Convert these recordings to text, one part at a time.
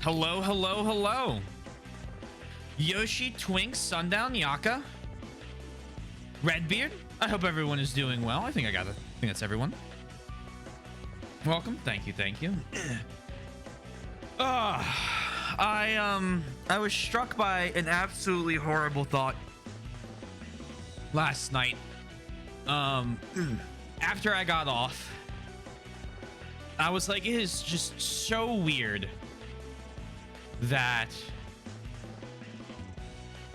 Hello, hello, hello. Yoshi, Twink, Sundown, Yaka, Redbeard. I hope everyone is doing well. I think that's everyone. Welcome. Thank you, thank you. I was struck by an absolutely horrible thought last night. After I got off, I was like, it is just so weird that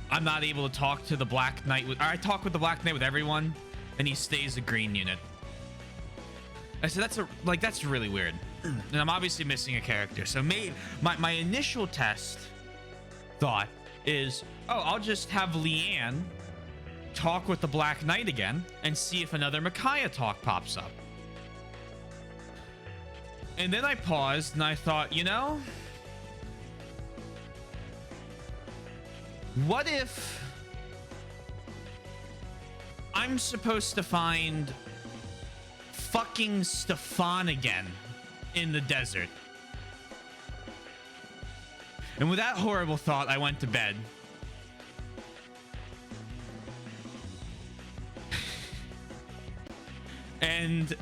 I'm not able to talk to the Black Knight with, or I talk with the Black Knight with everyone, and he stays a green unit. I said, that's really weird. And I'm obviously missing a character. So my initial test thought is, oh, I'll just have Leanne talk with the Black Knight again and see if another Micaiah talk pops up. And then I paused and I thought, you know, what if I'm supposed to find fucking Stefan again in the desert? And with that horrible thought, I went to bed. And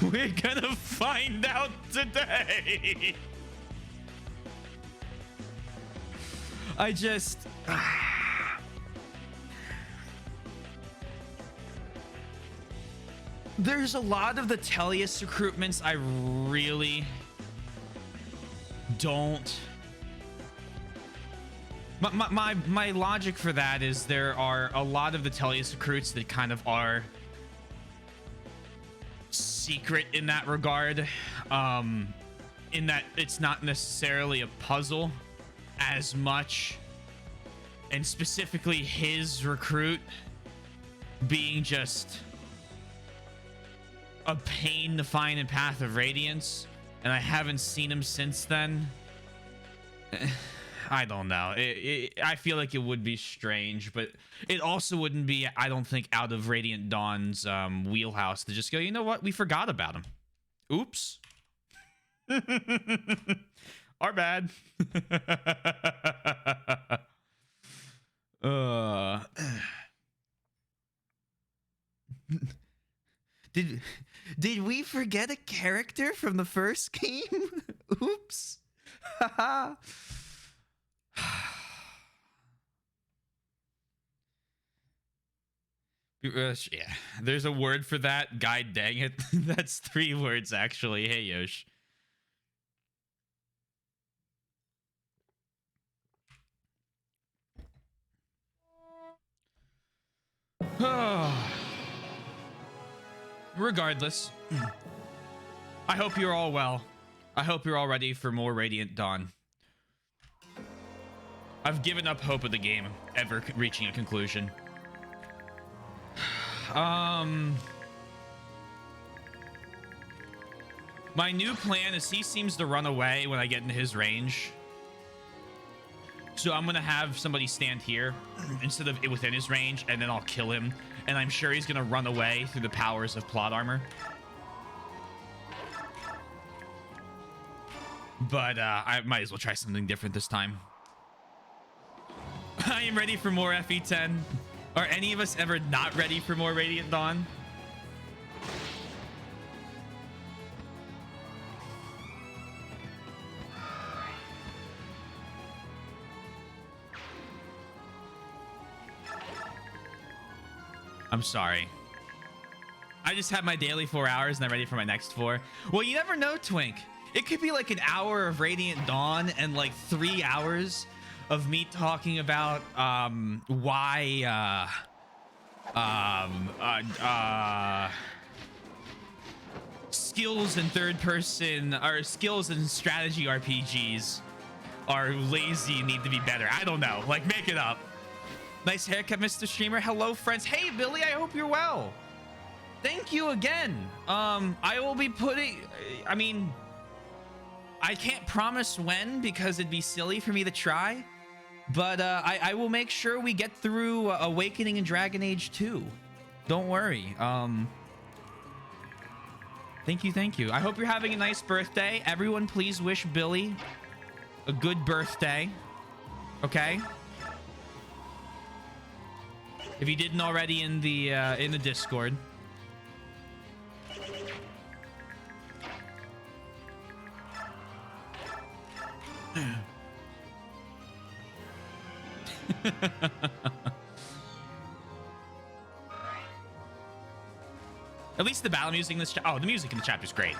we're gonna find out today. I just... There's a lot of the Tellius recruitments I really don't... My logic for that is there are a lot of the Tellius recruits that kind of are secret in that regard, in that it's not necessarily a puzzle as much, and specifically his recruit being just a pain to find in Path of Radiance, and I haven't seen him since then. I don't know. I feel like it would be strange, but it also wouldn't be, I don't think, out of Radiant Dawn's wheelhouse to just go, you know what? We forgot about him. Oops. Our bad. Did we forget a character from the first game? Oops. Haha. Yeah, there's a word for that. God dang it. That's 3 words, actually. Hey, Yosh. Regardless, I hope you're all well. I hope you're all ready for more Radiant Dawn. I've given up hope of the game ever reaching a conclusion. My new plan is he seems to run away when I get into his range. So I'm going to have somebody stand here instead of within his range, and then I'll kill him. And I'm sure he's going to run away through the powers of plot armor. But I might as well try something different this time. I am ready for more FE10. Are any of us ever not ready for more Radiant Dawn? I'm sorry. I just had my daily 4 hours and I'm ready for my next 4. Well, you never know, Twink. It could be like an hour of Radiant Dawn and like 3 hours of me talking about why skills in third person or skills in strategy RPGs are lazy and need to be better. I don't know. Like, make it up. Nice haircut, Mr. Streamer. Hello, friends. Hey, Billy, I hope you're well. Thank you again. I will be putting... I mean, I can't promise when because it'd be silly for me to try. But I will make sure we get through Awakening and Dragon Age 2. Don't worry. Thank you, thank you. I hope you're having a nice birthday. Everyone, please wish Billy a good birthday. Okay? If you didn't already in the Discord. At least the battle music in this the music in the chapter is great.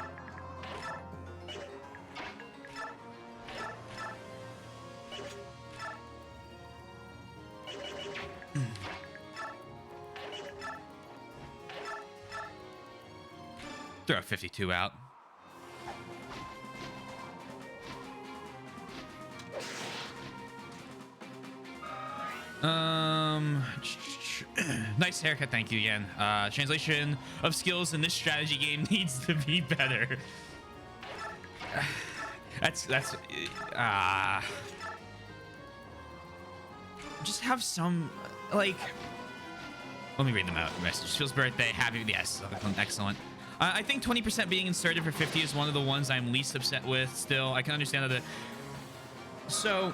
Throw 52 out. Nice haircut, thank you, Yen. Translation of skills in this strategy game needs to be better. That's just have some, like, let me read them out. Message. Phil's birthday, happy, yes, excellent. I think 20% being inserted for 50 is one of the ones I'm least upset with. Still, I can understand that. So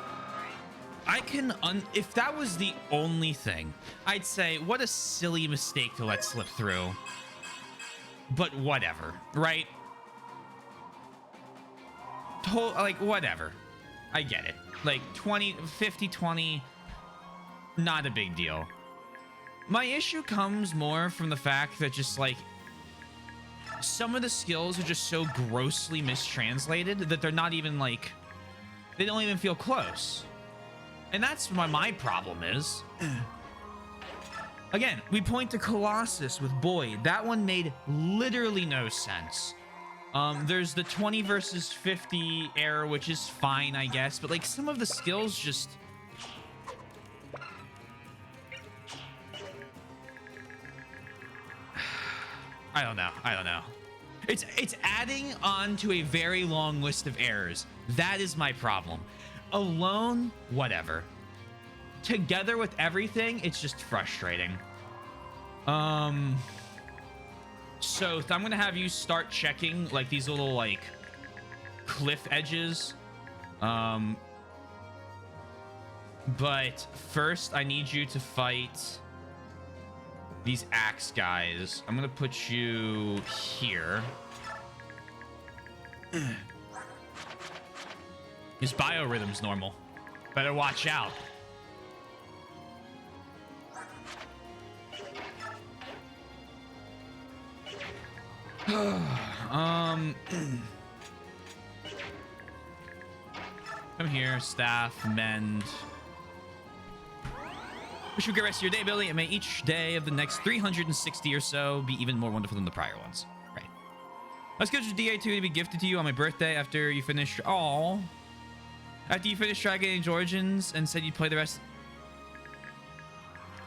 I can, if that was the only thing, I'd say what a silly mistake to let slip through. But whatever, right? Like, whatever. I get it. Like, 20, 50, 20, not a big deal. My issue comes more from the fact that just, like, some of the skills are just so grossly mistranslated that they're not even, like, they don't even feel close. And that's what my problem is. Again, we point to Colossus with Boyd. That one made literally no sense. There's the 20 versus 50 error, which is fine, I guess. But, like, some of the skills just... I don't know. It's adding on to a very long list of errors. That is my problem. Alone, whatever. Together with everything, it's just frustrating. So I'm gonna have you start checking like these little like cliff edges. But first I need you to fight these axe guys. I'm gonna put you here. His biorhythm's normal. Better watch out. Come here, staff, mend. Wish you a good rest of your day, Billy, and may each day of the next 360 or so be even more wonderful than the prior ones. Right. I scheduled DA2 to be gifted to you on my birthday after you finish. Oh, after you finish Dragon Age Origins and said you'd play the rest.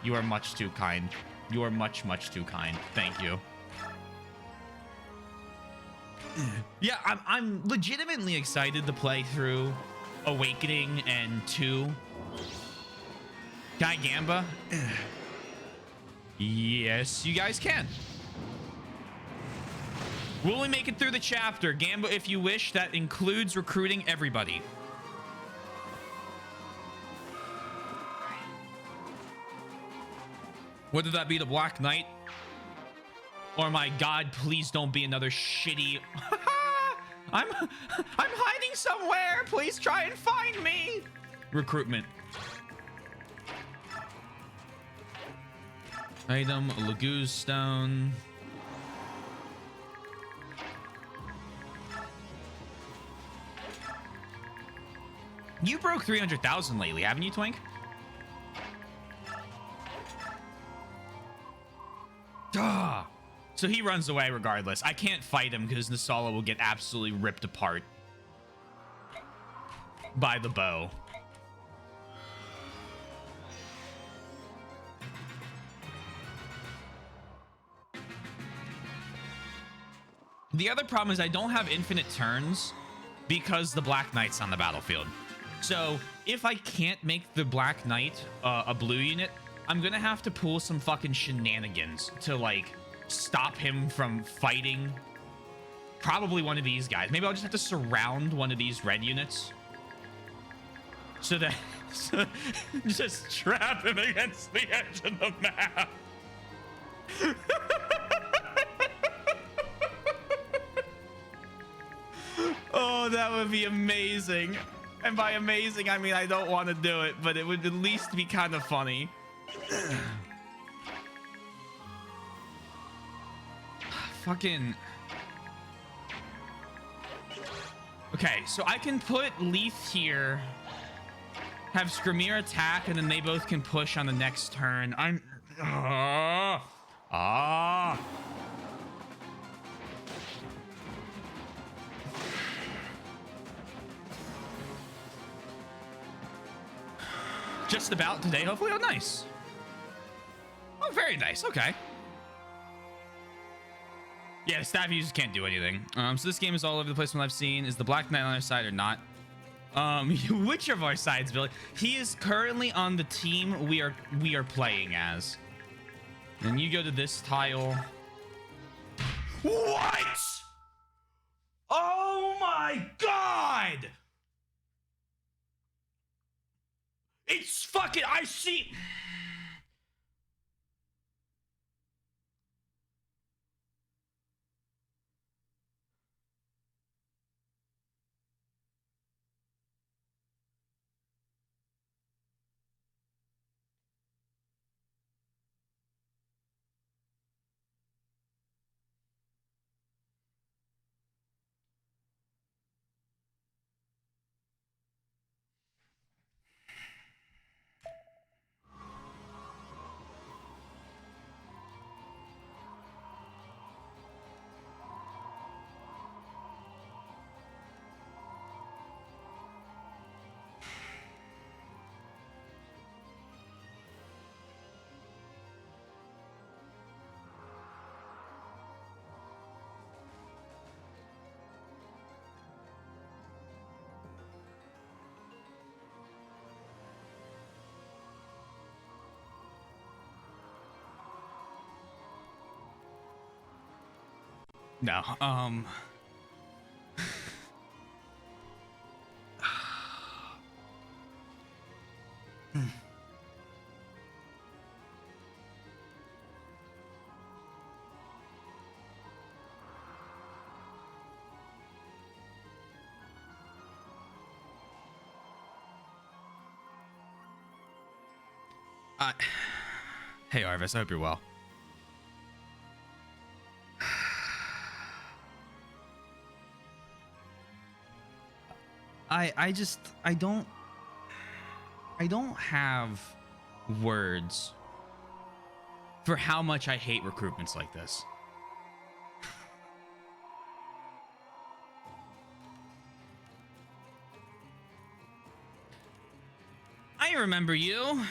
You are much too kind. You are much, much too kind. Thank you. Yeah, I'm legitimately excited to play through Awakening and 2. Guy Gamba? Yes, you guys can. Will we make it through the chapter? Gamba, if you wish, that includes recruiting everybody. Whether that be the Black Knight, or my God, please don't be another shitty... I'm hiding somewhere. Please try and find me. Recruitment. Item, Laguz Stone. You broke 300,000 lately, haven't you, Twink? Duh. So he runs away regardless. I can't fight him because Nasala will get absolutely ripped apart by the bow. The other problem is I don't have infinite turns because the Black Knight's on the battlefield. So if I can't make the Black Knight a blue unit, I'm gonna have to pull some fucking shenanigans to like stop him from fighting Probably one of these guys. Maybe I'll just have to surround one of these red units. So that... just trap him against the edge of the map. Oh, that would be amazing. And by amazing, I mean I don't want to do it, but it would at least be kind of funny. Fucking... Okay, so I can put Leaf here, have Skrimir attack, and then they both can push on the next turn. I'm... Just about today, hopefully. Oh, nice. Oh, very nice. Okay. Yeah, the staff users can't do anything. So this game is all over the place from what I've seen. Is the Black Knight on our side or not? Which of our sides, Billy? He is currently on the team we are playing as. And you go to this tile. What? Oh my god! It's fucking... I see... No, Hey, Arvis, I hope you're well. I don't have words for how much I hate recruitments like this. I remember you.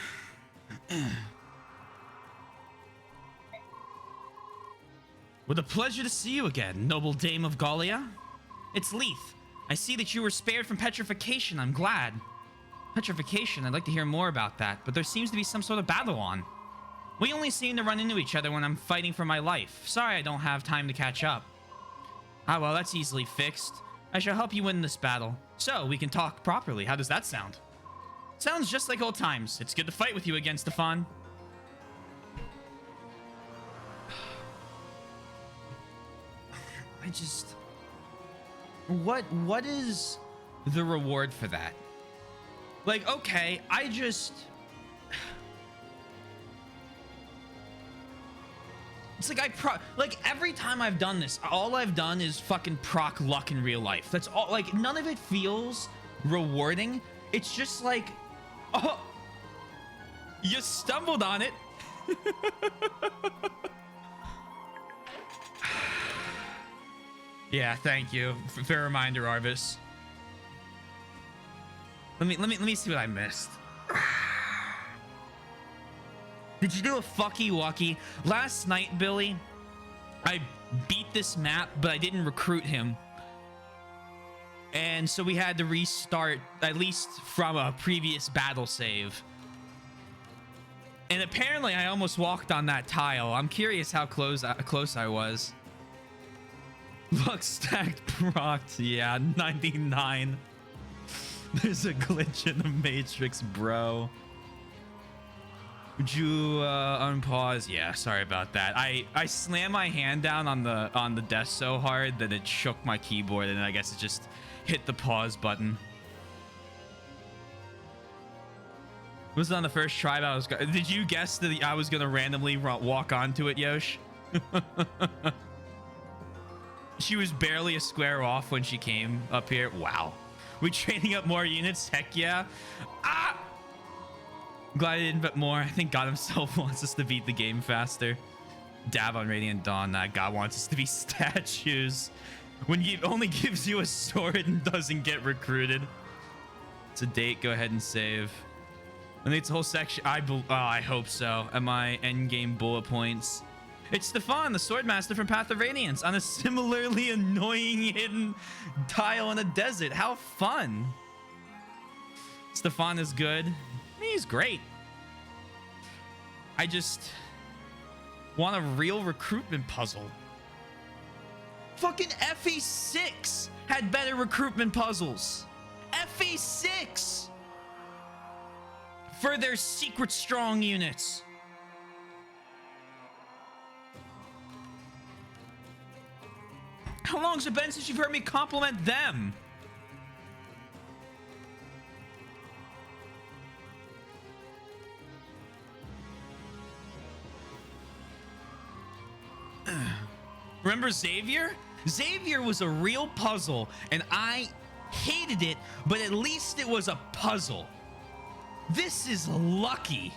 With a pleasure to see you again, noble dame of Gallia. It's Leith. I see that you were spared from petrification. I'm glad. Petrification? I'd like to hear more about that, but there seems to be some sort of battle on. We only seem to run into each other when I'm fighting for my life. Sorry I don't have time to catch up. Ah, well, that's easily fixed. I shall help you win this battle. So, we can talk properly. How does that sound? Sounds just like old times. It's good to fight with you again, Stefan. I just... What is the reward for that? Like, okay, I just... It's like like every time I've done this, all I've done is fucking proc luck in real life. That's all. Like, none of it feels rewarding. It's just like, oh, you stumbled on it. Yeah, thank you. Fair reminder, Arvis. Let me see what I missed. Did you do a fucky wucky? Last night, Billy, I beat this map, but I didn't recruit him. And so we had to restart, at least from a previous battle save. And apparently I almost walked on that tile. I'm curious how close I was. Luck stacked procced. Yeah, 99. There's a glitch in the Matrix, bro. Would you unpause? Yeah, sorry about that. I slammed my hand down on the desk so hard that it shook my keyboard, and I guess it just hit the pause button. Was it on the first try? Did you guess that I was gonna randomly walk onto it, Yosh? She was barely a square off when she came up here. Wow. We training up more units? Heck yeah. Ah! Glad I didn't bet more. I think God himself wants us to beat the game faster. Dab on Radiant Dawn. God wants us to be statues. When he only gives you a sword and doesn't get recruited. It's a date. Go ahead and save. I think it's a whole section. I hope so. At my endgame bullet points. It's Stefan, the Swordmaster from Path of Radiance, on a similarly annoying hidden tile in a desert. How fun. Stefan is good. I mean, he's great. I just want a real recruitment puzzle. Fucking FE6 had better recruitment puzzles. FE6 for their secret strong units. How long's it been since you've heard me compliment them? Remember Xavier? Xavier was a real puzzle, and I hated it, but at least it was a puzzle. This is lucky.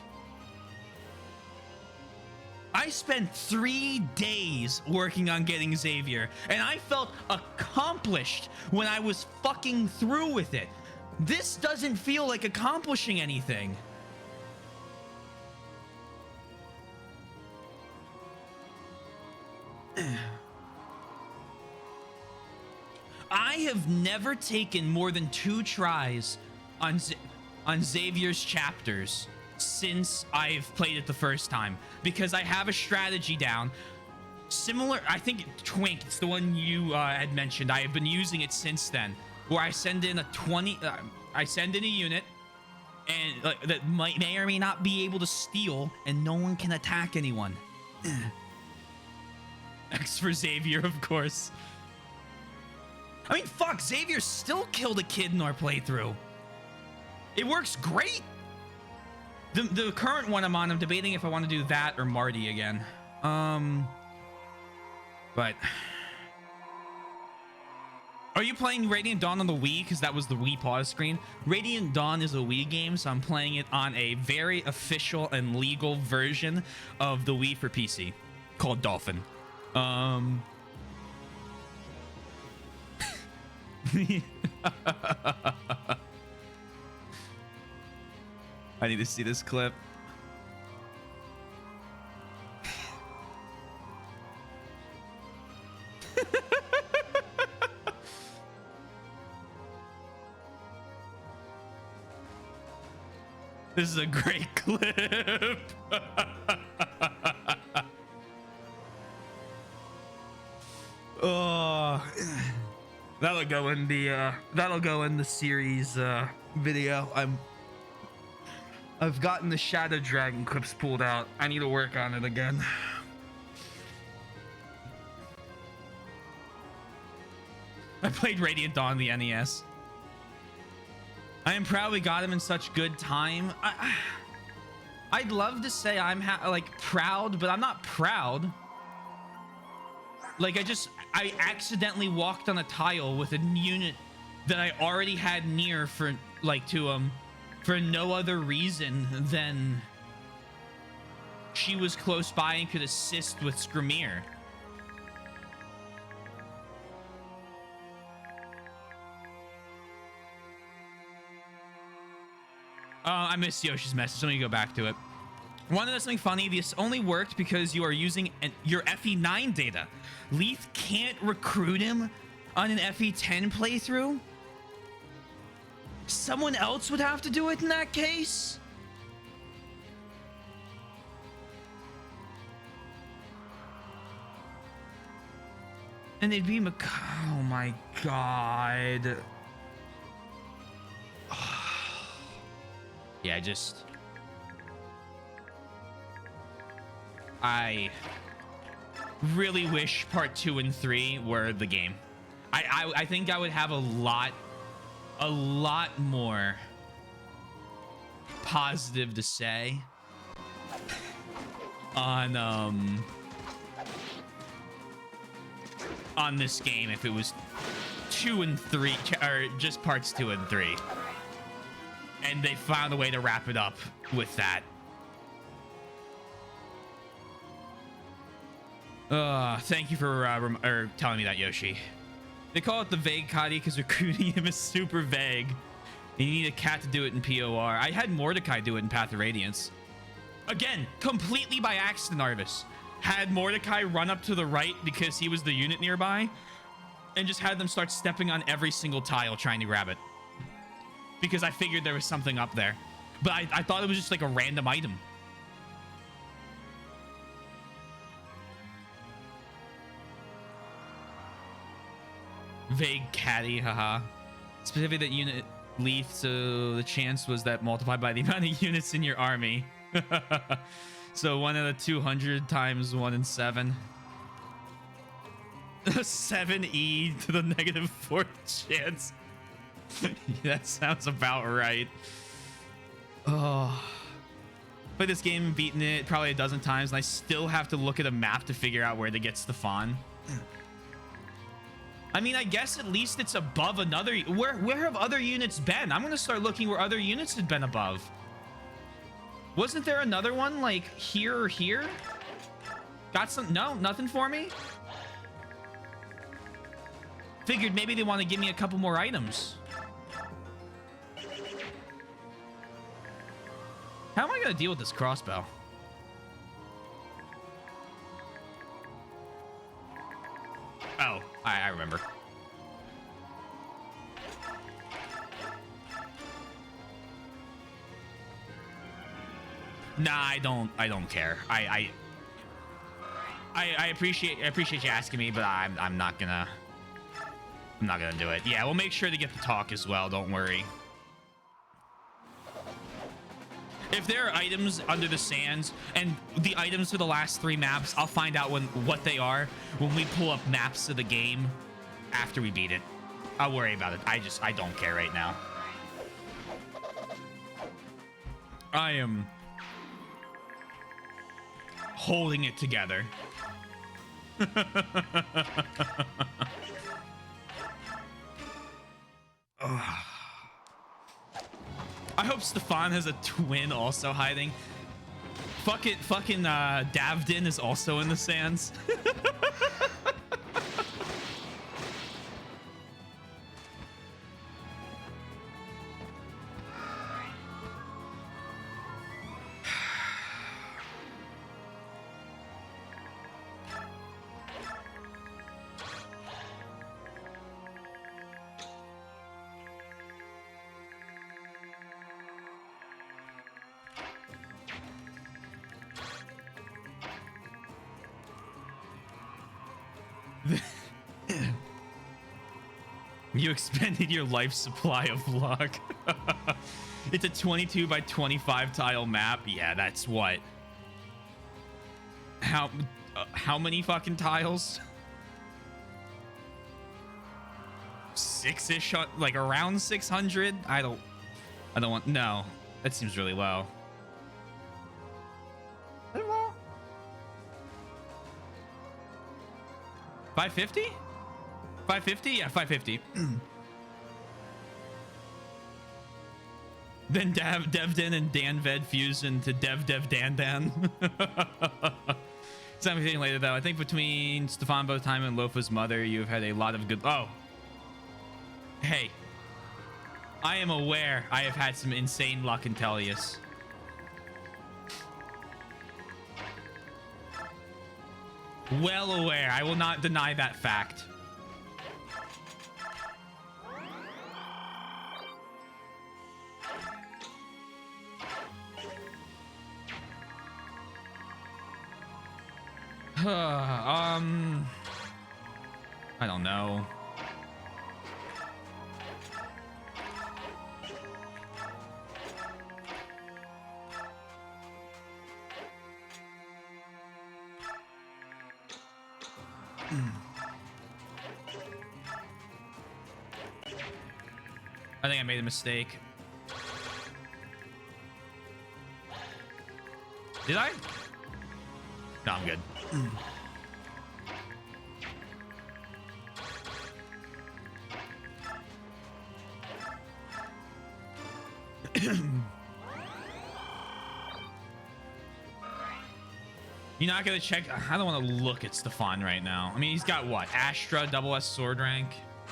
I spent 3 days working on getting Xavier, and I felt accomplished when I was fucking through with it. This doesn't feel like accomplishing anything. I have never taken more than 2 tries on Xavier's chapters since I've played it the first time, because I have a strategy down similar. I think Twink, it's the one you had mentioned. I have been using it since then, where I send in a 20 I send in a unit and that may or may not be able to steal, and no one can attack anyone. X for Xavier, of course. I mean, fuck, Xavier still killed a kid in our playthrough. It works great. The current one I'm on, I'm debating if I want to do that or Marty again. But are you playing Radiant Dawn on the Wii? Because that was the Wii pause screen. Radiant Dawn is a Wii game, so I'm playing it on a very official and legal version of the Wii for PC called Dolphin. I need to see this clip. This is a great clip. Oh, that'll go in the series video. I've gotten the Shadow Dragon clips pulled out. I need to work on it again. I played Radiant Dawn on the NES. I am proud we got him in such good time. I'd love to say I'm like proud, but I'm not proud. Like I accidentally walked on a tile with a unit that I already had near for like for no other reason than she was close by and could assist with Screamer. I missed Yoshi's message. Let me go back to it. Want to know something funny? This only worked because you are using your FE9 data. Leith can't recruit him on an FE10 playthrough? Someone else would have to do it in that case? And they'd be oh my god. Yeah, I really wish part 2 and 3 were the game. I think I would have a lot more positive to say on this game if it was 2 and 3, or just parts 2 and 3, and they found a way to wrap it up with that. Thank you for telling me that, Yoshi. They call it the vague Kadi because recruiting him is super vague. You need a cat to do it in POR. I had Mordecai do it in Path of Radiance. Again, completely by accident, Arvis. Had Mordecai run up to the right because he was the unit nearby, and just had them start stepping on every single tile trying to grab it. Because I figured there was something up there. But I thought it was just like a random item. Vague caddy, haha. Specifically that unit leaf, so the chance was that multiplied by the amount of units in your army. So 1 out of 200 times 1 in 7. 7e to the -4th chance. That sounds about right. Oh. Played this game and beaten it probably a dozen times, and I still have to look at a map to figure out where to get Stefan. I mean, I guess at least it's above another. Where have other units been? I'm gonna start looking where other units had been above. Wasn't there another one like here or here? Got some? No, nothing for me. Figured maybe they want to give me a couple more items. How am I gonna deal with this crossbow? Oh, I remember. Nah, I don't care. I appreciate you asking me, but I'm not gonna do it. Yeah, we'll make sure to get the talk as well. Don't worry. If there are items under the sands, and the items for the last 3 maps, I'll find out what they are when we pull up maps of the game after we beat it. I'll worry about it. I don't care right now. I am holding it together. I hope Stefan has a twin also hiding. Fucking Davdin is also in the sands. You expended your life supply of luck. It's a 22 by 25 tile map. Yeah, that's what. How many fucking tiles? 6-ish, like around 600. I don't want. No, that seems really low. 550? 550? Yeah, 550. Then Devden and Danved fuse into Dev Dan Dan. Something later though. I think between Stefan Bowtime and Lofa's mother, you've had a lot of good. Oh, hey, I am aware I have had some insane luck in Tellius. Well aware. I will not deny that fact. I don't know. I think I made a mistake. Did I? No, I'm good. You're not gonna check? I don't want to look at Stefan right now. I mean, he's got what? Astra, double S sword rank.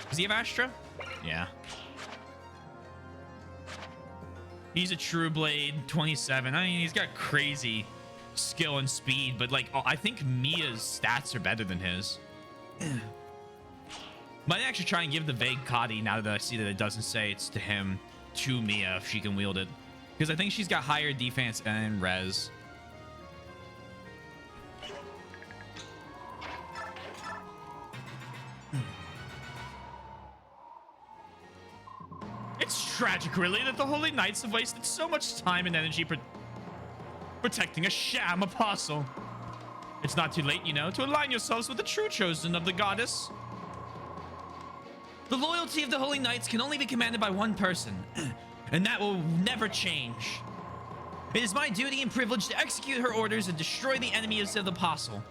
Does he have Astra? Yeah. He's a True Blade, 27. I mean, he's got crazy skill and speed, but like, I think Mia's stats are better than his. Might actually try and give the vague Kadi now that I see that it doesn't say it's to him, to Mia if she can wield it. Because I think she's got higher defense and res. It's tragic, really, that the Holy Knights have wasted so much time and energy protecting a sham apostle. It's not too late, you know, to align yourselves with the true chosen of the goddess. The loyalty of the Holy Knights can only be commanded by one person, and that will never change. It is my duty and privilege to execute her orders and destroy the enemies of the apostle.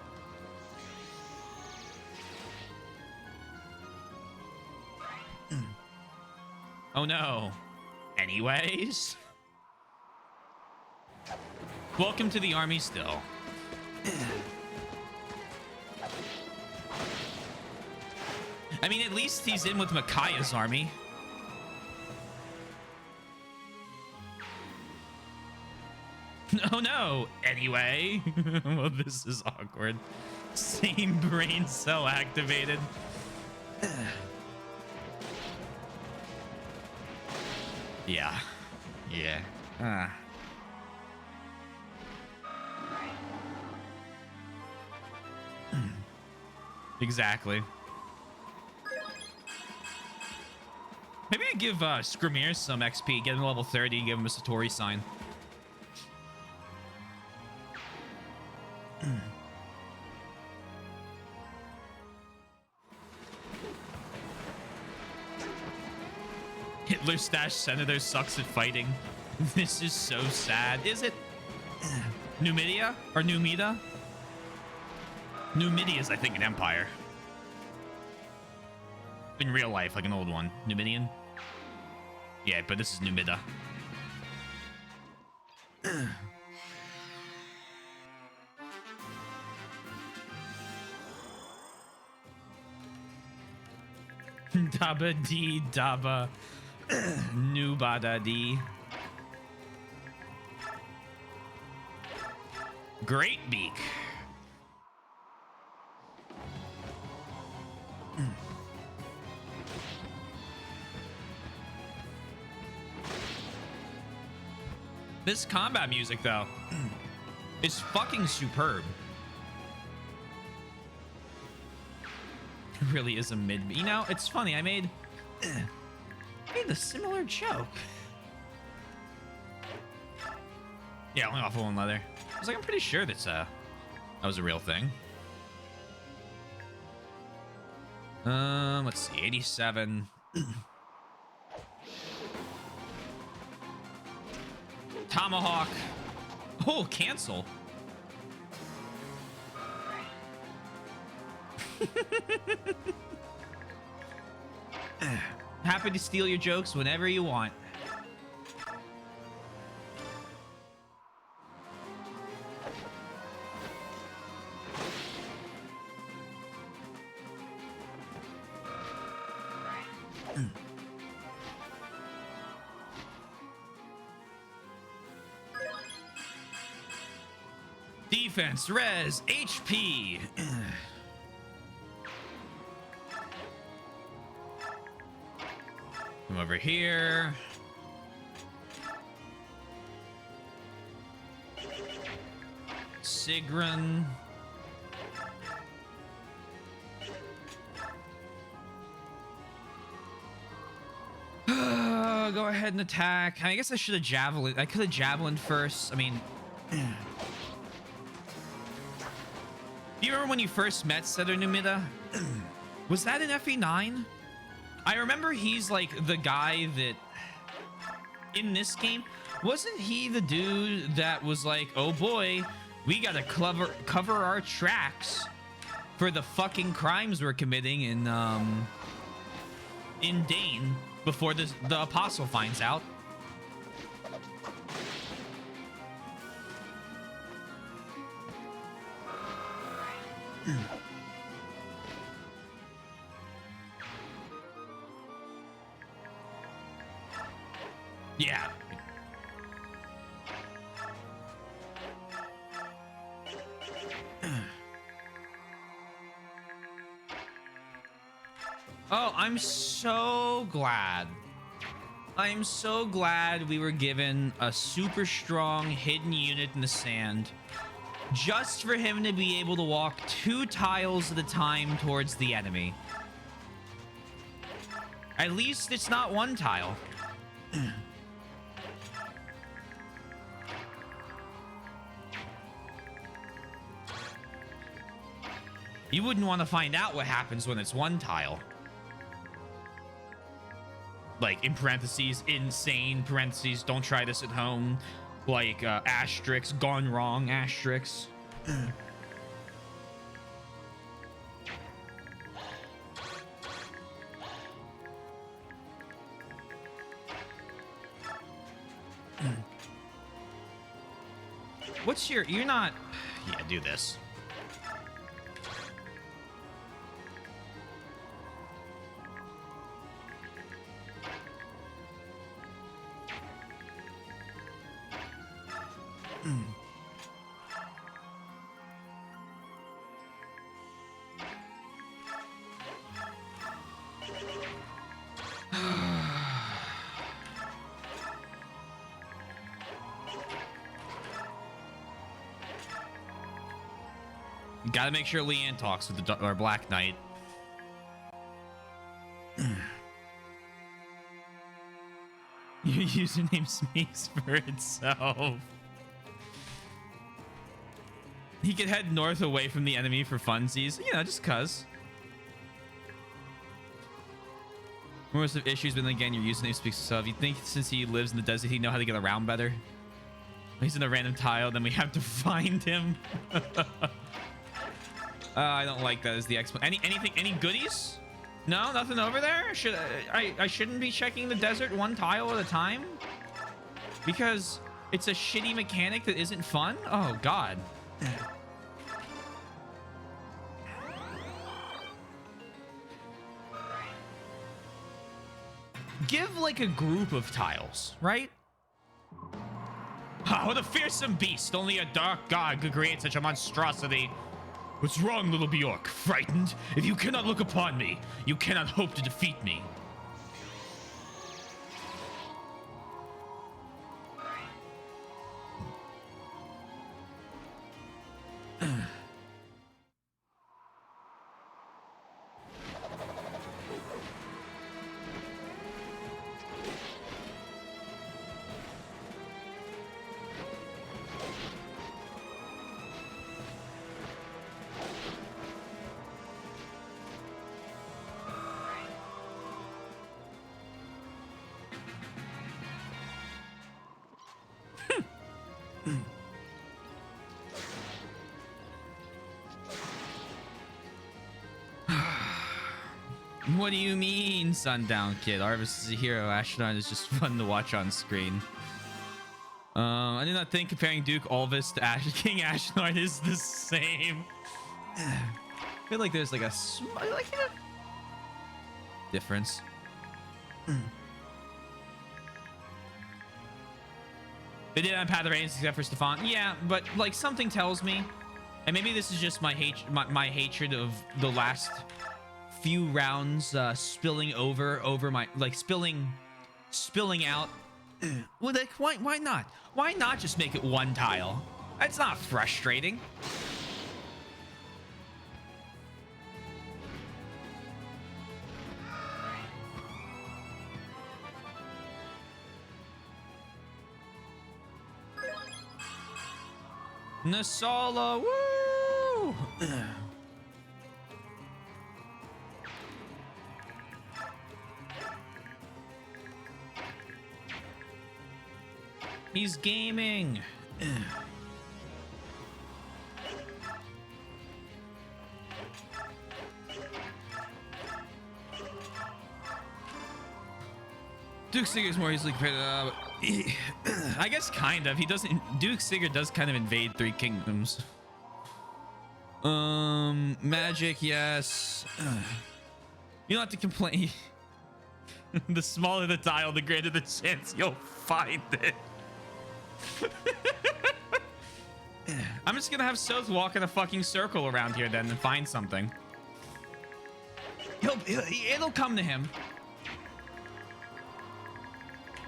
Oh no. Anyways. Welcome to the army still. I mean, at least he's in with Micaiah's army. Oh no. Anyway. Well, this is awkward. Same brain cell activated. Yeah. Yeah. Exactly. Maybe I give Skrimir some XP, get him to level 30, give him a Satori sign. Hitler stash senator sucks at fighting. This is so sad. Is it Numidia or Numida? Numidia is, I think, an empire. In real life, like an old one. Numidian? Yeah, but this is Numida. Daba dee daba. Nubada dee. Great beak. This combat music, though, is fucking superb. It really is a mid. You know, it's funny. I made a similar joke. Yeah, only off of one leather. I was like, I'm pretty sure that was a real thing. Let's see, 87. Tomahawk. Oh, cancel. Happy to steal your jokes whenever you want. Defense, res, HP. Come over here. Sigrun. go ahead and attack. I guess I should have javelin. I could have javelined first. I mean, do you remember when you first met Cedar Numida? Was that in FE9? I remember he's like the guy that in this game, wasn't he the dude that was like, oh boy, we gotta cover our tracks for the fucking crimes we're committing in Dane before the apostle finds out. Yeah. Oh, I'm so glad. I'm so glad we were given a super strong hidden unit in the sand just for him to be able to walk 2 tiles at a time towards the enemy. At least it's not 1 tile. You wouldn't want to find out what happens when it's 1 tile. Like, in parentheses, insane, parentheses, don't try this at home. Like, asterisks, gone wrong, asterisks. What's your, you're not, yeah, do this. Gotta make sure Leanne talks with our Black Knight. Your username speaks for itself. He could head north away from the enemy for funsies. You know, just cuz. Most of issues, but then again, your username speaks for itself. You think since he lives in the desert, he'd know how to get around better? He's in a random tile, then we have to find him. I don't like that as the explanation. Any goodies? No, nothing over there. I shouldn't be checking the desert 1 tile at a time because it's a shitty mechanic that isn't fun. Oh God. Give like a group of tiles, right? Oh, what a fearsome beast! Only a dark god could create such a monstrosity. What's wrong, little Bjork? Frightened? If you cannot look upon me, you cannot hope to defeat me. What do you mean, Sundown Kid? Arvis is a hero. Astronaut is just fun to watch on screen. I do not think comparing Duke Ulvis to King Ashnard is the same. I feel like there's like a difference. They did unpad the reins except for Stefan. Yeah, but like something tells me, and maybe this is just my hatred of the last few rounds spilling over my spilling out. Well, like why not? Why not just make it 1 tile? That's not frustrating. Nasala, woo! He's gaming. Duke Sigur's more easily compared to, I guess kind of. He doesn't. Duke Sigur does kind of invade 3 kingdoms. Magic, yes. You don't have to complain. The smaller the tile, the greater the chance you'll find it. I'm just gonna have Soth walk in a fucking circle around here then and find something. It'll come to him.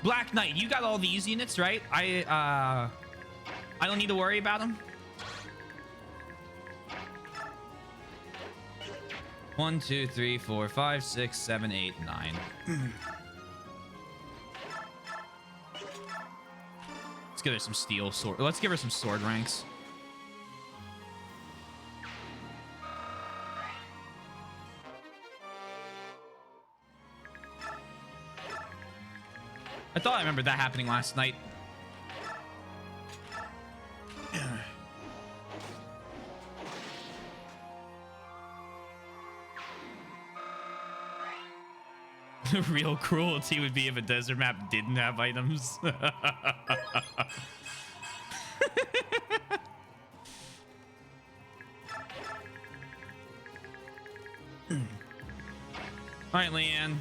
Black Knight, you got all these units, right? I don't need to worry about them. 1, 2, 3, 4, 5, 6, 7, 8, 9. Let's give her some steel sword. Let's give her some sword ranks. I thought I remembered that happening last night. The real cruelty would be if a desert map didn't have items. All right, Leanne.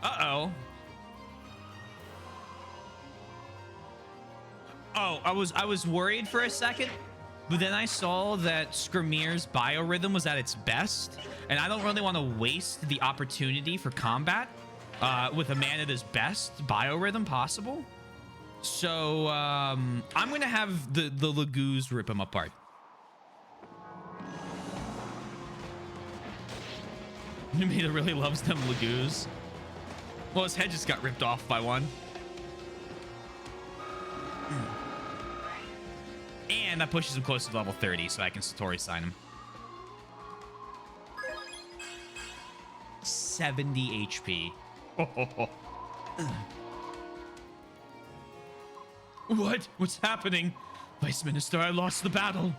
Uh-oh. Oh, I was worried for a second, but then I saw that Skrymyr's biorhythm was at its best, and I don't really want to waste the opportunity for combat with a man at his best biorhythm possible. So I'm gonna have the Lagoos rip him apart. Numida really loves them Lagoos. Well, his head just got ripped off by one. And that pushes him close to level 30, so I can Satori sign him. 70 HP. What? What's happening? Vice Minister, I lost the battle.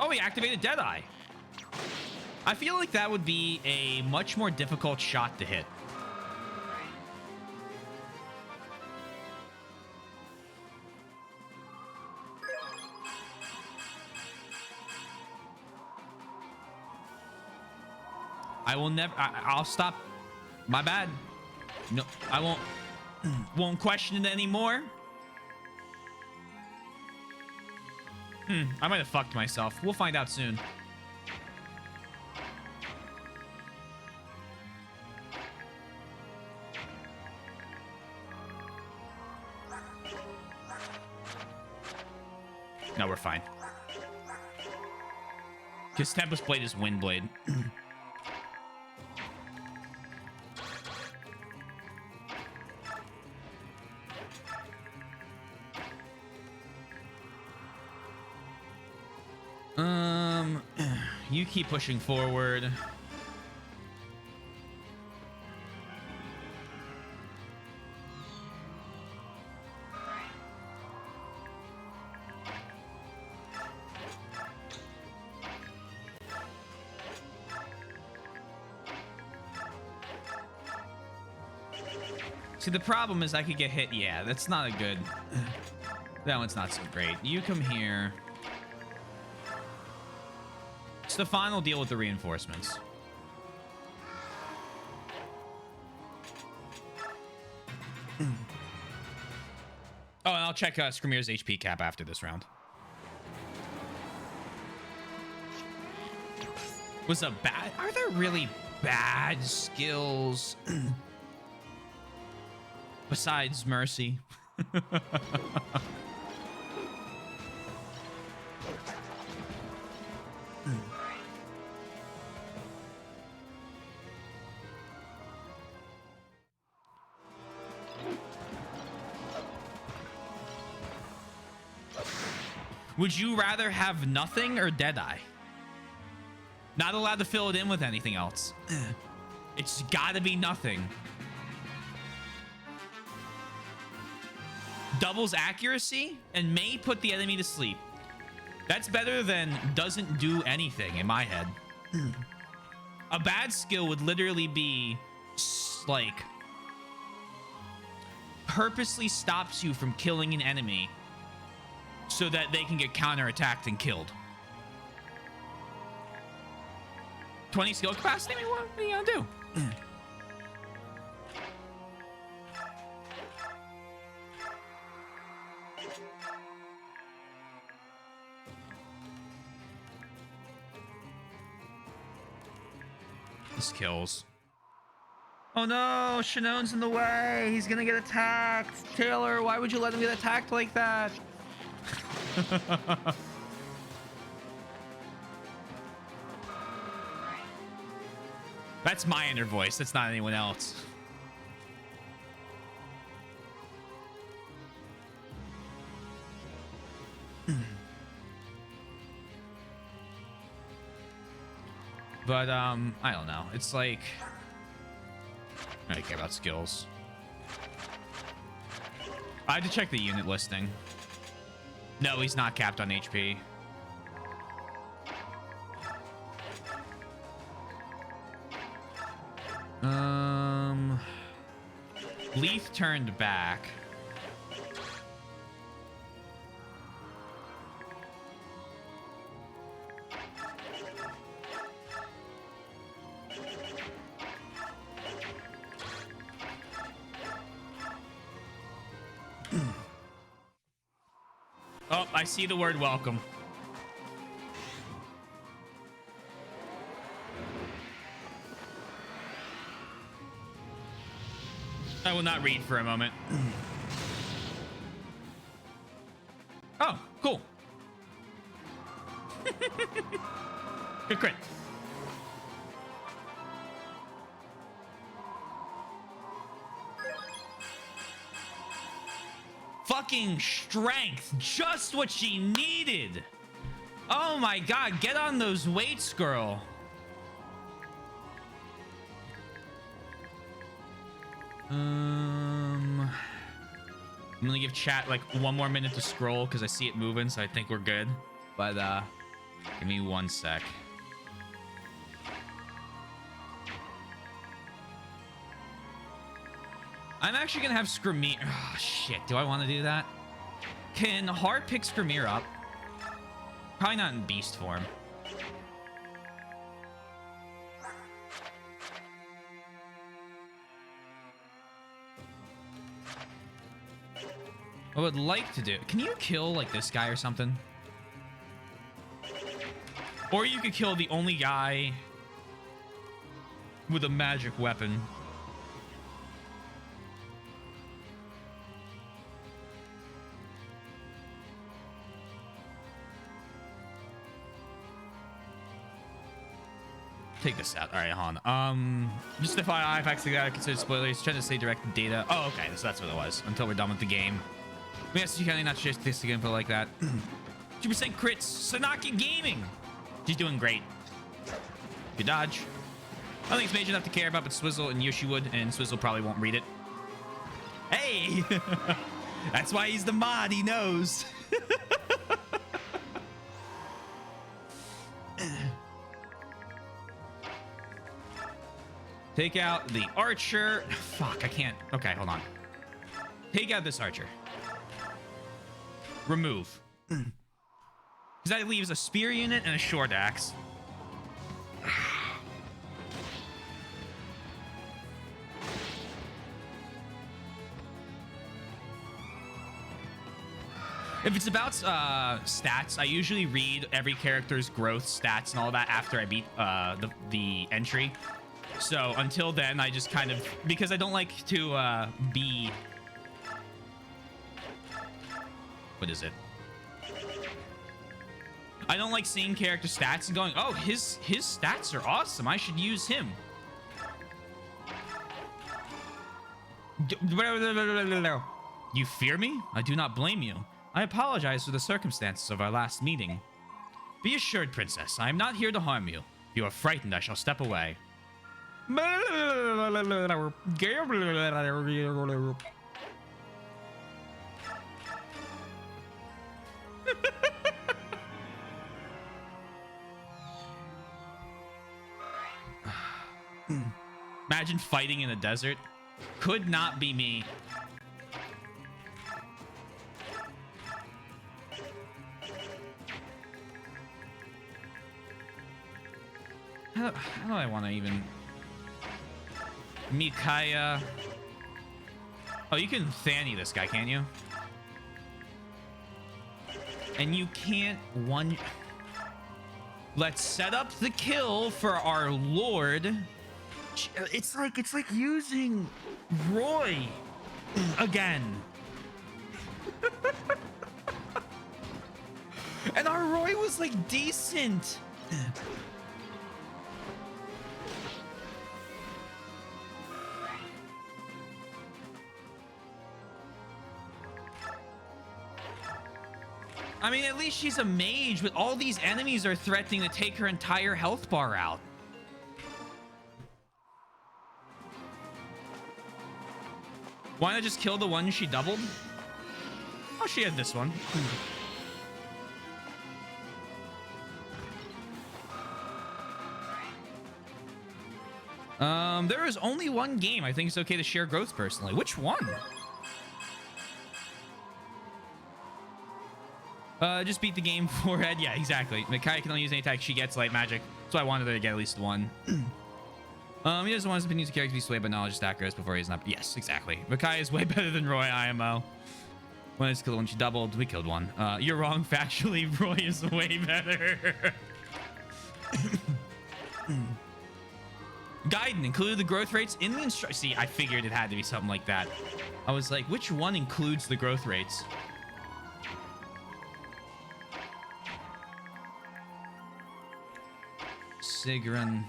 Oh, he activated Deadeye. I feel like that would be a much more difficult shot to hit. I will never. I'll stop. My bad. No, I won't question it anymore. I might have fucked myself. We'll find out soon. No, we're fine. Because Tempest Blade is Wind Blade. You keep pushing forward. See, the problem is I could get hit. Yeah, that's not a good... That one's not so great. You come here. Stefan will deal with the reinforcements. Oh, and I'll check Skrymyr's HP cap after this round. Was a bad... Are there really bad skills besides Mercy? Would you rather have nothing or Deadeye? Not allowed to fill it in with anything else. It's gotta be nothing. Doubles accuracy and may put the enemy to sleep. That's better than doesn't do anything in my head. A bad skill would literally be like purposely stops you from killing an enemy so that they can get counterattacked and killed. 20 skill capacity? I mean, what are you gonna do? This kills. Oh no, Shannon's in the way. He's gonna get attacked. Taylor, why would you let him get attacked like that? That's my inner voice. That's not anyone else. But I don't know. It's like I don't care about skills. I had to check the unit listing. No, he's not capped on HP. Leaf turned back. Oh, I see the word welcome. I will not read for a moment. Oh, cool. Good crit. Fucking strength. Just what she needed. Oh my god, get on those weights, girl. I'm gonna give chat like 1 more minute to scroll because I see it moving, so I think we're good. But give me 1 sec. I'm actually gonna have Skramir. Oh shit, do I want to do that? Can Hart pick Skramir up? Probably not in beast form. I would like to do... Can you kill, like, this guy or something? Or you could kill the only guy with a magic weapon. Take this out. All right, hold on. Just FYI, if I actually gotta consider spoilers, trying to say direct data. Oh, okay, so that's what it was. Until we're done with the game. Yes, you can not just this again, but like that. 2% crits. Sanaki Gaming. She's doing great. Good dodge. I don't think it's major enough to care about, but Swizzle and Yoshi would, and Swizzle probably won't read it. Hey! That's why he's the mod. He knows. Take out the archer. Fuck, I can't. Okay, hold on. Take out this archer. Remove. Because that leaves a spear unit and a short axe. If it's about stats, I usually read every character's growth stats and all that after I beat the entry. So until then, I just kind of, because I don't like to be, what is it? I don't like seeing character stats and going, oh, his stats are awesome, I should use him. You fear me? I do not blame you. I apologize for the circumstances of our last meeting. Be assured, princess, I am not here to harm you. If you are frightened, I shall step away. Imagine fighting in a desert. Could not be me. How do I want to even... Mikaya. Oh, you can Fanny this guy, can't you? And you can't one... Let's set up the kill for our lord. It's like using Roy again. And our Roy was like decent. I mean, at least she's a mage, but all these enemies are threatening to take her entire health bar out. Why not just kill the one she doubled? Oh, she had this one. There is only one game I think it's okay to share growth personally. Which one? Just beat the game forehead. Yeah, exactly. Mikaya can only use any attack she gets light magic. So I wanted her to get at least one. He doesn't want his opinions of character to be swayed by knowledge stackers before he's not. Yes, exactly. Mikaya is way better than Roy IMO. When I just killed one, she doubled. We killed one. You're wrong. Factually, Roy is way better. Gaiden included the growth rates in the instruction. See, I figured it had to be something like that. I was like, which one includes the growth rates? Sigrun.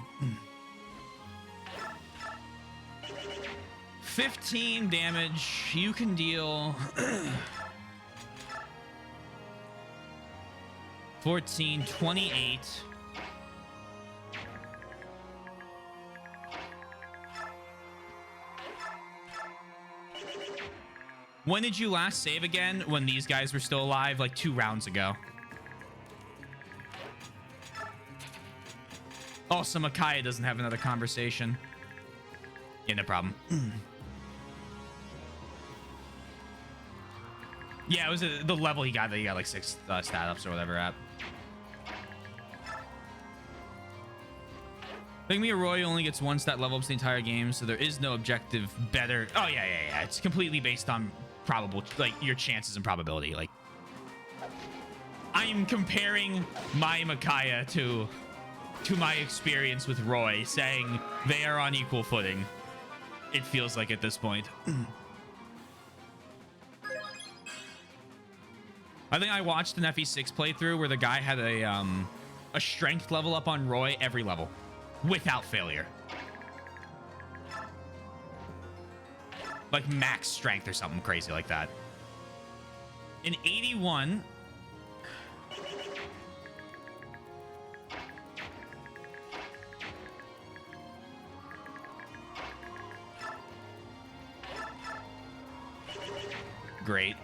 15 damage. You can deal 14, 28. When did you last save again? When these guys were still alive, like 2 rounds ago. Also, Mikaya doesn't have another conversation. Yeah, no problem. Yeah, it was the level he got that he got like 6 stat ups or whatever at. Make me a Roy only gets 1 stat level ups the entire game, so there is no objective better. Oh, yeah. It's completely based on probable, like, your chances and probability. Like, I am comparing my Mikaya to my experience with Roy, saying they are on equal footing. It feels like at this point. I think I watched an FE6 playthrough where the guy had a strength level up on Roy every level without failure. Like max strength or something crazy like that. In 81... Great.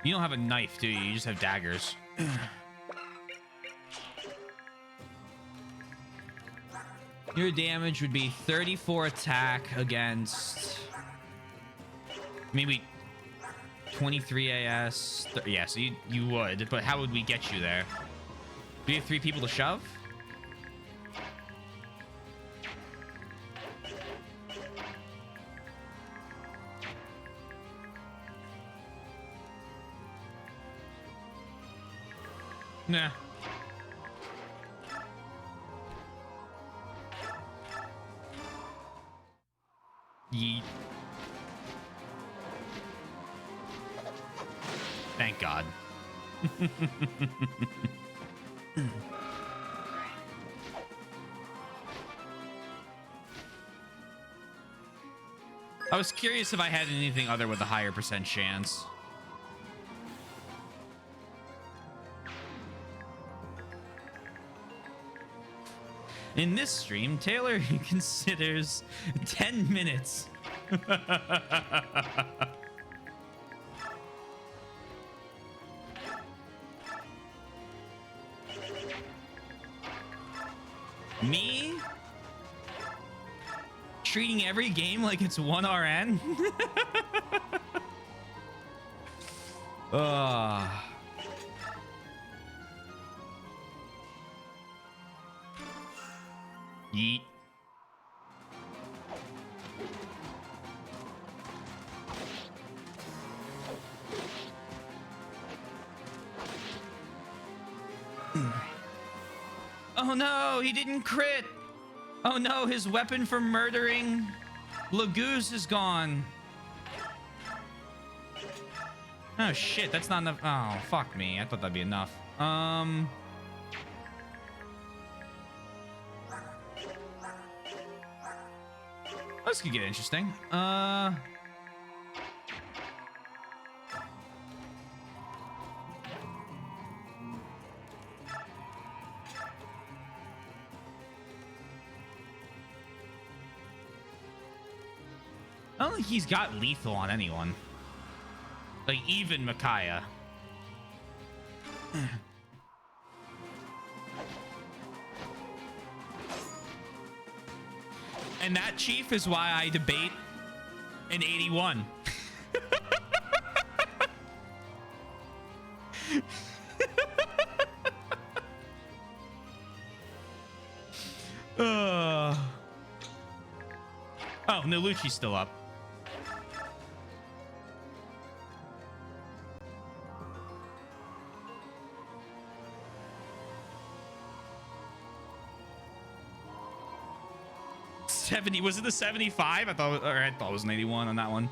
You don't have a knife, do you? You just have daggers. Your damage would be 34 attack against maybe 23 AS. Yeah, so you would, but how would we get you there? Do you have 3 people to shove? Nah. Yeet. Thank God. I was curious if I had anything other with a higher percent chance. In this stream, Taylor considers 10 minutes. Me? Treating every game like it's 1 RN? Yeet. Oh no, he didn't crit. Oh no, his weapon for murdering Lagoose is gone. Oh shit, that's not enough. Oh, fuck me. I thought that'd be enough. This could get interesting. I don't think he's got lethal on anyone. Like, even Micaiah. And that, Chief, is why I debate an 81. Oh, Nalucci's still up. Was it the 75? I thought it was an 81 on that one.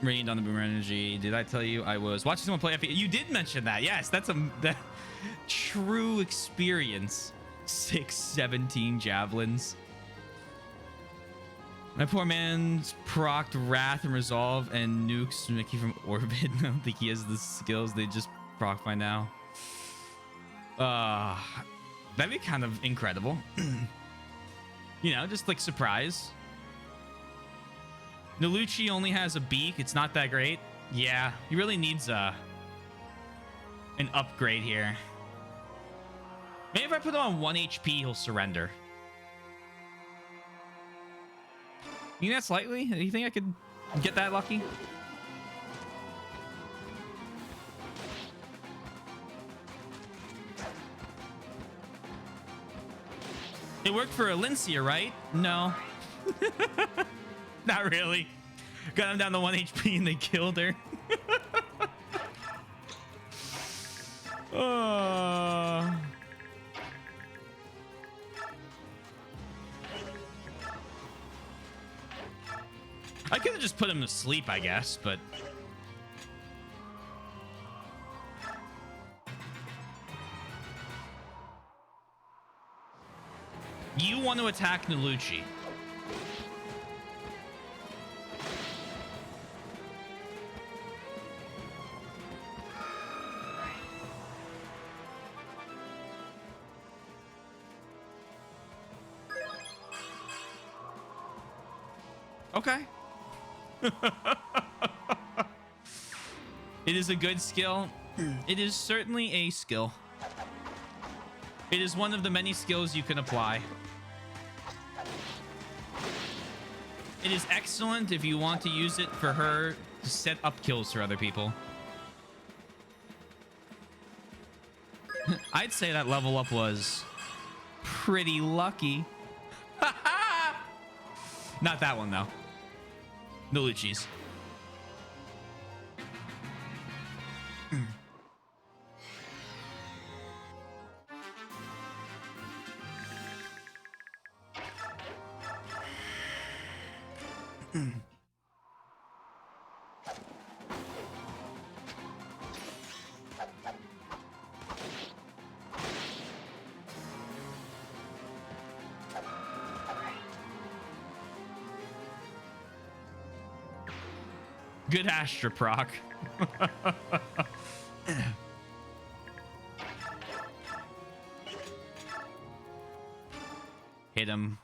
Rained on the boomer energy. Did I tell you I was watching someone play FP? You did mention that. Yes, that's that true experience. 617 javelins. My poor man's procced Wrath and Resolve and nukes Mickey from orbit. I don't think he has the skills. They just proc by now. That'd be kind of incredible. You know, just like surprise. Nalucci only has a beak. It's not that great. Yeah, he really needs an upgrade here. Maybe if I put him on 1 HP, he'll surrender. You think that's likely? Do you think I could get that lucky? It worked for Alincia, right? No. Not really. Got him down to 1 HP and they killed her. I could have just put him to sleep, I guess, but... You want to attack Nalucci. Okay. It is a good skill. It is certainly a skill. It is one of the many skills you can apply. It is excellent if you want to use it for her to set up kills for other people. I'd say that level up was pretty lucky. Not that one, though. No Lucci's. Good Astra proc. Hit him.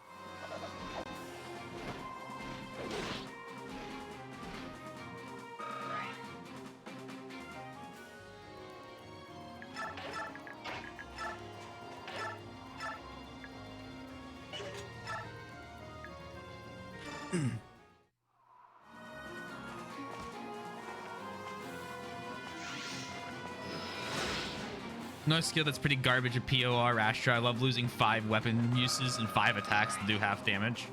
No skill that's pretty garbage at POR Astra. I love losing 5 weapon uses and 5 attacks to do half damage.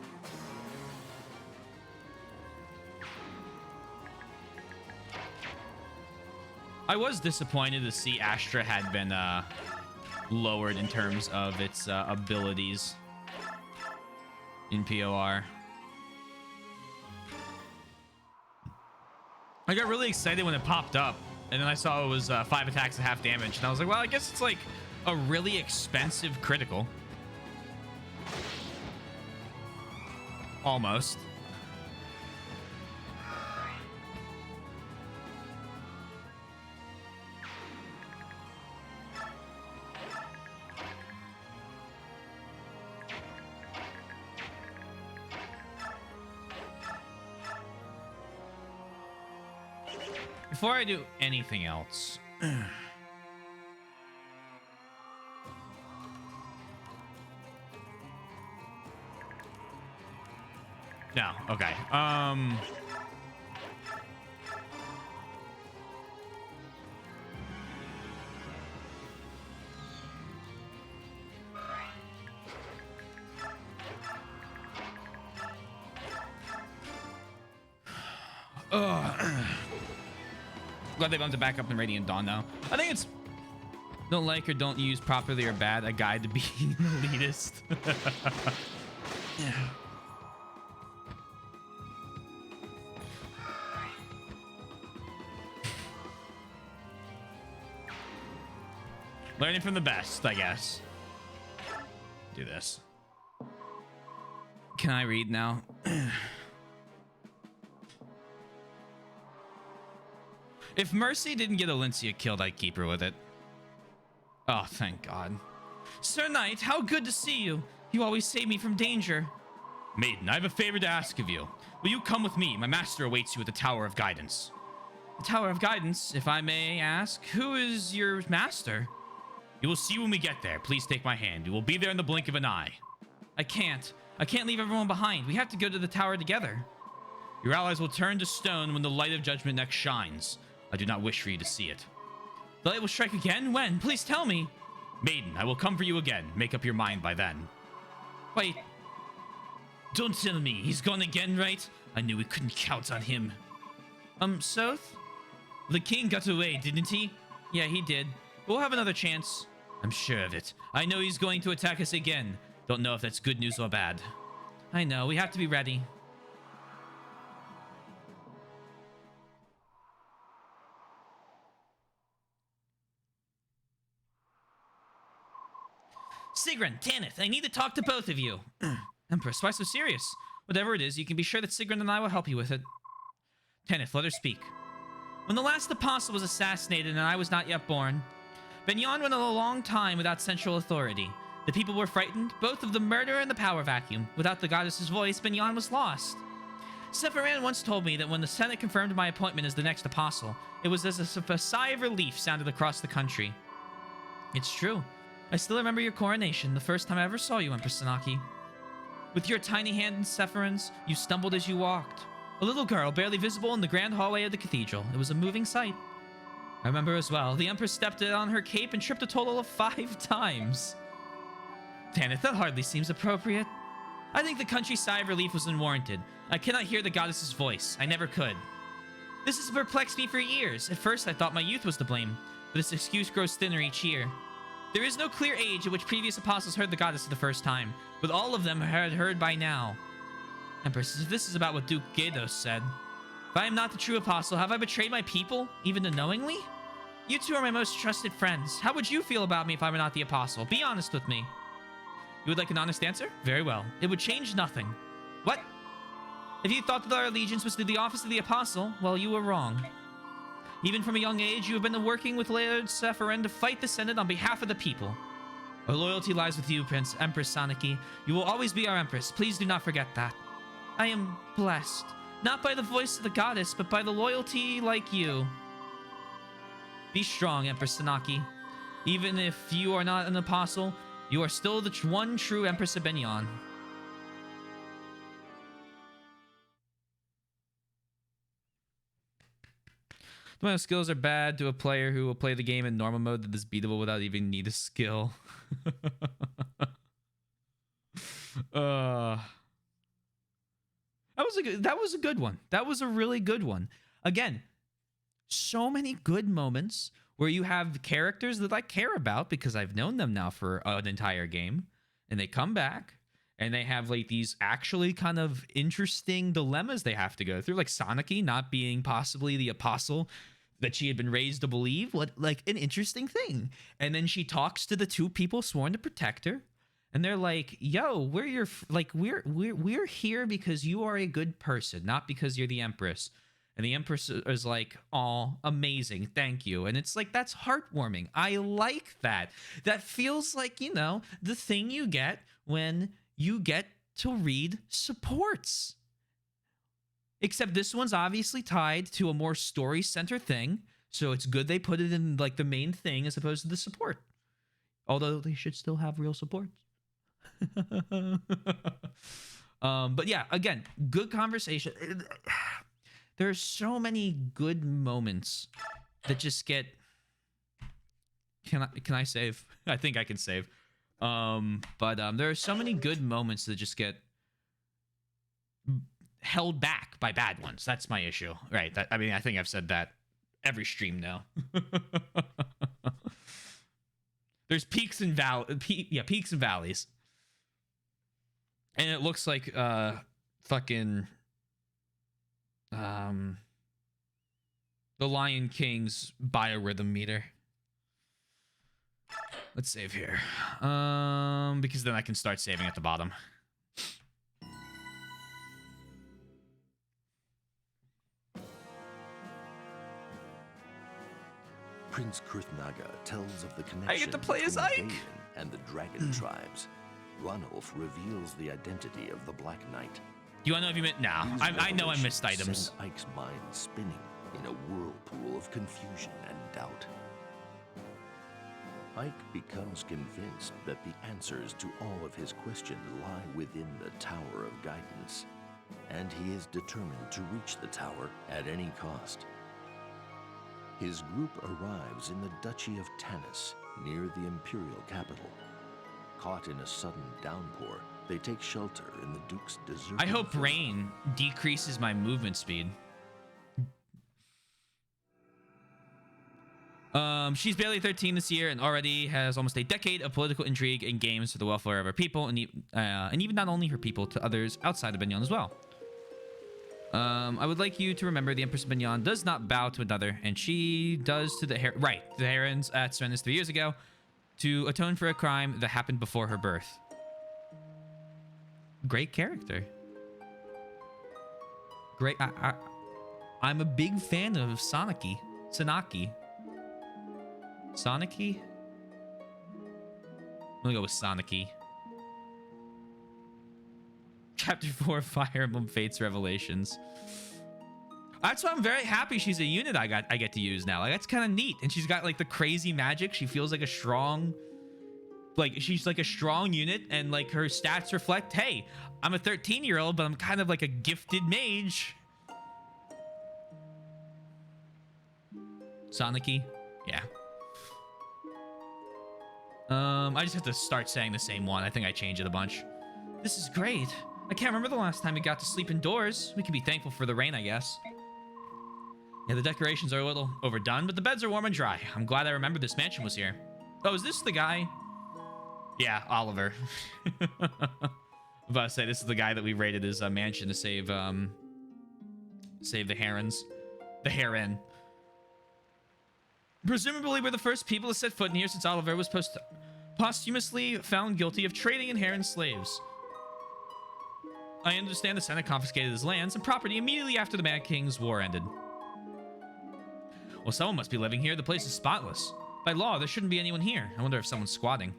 I was disappointed to see Astra had been lowered in terms of its abilities in POR. I got really excited when it popped up. And then I saw it was 5 attacks and half damage. And I was like, well, I guess it's like a really expensive critical. Almost. Before I do anything else, no, okay. Glad they bumped it back up in Radiant Dawn now. I think it's don't like or don't use properly or bad, a guide to being an elitist. Yeah. Learning from the best, I guess. Do this. Can I read now? If Mercy didn't get Olyncia killed, I'd keep her with it. Oh, thank God. Sir Knight, how good to see you. You always save me from danger. Maiden, I have a favor to ask of you. Will you come with me? My master awaits you at the Tower of Guidance. The Tower of Guidance, if I may ask, who is your master? You will see when we get there. Please take my hand. You will be there in the blink of an eye. I can't leave everyone behind. We have to go to the tower together. Your allies will turn to stone when the light of judgment next shines. I do not wish for you to see it. The light will strike again? When? Please tell me. Maiden, I will come for you again. Make up your mind by then. Wait. Don't tell me. He's gone again, right? I knew we couldn't count on him. Soth? The king got away, didn't he? Yeah, he did. We'll have another chance. I'm sure of it. I know he's going to attack us again. Don't know if that's good news or bad. I know. We have to be ready. Sigrun, Tanith, I need to talk to both of you. Empress, why so serious? Whatever it is, you can be sure that Sigrun and I will help you with it. Tanith, let her speak. When the last apostle was assassinated and I was not yet born, Benyon went a long time without central authority. The people were frightened, both of the murder and the power vacuum. Without the goddess's voice, Benyon was lost. Sephiran once told me that when the Senate confirmed my appointment as the next apostle, it was as if a sigh of relief sounded across the country. It's true. I still remember your coronation, the first time I ever saw you, Empress Sanaki. With your tiny hand in Sephiran's, you stumbled as you walked. A little girl, barely visible in the grand hallway of the cathedral. It was a moving sight. I remember as well, the Empress stepped on her cape and tripped a total of 5 times. Tanith, that hardly seems appropriate. I think the country's sigh of relief was unwarranted. I cannot hear the goddess's voice. I never could. This has perplexed me for years. At first, I thought my youth was to blame, but this excuse grows thinner each year. There is no clear age at which previous apostles heard the goddess for the first time, but all of them had heard by now. Empress, if this is about what Duke Gados said, if I am not the true apostle, have I betrayed my people, even unknowingly? You two are my most trusted friends. How would you feel about me if I were not the apostle? Be honest with me. You would like an honest answer? Very well. It would change nothing. What? If you thought that our allegiance was to the office of the apostle, well, you were wrong. Even from a young age, you have been working with Lord Sephiran to fight the Senate on behalf of the people. Our loyalty lies with you, Empress Sanaki. You will always be our Empress. Please do not forget that. I am blessed, not by the voice of the goddess, but by the loyalty like you. Be strong, Empress Sanaki. Even if you are not an apostle, you are still the one true Empress of Benyon. My skills are bad to a player who will play the game in normal mode that is beatable without even need a skill. That was a good one. That was a really good one. Again, so many good moments where you have characters that I care about because I've known them now for an entire game, and they come back and they have like these actually kind of interesting dilemmas they have to go through, like Sanaki not being possibly the apostle that she had been raised to believe. What, like, an interesting thing. And then she talks to the 2 people sworn to protect her, and they're like, yo, we're here because you are a good person, not because you're the Empress. And the Empress is like, oh, amazing, thank you. And it's like, that's heartwarming. I like that. That feels like, you know, the thing you get when you get to read supports. Except this one's obviously tied to a more story-centered thing, so it's good they put it in like the main thing as opposed to the support. Although they should still have real supports. But yeah, again, good conversation. There's so many good moments that just get... Can I save? I think I can save. But there are so many good moments that just get held back by bad ones. That's my issue, right? I mean, I think I've said that every stream now. There's peaks and valleys, and it looks like fucking the Lion King's biorhythm meter. Let's save here, because then I can start saving at the bottom. Prince Kurthnaga tells of the connection I get to play as Ike and the dragon tribes. Ranulf reveals the identity of the Black Knight. Do you want to know if you missed? No, I know I missed items. Send Ike's mind spinning in a whirlpool of confusion and doubt. Ike becomes convinced that the answers to all of his questions lie within the Tower of Guidance, and he is determined to reach the tower at any cost. His group arrives in the Duchy of Tanis, near the Imperial capital. Caught in a sudden downpour, they take shelter in the Duke's deserted... I hope rain decreases my movement speed. She's barely 13 this year and already has almost a decade of political intrigue and games for the welfare of her people, and even not only her people, to others outside of Benyon as well. I would like you to remember the Empress of Benyon does not bow to another, and she does to the Herons at Serenus 3 years ago to atone for a crime that happened before her birth. Great character. Great. I'm a big fan of Sanaki. I'm gonna go with Sanaki. Chapter 4, Fire Emblem Fates Revelations. That's why I'm very happy she's a unit I get to use now. Like, that's kind of neat. And she's got like the crazy magic. She feels like a strong, like she's like a strong unit, and like her stats reflect, hey, I'm a 13-year-old, but I'm kind of like a gifted mage. Sonic-y? Yeah. I just have to start saying the same one. I think I changed it a bunch. This is great. I can't remember the last time we got to sleep indoors. We can be thankful for the rain, I guess. Yeah, the decorations are a little overdone, but the beds are warm and dry. I'm glad I remembered this mansion was here. Oh, is this the guy? Yeah, Oliver. I'm about to say, this is the guy that we raided his mansion to save the herons. The heron. Presumably, we're the first people to set foot in here since Oliver was posthumously found guilty of trading in heron slaves. I understand the Senate confiscated his lands and property immediately after the Mad King's War ended. Well, someone must be living here. The place is spotless. By law, there shouldn't be anyone here. I wonder if someone's squatting.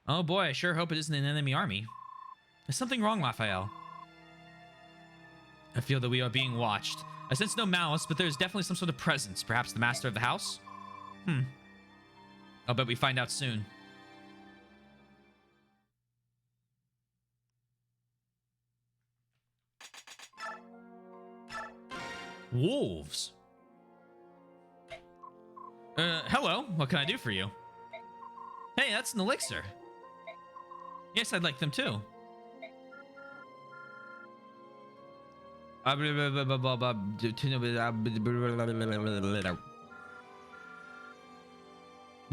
Oh boy, I sure hope it isn't an enemy army. There's something wrong, Raphael. I feel that we are being watched. I sense no malice, but there's definitely some sort of presence. Perhaps the master of the house? I'll bet we find out soon. Wolves. Hello. What can I do for you? Hey, that's an elixir. Yes, I'd like them too.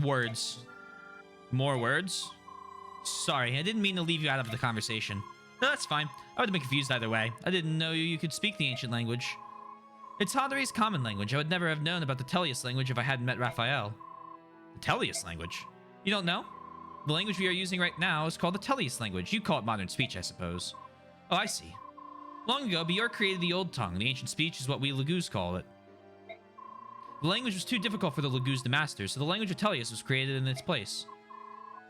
Words. More words? Sorry, I didn't mean to leave you out of the conversation. No, that's fine. I would have been confused either way. I didn't know you could speak the ancient language. It's Hadari's common language. I would never have known about the Tellius language if I hadn't met Raphael. The Tellius language? You don't know? The language we are using right now is called the Tellius language. You call it modern speech, I suppose. Oh, I see. Long ago, Bjork created the Old Tongue. The ancient speech is what we Laguz call it. The language was too difficult for the Laguz to master, so the language of Tellius was created in its place.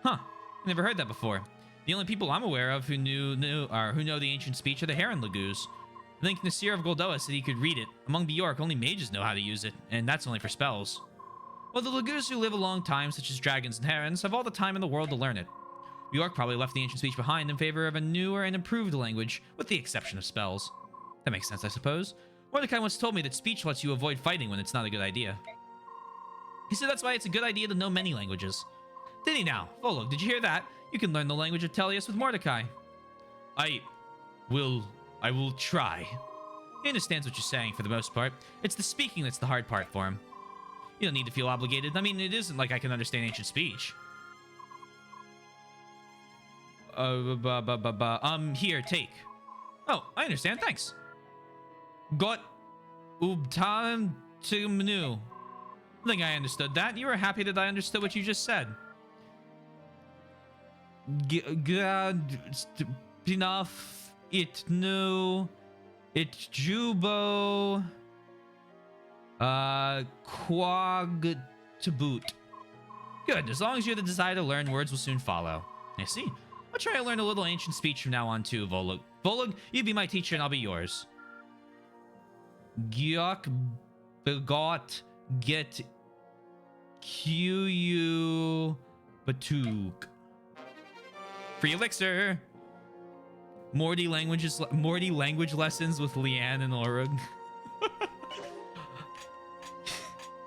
Huh. I never heard that before. The only people I'm aware of who know the ancient speech are the Heron Laguz. I think Nasir of Goldoa said he could read it. Among Bjork, only mages know how to use it, and that's only for spells. Well, the Laguz who live a long time, such as dragons and herons, have all the time in the world to learn it. Bjork probably left the ancient speech behind in favor of a newer and improved language, with the exception of spells. That makes sense, I suppose. Mordecai once told me that speech lets you avoid fighting when it's not a good idea. He said that's why it's a good idea to know many languages. Did he now? Volog, did you hear that? You can learn the language of Tellius with Mordecai. I will try. He understands what you're saying for the most part. It's the speaking that's the hard part for him. You don't need to feel obligated. I mean, it isn't like I can understand ancient speech. Here, take. Oh, I understand, thanks. Got ubtan to menu. I think I understood that. You were happy that I understood what you just said. Enough. It knew. It jubo. Quag to boot. Good. As long as you have the desire to learn, words will soon follow. I see. I'll try to learn a little ancient speech from now on too, Volug. Volug, you be my teacher and I'll be yours. Gyok begot get Q Batug. Free elixir. Morty language lessons with Leanne and Orug.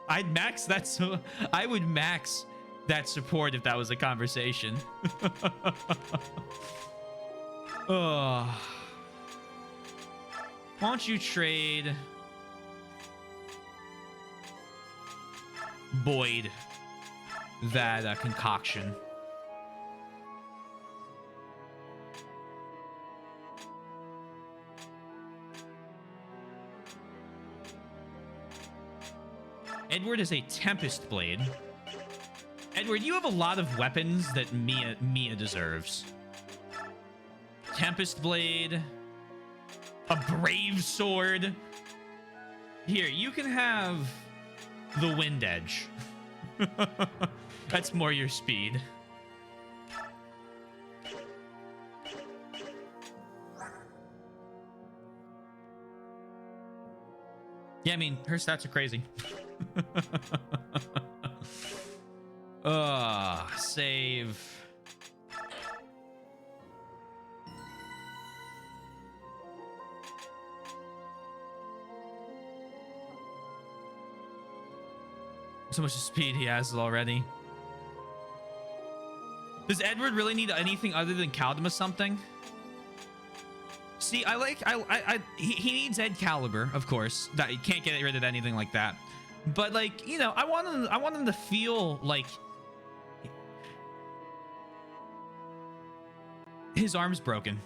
I'd max that, so I would max that support if that was a conversation. Oh. Why don't you trade Boyd that concoction? Edward is a Tempest Blade. Edward, you have a lot of weapons that Mia deserves. Tempest Blade. A Brave Sword. Here, you can have the Wind Edge. That's more your speed. Yeah, I mean, her stats are crazy. Save. So much speed he has already. Does Edward really need anything other than Caldima something? See, he needs Excalibur, of course. That you can't get rid of anything like that. But like, you know, I want him to feel like his arm's broken.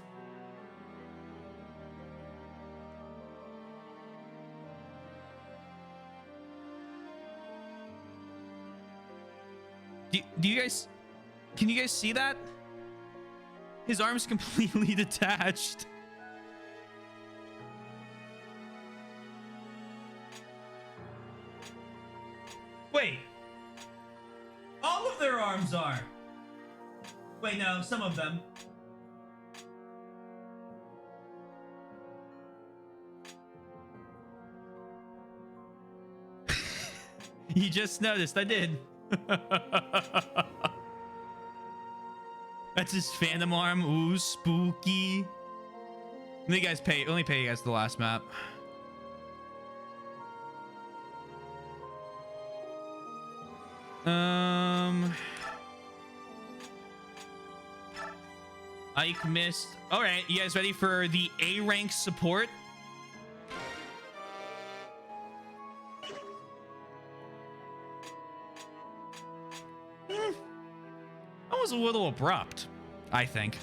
Do you guys, can you guys see that? His arm's completely detached. Wait. All of their arms are. Wait, no, some of them. You just noticed, I did. That's his phantom arm. Ooh, spooky. Only pay you guys the last map. Ike missed. All right, you guys ready for the A rank support? That was a little abrupt, I think.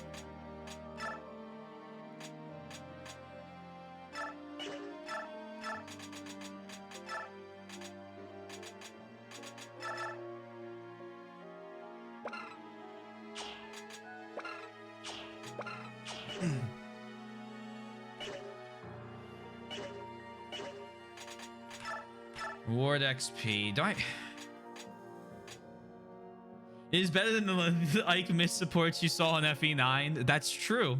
Ward XP. Do I... It is better than the Ike miss supports you saw on FE9. That's true.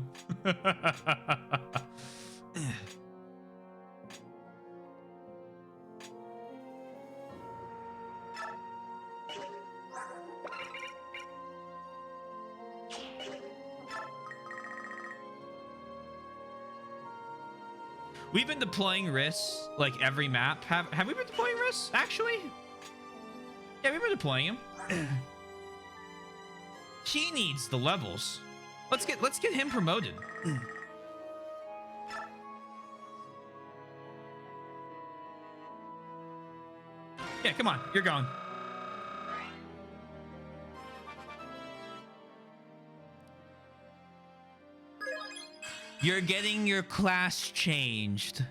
We've been deploying Riss like every map. Have we been deploying Riss actually? Yeah, we've been deploying him. He needs the levels. Let's get him promoted. Yeah, come on, you're going. You're getting your class changed.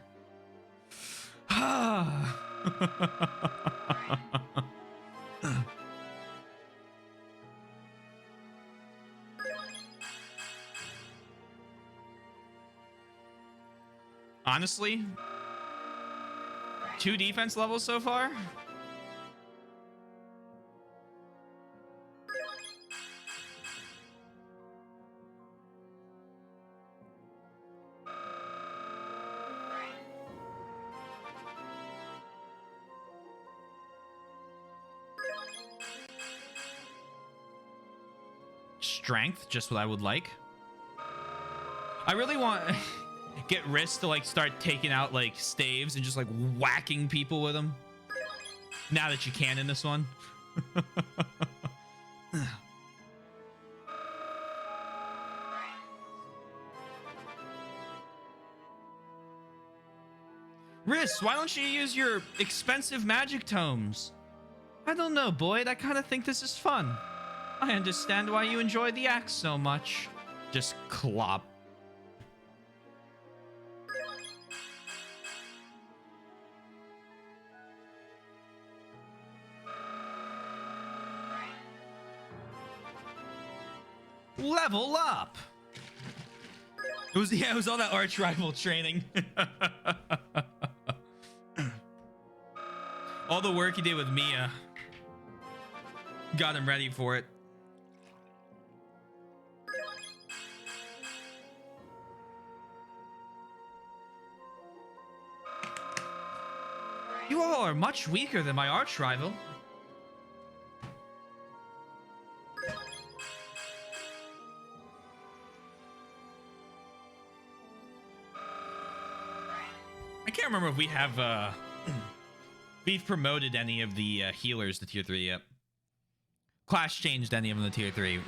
Honestly, 2 defense levels so far. Strength, just what I would like. I really want get wrist to like start taking out like staves and just like whacking people with them. Now that you can in this one. Riss, why don't you use your expensive magic tomes? I don't know, Boyd. I kind of think this is fun. I understand why you enjoy the axe so much. Just clop. Level up. It was all that arch rival training. All the work he did with Mia got him ready for it. You all are much weaker than my arch rival. I can't remember if we have we've promoted any of the healers to tier 3 yet. Clash changed any of them to tier 3.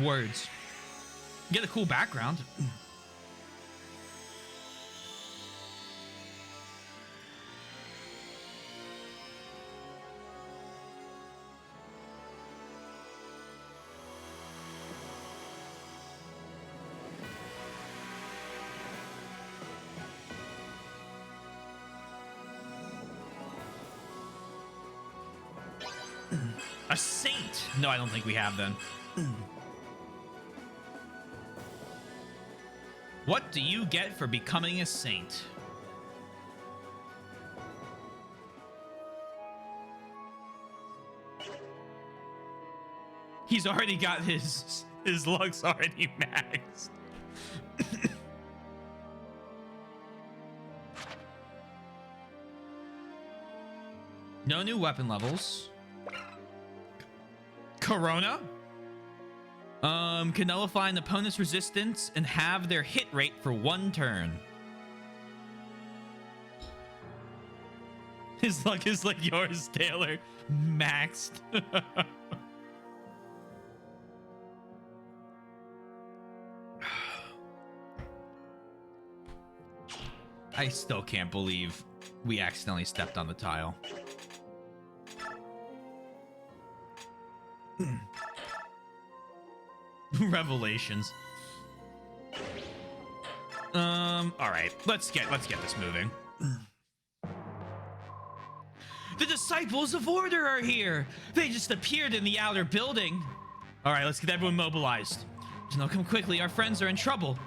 Words. Get a cool background. A saint? No, I don't think we have then. What do you get for becoming a saint? He's already got his luck's already maxed. No new weapon levels. Corona? Can nullify an opponent's resistance and have their hit rate for 1 turn. His luck is like yours, Taylor. Maxed. I still can't believe we accidentally stepped on the tile. Revelations. All right, let's get this moving. The disciples of order are here. They just appeared in the outer building. All right, let's get everyone mobilized. Now come quickly. Our friends are in trouble.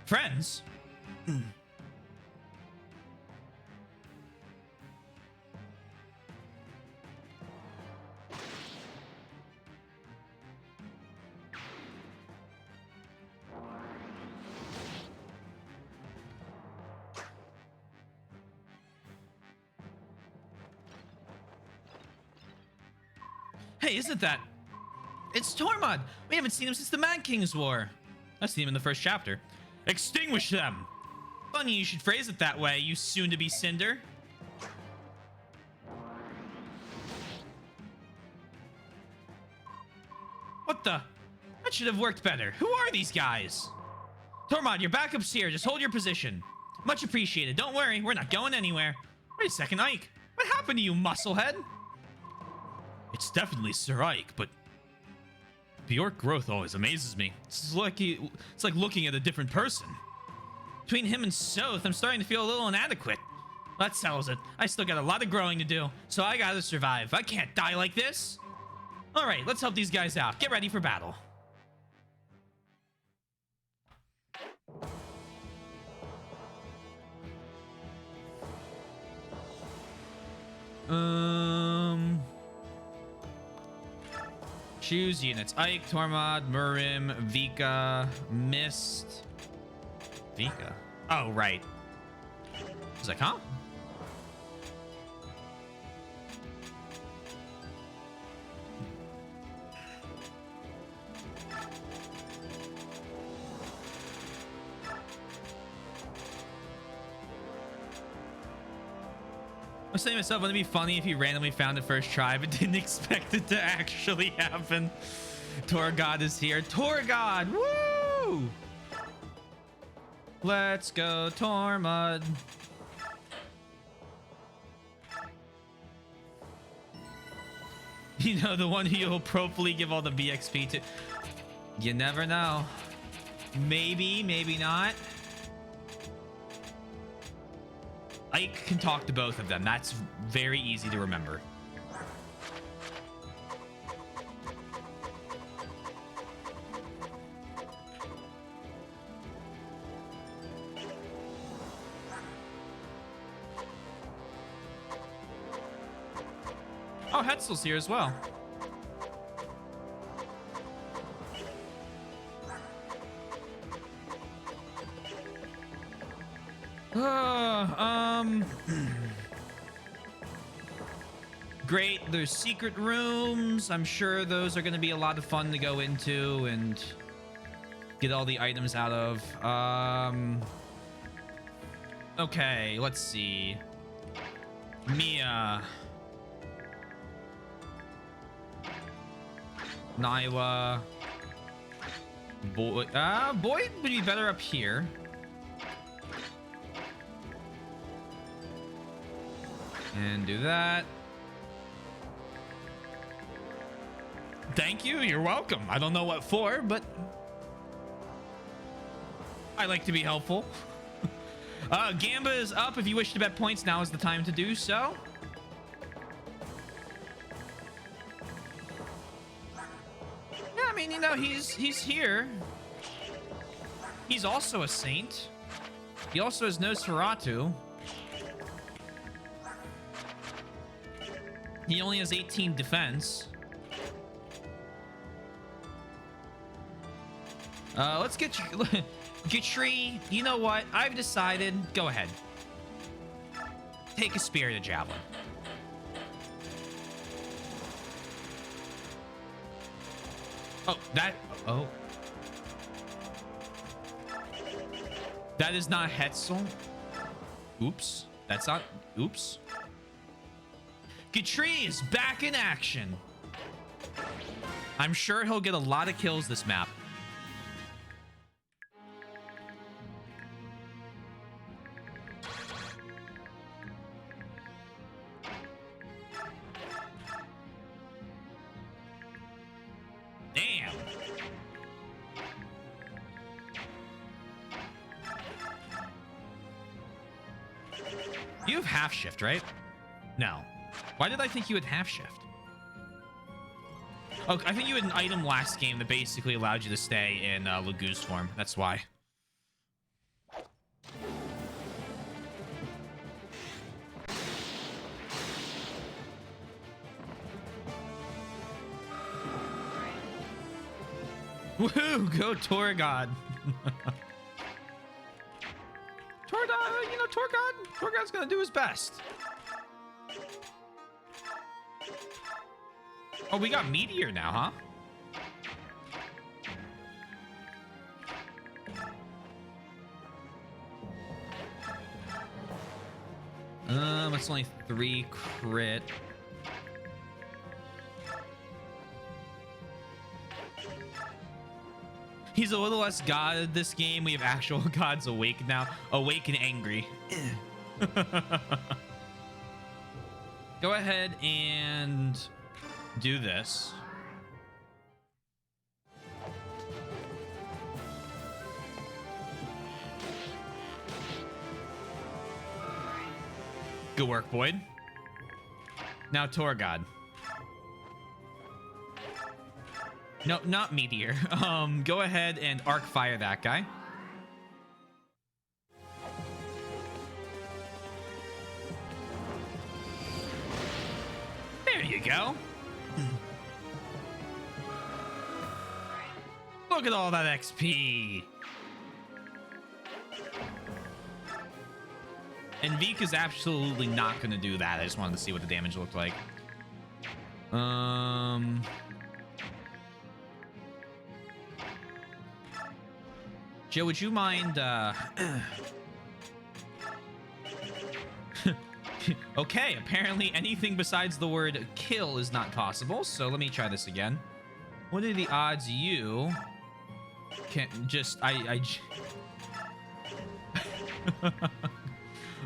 Friends? Hey, isn't that... It's Tormod! We haven't seen him since the Mad King's War. I've seen him in the first chapter. Extinguish them! Funny you should phrase it that way, you soon-to-be Cinder. What the? That should have worked better. Who are these guys? Tormod, your backup's here. Just hold your position. Much appreciated. Don't worry, we're not going anywhere. Wait a second, Ike. What happened to you, musclehead? It's definitely Sir Ike, but Bjork growth always amazes me. It's like looking at a different person. Between him and Soth, I'm starting to feel a little inadequate. That settles it. I still got a lot of growing to do, so I gotta survive. I can't die like this. All right, let's help these guys out. Get ready for battle. Choose units. Ike, Tormod, Murim, Vika, Mist. Vika? Oh, right. I was like, huh? I was saying to myself, wouldn't it be funny if he randomly found it first try but didn't expect it to actually happen? Torgod is here. Torgod! Woo! Let's go, Tormod. You know, the one who you'll probably give all the BXP to. You never know. Maybe, maybe not. Ike can talk to both of them. That's very easy to remember. Oh, Hetzel's here as well. great. There's secret rooms. I'm sure those are going to be a lot of fun to go into and get all the items out of. Okay, let's see. Mia. Nyla. Boyd. Boyd would be better up here. And do that. Thank you. You're welcome. I don't know what for, but I like to be helpful. Gamba is up. If you wish to bet points, now is the time to do so. Yeah, I mean, you know, he's here. He's also a saint. He also has Nosferatu. He only has 18 defense. Let's get Gatri. You know what? I've decided. Go ahead. Take a Spirited Javelin. Oh, that. Oh. That is not Hetzel. Oops. That's not. Oops. Gatri is back in action. I'm sure he'll get a lot of kills this map. Damn. You have half shift, right? No. Why did I think you had half shift? Oh, I think you had an item last game that basically allowed you to stay in Lagoose form. That's why. Woohoo! Go Torgod. Torgod, you know, Torgod's gonna do his best. Oh, we got Meteor now, huh? It's only 3 crit. He's a little less god this game. We have actual gods awake now. Awake and angry. Go ahead and do this. Good work, Boyd. Now Torgod. No, not Meteor. Go ahead and arc fire that guy. There you go. Look at all that XP. And Veek is absolutely not going to do that. I just wanted to see what the damage looked like. Joe, would you mind, Okay, apparently anything besides the word kill is not possible, so let me try this again. What are the odds you can just...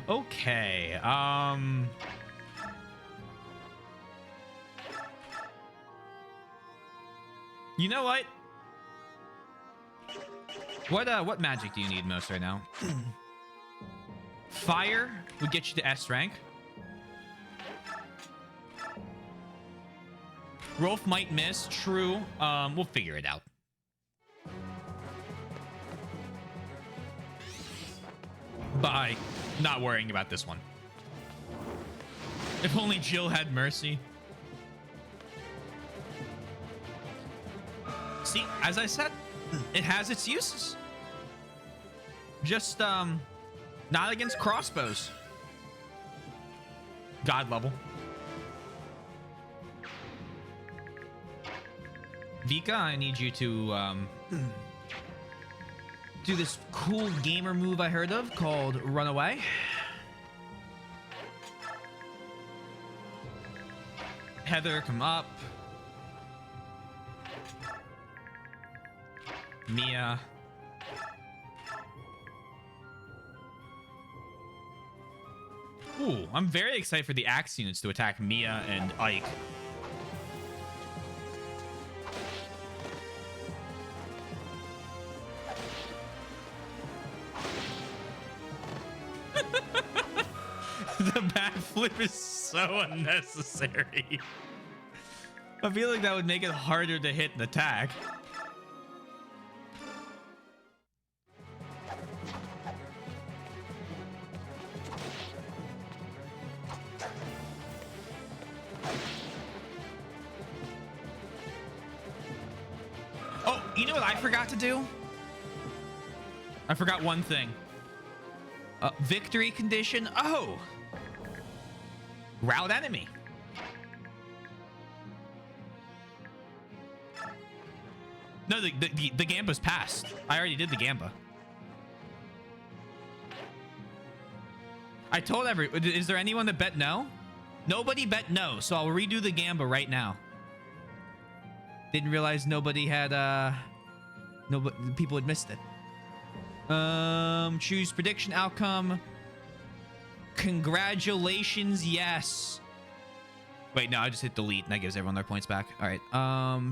Okay, you know what? What magic do you need most right now? Fire would get you to S rank. Rolf might miss, true. We'll figure it out. Bye. Not worrying about this one. If only Jill had mercy. See, as I said, it has its uses. Just, not against crossbows. God level. Vika, I need you to do this cool gamer move I heard of called Run Away. Heather, come up. Mia. Ooh, I'm very excited for the axe units to attack Mia and Ike. The backflip is so unnecessary. I feel like that would make it harder to hit an attack. Oh, you know what I forgot to do? I forgot one thing. Victory condition. Oh, route enemy. No, the Gamba's passed. I already did the Gamba. I told is there anyone that bet no? Nobody bet no, so I'll redo the Gamba right now. Didn't realize nobody had nobody, people had missed it. Choose prediction outcome. Congratulations, yes. Wait, no, I just hit delete and that gives everyone their points back. All right.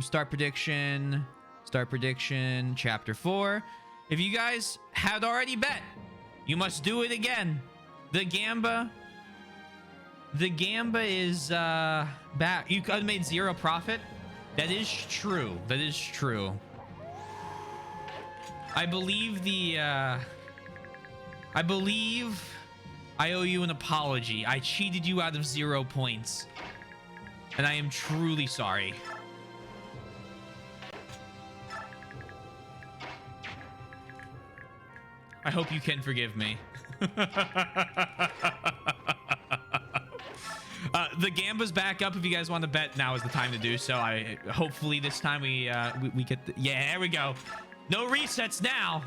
Start prediction, chapter 4. If you guys had already bet, you must do it again. The Gamba is back. You could have made 0 profit. That is true. That is true. I believe I owe you an apology. I cheated you out of 0 points. And I am truly sorry. I hope you can forgive me. The Gamba's back up. If you guys want to bet, now is the time to do so. Hopefully this time we get yeah, there we go. No resets now.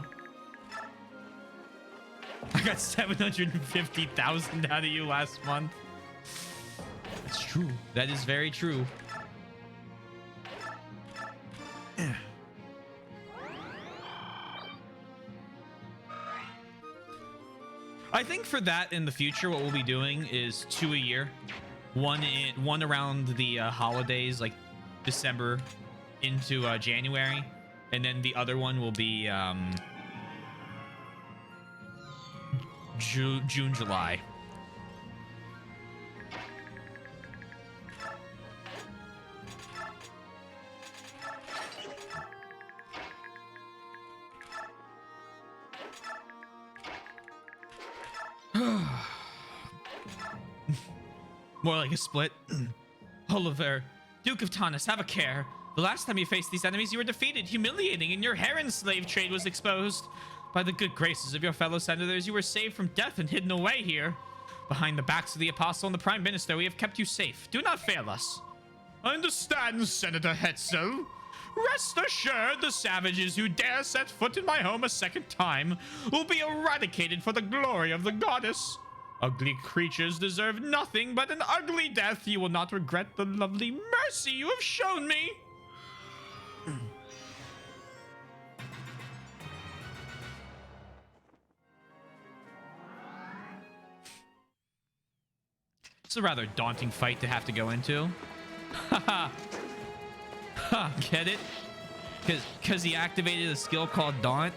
I got 750,000 out of you last month. That's true. That is very true. I think for that in the future, what we'll be doing is 2 a year. One around the holidays, like December into January. And then the other one will be June, July. More like a split. Oliver, Duke of Taunus, have a care. The last time you faced these enemies, you were defeated, humiliating, and your heron slave trade was exposed. By the good graces of your fellow senators, you were saved from death and hidden away here. Behind the backs of the apostle and the prime minister, we have kept you safe. Do not fail us. I understand, Senator Hetzel. Rest assured, the savages who dare set foot in my home a second time will be eradicated for the glory of the goddess. Ugly creatures deserve nothing but an ugly death. You will not regret the lovely mercy you have shown me. It's a rather daunting fight to have to go into. Haha. Get it? Because he activated a skill called Daunt.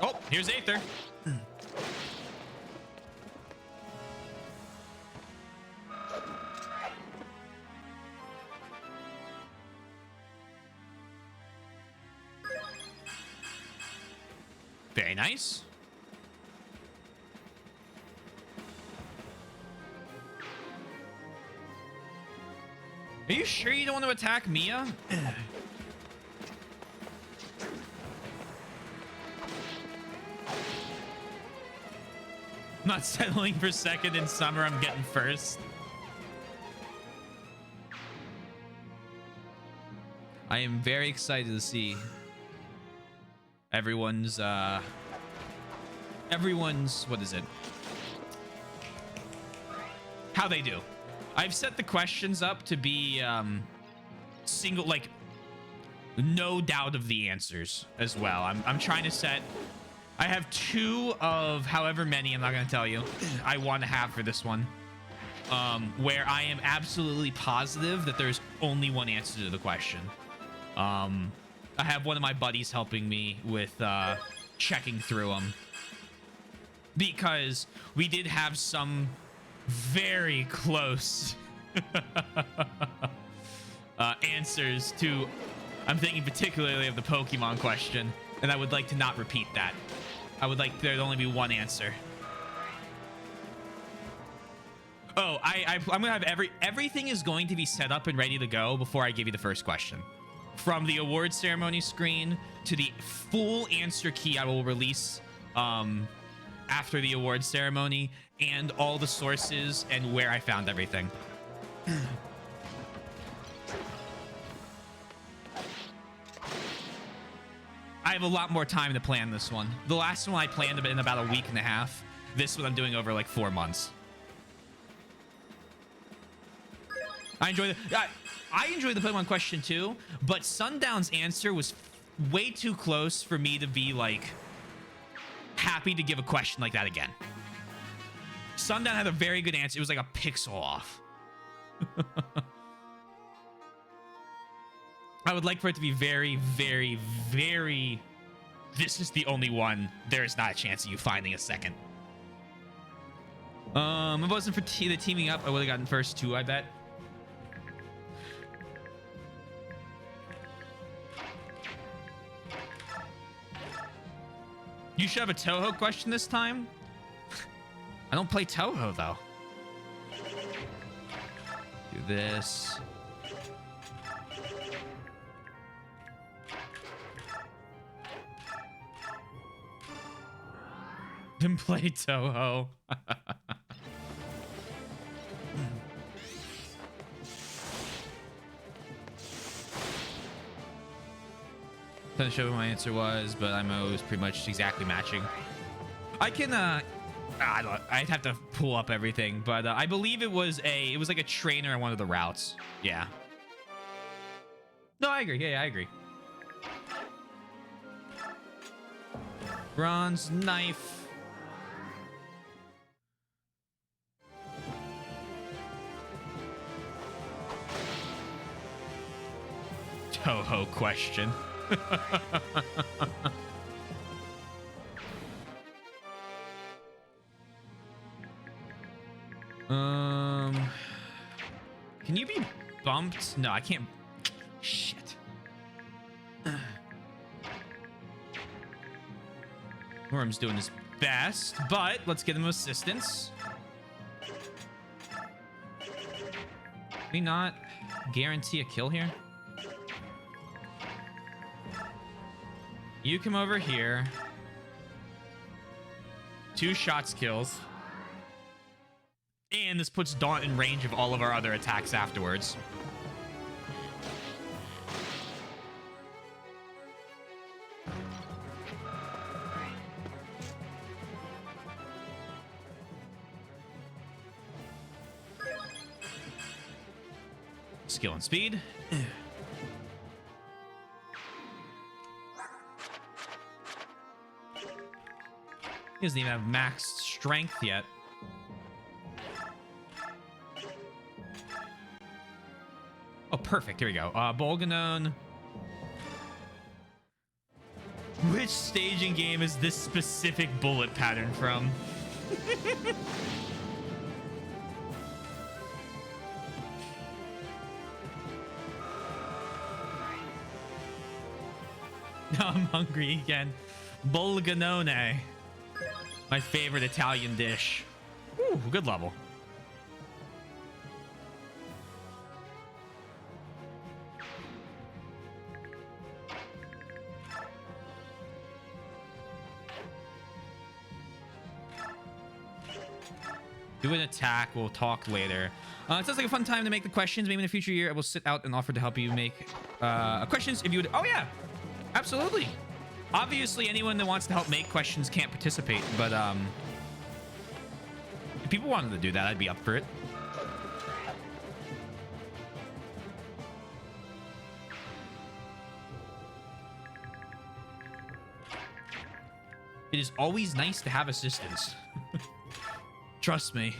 Oh, here's Aether. Very nice. Are you sure you don't want to attack Mia? Not settling for second in summer. I'm getting first. I am very excited to see everyone's what is it? How they do. I've set the questions up to be single, like no doubt of the answers as well. I'm trying to set. I have 2 of however many, I'm not going to tell you, I want to have for this one, where I am absolutely positive that there's only one answer to the question. I have one of my buddies helping me with checking through them, because we did have some very close answers to, I'm thinking particularly of the Pokemon question, and I would like to not repeat that. I would like there to only be one answer. Oh, I'm gonna have everything is going to be set up and ready to go before I give you the first question. From the award ceremony screen to the full answer key I will release after the award ceremony, and all the sources and where I found everything. I have a lot more time to plan this one. The last one I planned in about a week and a half. This one I'm doing over like 4 months. I enjoy the Pokemon question too, but Sundown's answer was way too close for me to be like happy to give a question like that again. Sundown had a very good answer. It was like a pixel off. I would like for it to be very, very, very... This is the only one. There is not a chance of you finding a second. If it wasn't for the teaming up, I would have gotten first too, I bet. You should have a Toho question this time. I don't play Toho, though. Do this. Didn't play Toho. Doesn't show what my answer was, but I'm always pretty much exactly matching. I can I'd have to pull up everything, but I believe it was like a trainer on one of the routes. Yeah. No, I agree. Yeah, I agree. Bronze knife. Toho question. Can you be bumped? No, I can't. Shit. Worm's doing his best, but let's get him assistance. Can we not guarantee a kill here? You come over here. 2 shots kills. And this puts Daunt in range of all of our other attacks afterwards. Skill and speed. He doesn't even have maxed strength yet. Oh, perfect. Here we go. Bolganone. Which staging game is this specific bullet pattern from? Now I'm hungry again. Bolganone. My favorite Italian dish. Ooh, good level. Do an attack. We'll talk later. It sounds like a fun time to make the questions. Maybe in a future year, I will sit out and offer to help you make questions if you would. Oh, yeah. Absolutely. Obviously, anyone that wants to help make questions can't participate. But if people wanted to do that, I'd be up for it. It is always nice to have assistance. Trust me.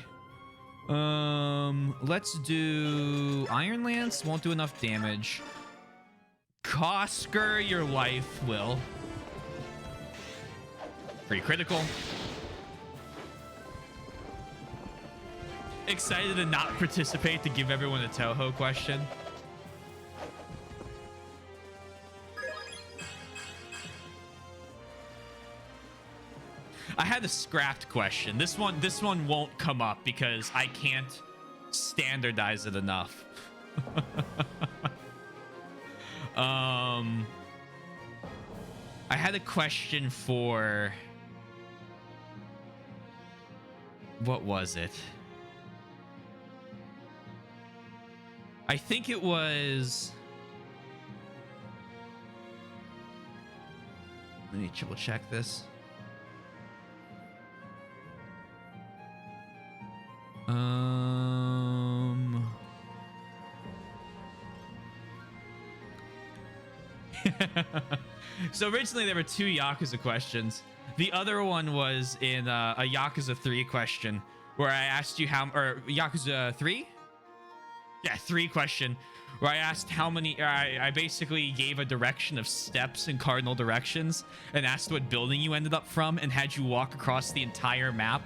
Let's do Iron Lance. Won't do enough damage. Kosker your life will. Pretty critical. Excited to not participate to give everyone a Toho question. I had a scrapped question. This one won't come up because I can't standardize it enough. I had a question for, what was it? I think it was, let me triple check this. So originally there were 2 Yakuza questions. The other one was in a Yakuza 3 question where I asked you how, or Yakuza 3? Yeah, 3 question where I asked how many, I basically gave a direction of steps in cardinal directions and asked what building you ended up from and had you walk across the entire map.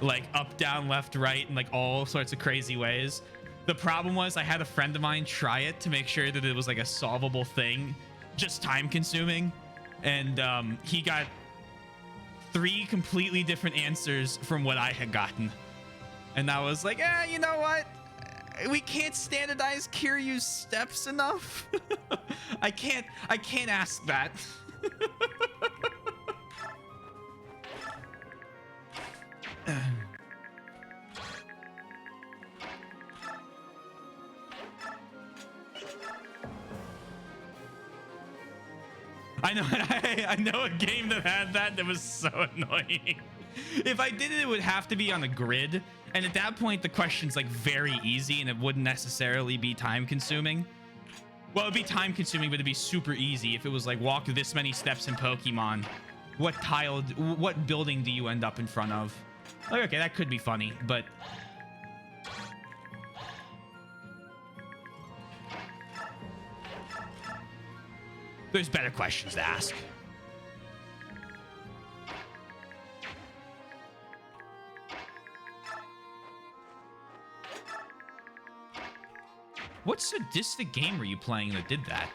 Like up, down, left, right, and like all sorts of crazy ways. The problem was I had a friend of mine try it to make sure that it was like a solvable thing, just time consuming. And he got 3 completely different answers from what I had gotten. And I was like, you know what? We can't standardize Kiryu's steps enough. I can't ask that. I know a game that had that was so annoying. If I did it, it would have to be on a grid, and at that point the question's like very easy and it wouldn't necessarily be time consuming. Well, it'd be time consuming, but it'd be super easy if it was like walk this many steps in Pokemon. What building do you end up in front of? Like, okay, that could be funny, but there's better questions to ask. What sadistic game were you playing that did that?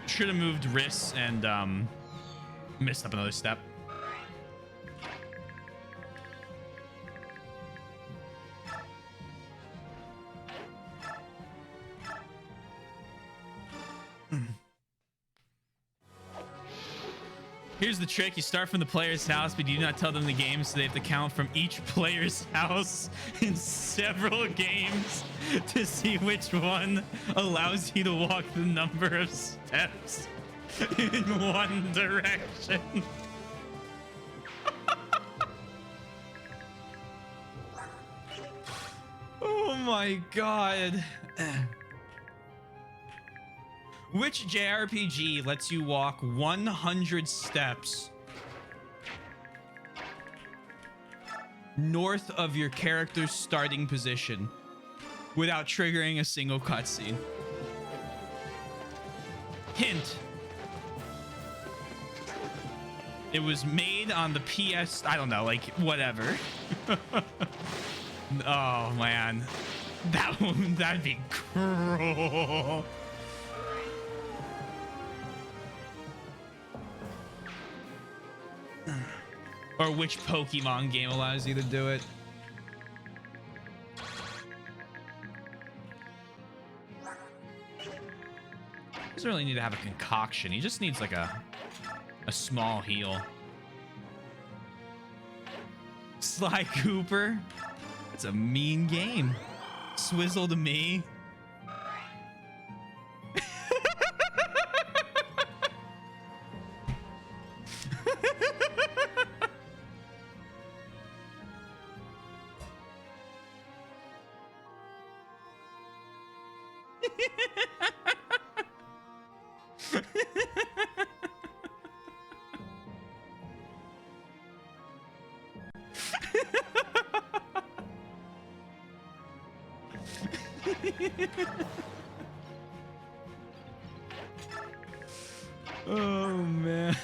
Should have moved wrists and missed up another step. Here's the trick. You start from the player's house, but you do not tell them the game, so they have to count from each player's house in several games to see which one allows you to walk the number of steps in one direction. Oh my god. Which JRPG lets you walk 100 steps north of your character's starting position without triggering a single cutscene? Hint. It was made on the PS, I don't know, like whatever. Oh man. That'd be cruel. Or which Pokemon game allows you to do it? Doesn't really need to have a concoction. He just needs like a small heal. Sly Cooper. It's a mean game. Swizzle to me. Oh man.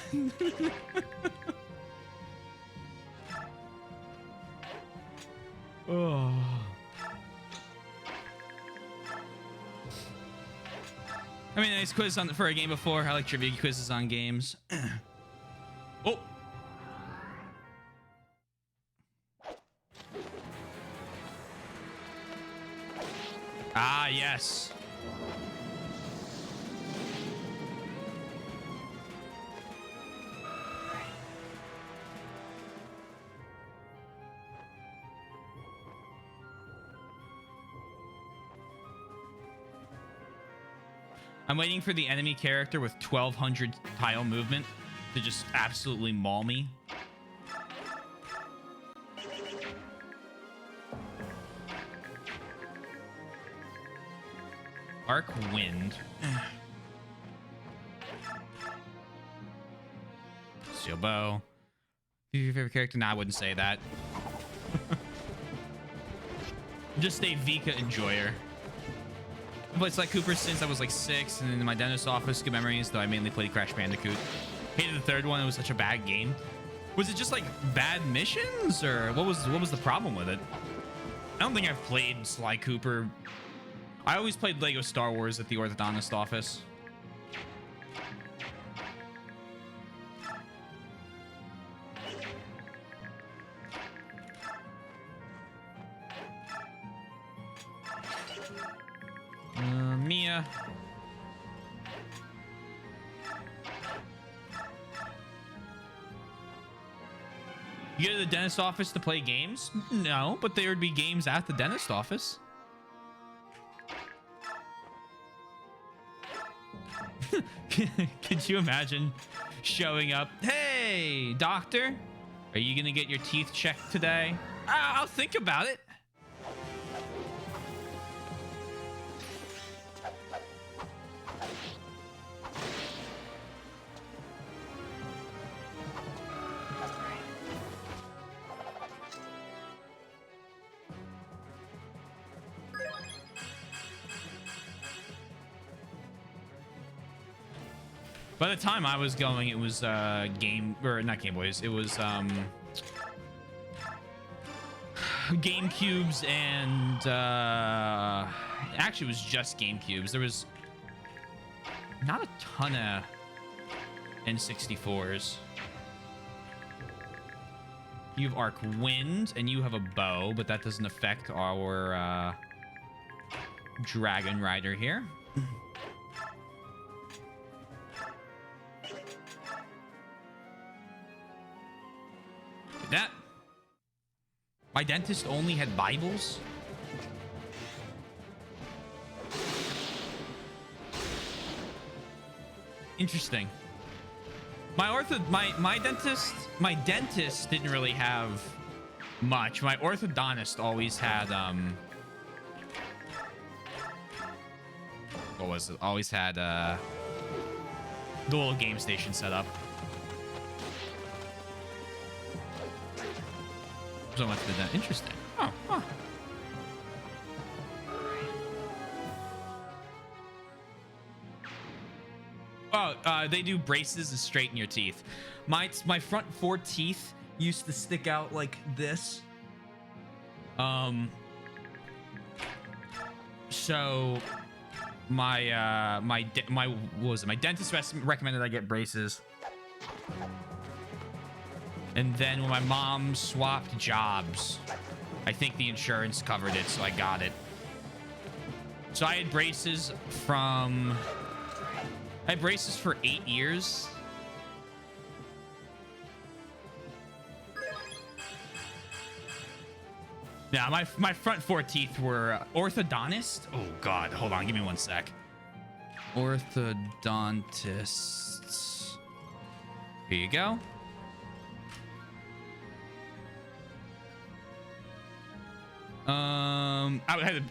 Oh. I mean, nice quiz for a game before. I like trivia quizzes on games. Oh. Ah, yes. I'm waiting for the enemy character with 1200 tile movement to just absolutely maul me. Arc Wind. Steel Bow. Your favorite character? Nah, I wouldn't say that. Just a Vika enjoyer. But it's like Cooper since I was like 6, and in my dentist office, good memories, though I mainly played Crash Bandicoot. Hated the third one. It was such a bad game. Was it just like bad missions, or what was the problem with it? I don't think I've played Sly Cooper. I always played Lego Star Wars at the orthodontist office. Mia. You go to the dentist office to play games? No, but there would be games at the dentist office. Could you imagine showing up? Hey, doctor, are you gonna get your teeth checked today? I'll think about it. By the time I was going, it was Game Boys. It was GameCubes and actually it was just GameCubes. There was not a ton of N64s. You have Arc Wind and you have a bow, but that doesn't affect our Dragon Rider here. That my dentist only had Bibles. Interesting. My dentist didn't really have much. My orthodontist always had what was it? Always had the little game station set up. So much for that. Interesting. Oh, huh. Oh, they do braces to straighten your teeth. My front 4 teeth used to stick out like this. So my dentist recommended I get braces. And then when my mom swapped jobs, I think the insurance covered it, so I got it. So I had braces from I had braces for 8 years. Yeah, my front 4 teeth were orthodontist. Oh God, hold on, give me 1 sec. Orthodontists. Here you go. I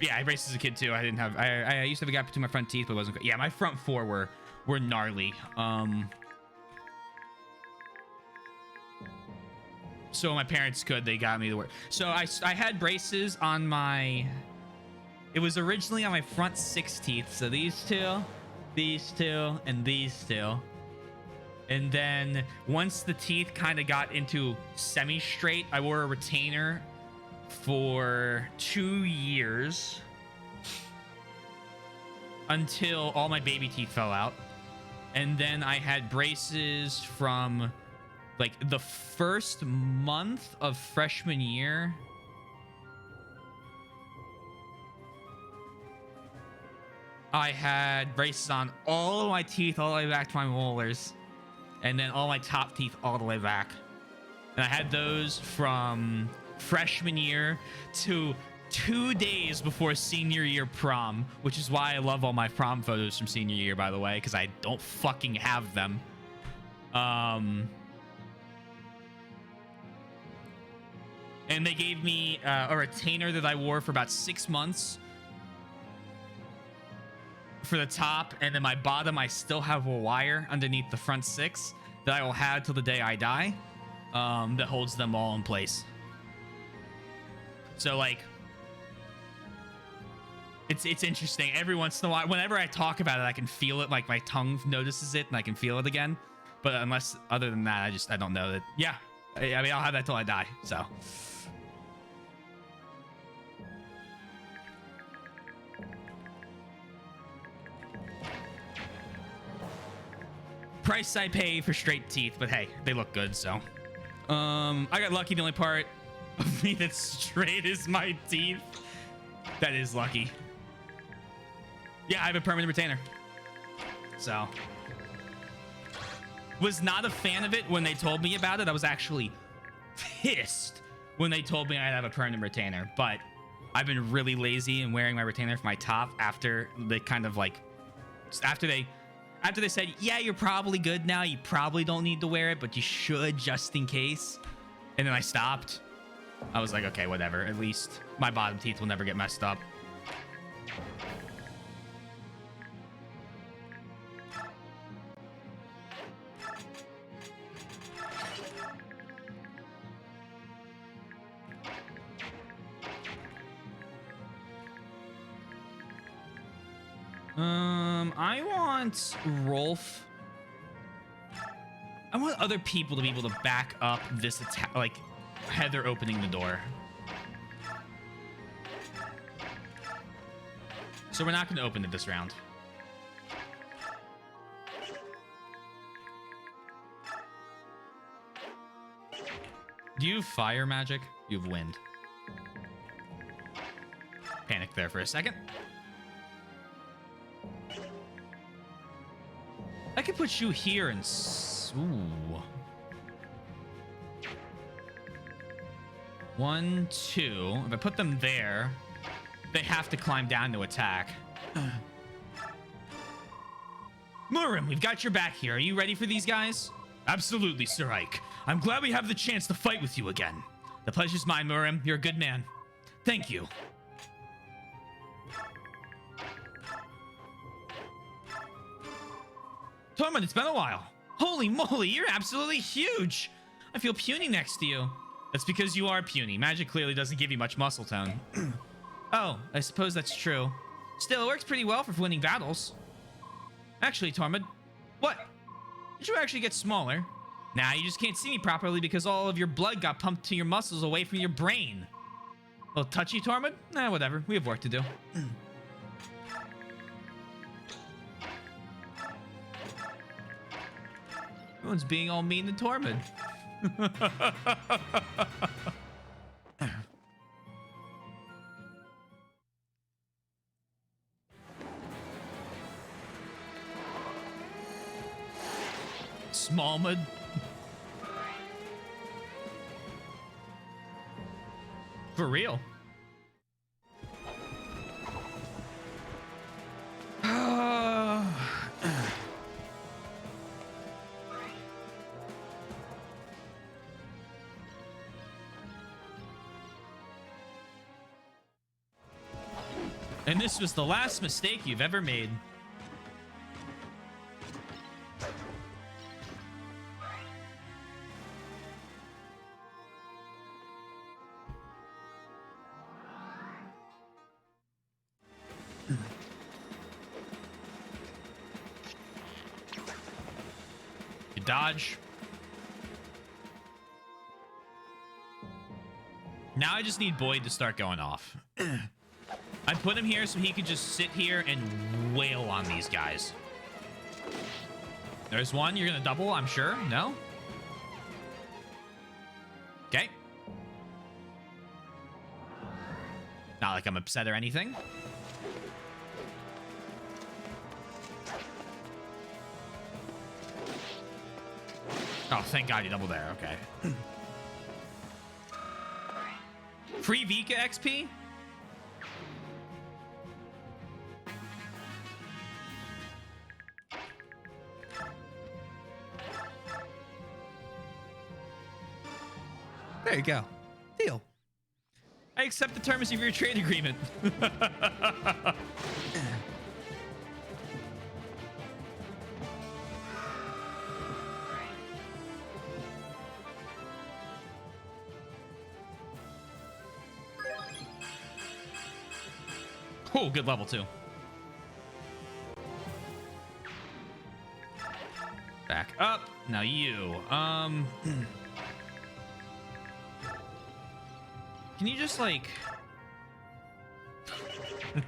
had braces as a kid too. I didn't have. I used to have a gap between my front teeth, but it wasn't. Yeah, my front 4 were gnarly. So my parents they got me to work. So I had braces on my. It was originally on my front 6 teeth. So these 2, and these 2. And then once the teeth kind of got into semi-straight, I wore a retainer for 2 years until all my baby teeth fell out. And then I had braces from like the first month of freshman year I had braces on all of my teeth all the way back to my molars, and then all my top teeth all the way back. And I had those from freshman year to 2 days before senior year prom, which is why I love all my prom photos from senior year, by the way, because I don't fucking have them. And they gave me a retainer that I wore for about 6 months for the top, and then my bottom I still have a wire underneath the front 6 that I will have till the day I die, that holds them all in place. So like it's interesting. Every once in a while, whenever I talk about it, I can feel it, like my tongue notices it and I can feel it again. But other than that, I don't know that. Yeah, I mean, I'll have that till I die. So price I pay for straight teeth, but hey, they look good. So I got lucky. The only part of me that's straight is my teeth. That is lucky. Yeah, I have a permanent retainer. So was not a fan of it when they told me about it. I was actually pissed when they told me I'd have a permanent retainer, but I've been really lazy in wearing my retainer for my top after they kind of like after they said, yeah, you're probably good now, you probably don't need to wear it, but you should just in case. And then I stopped. I was like, okay, whatever, at least my bottom teeth will never get messed up. I want Rolf. I want other people to be able to back up this attack, like Heather opening the door. So we're not going to open it this round. Do you have fire magic? You have wind. Panic there for a second. I could put you here and... Ooh. 1, 2. If I put them there, they have to climb down to attack. Murim, we've got your back here. Are you ready for these guys? Absolutely, Sir Ike. I'm glad we have the chance to fight with you again. The pleasure's mine, Murim. You're a good man. Thank you. Tormund, it's been a while. Holy moly, you're absolutely huge. I feel puny next to you. That's because you are puny. Magic clearly doesn't give you much muscle tone. Oh, I suppose that's true. Still, it works pretty well for winning battles. Actually, Tormund, what? Did you actually get smaller? Nah, you just can't see me properly because all of your blood got pumped to your muscles away from your brain. A little touchy, Tormund? Nah, whatever. We have work to do. Everyone's being all mean to Tormund. small mud. For real. And this was the last mistake you've ever made. You dodge. Now I just need Boyd to start going off. I put him here so he could just sit here and wail on these guys. There's one. You're gonna double, I'm sure. No? Okay. Not like I'm upset or anything. Oh, thank God you doubled there. Okay. Free Vika XP? There you go. Deal. I accept the terms of your trade agreement. Oh, good level too. Back up. Now you. Can you just like...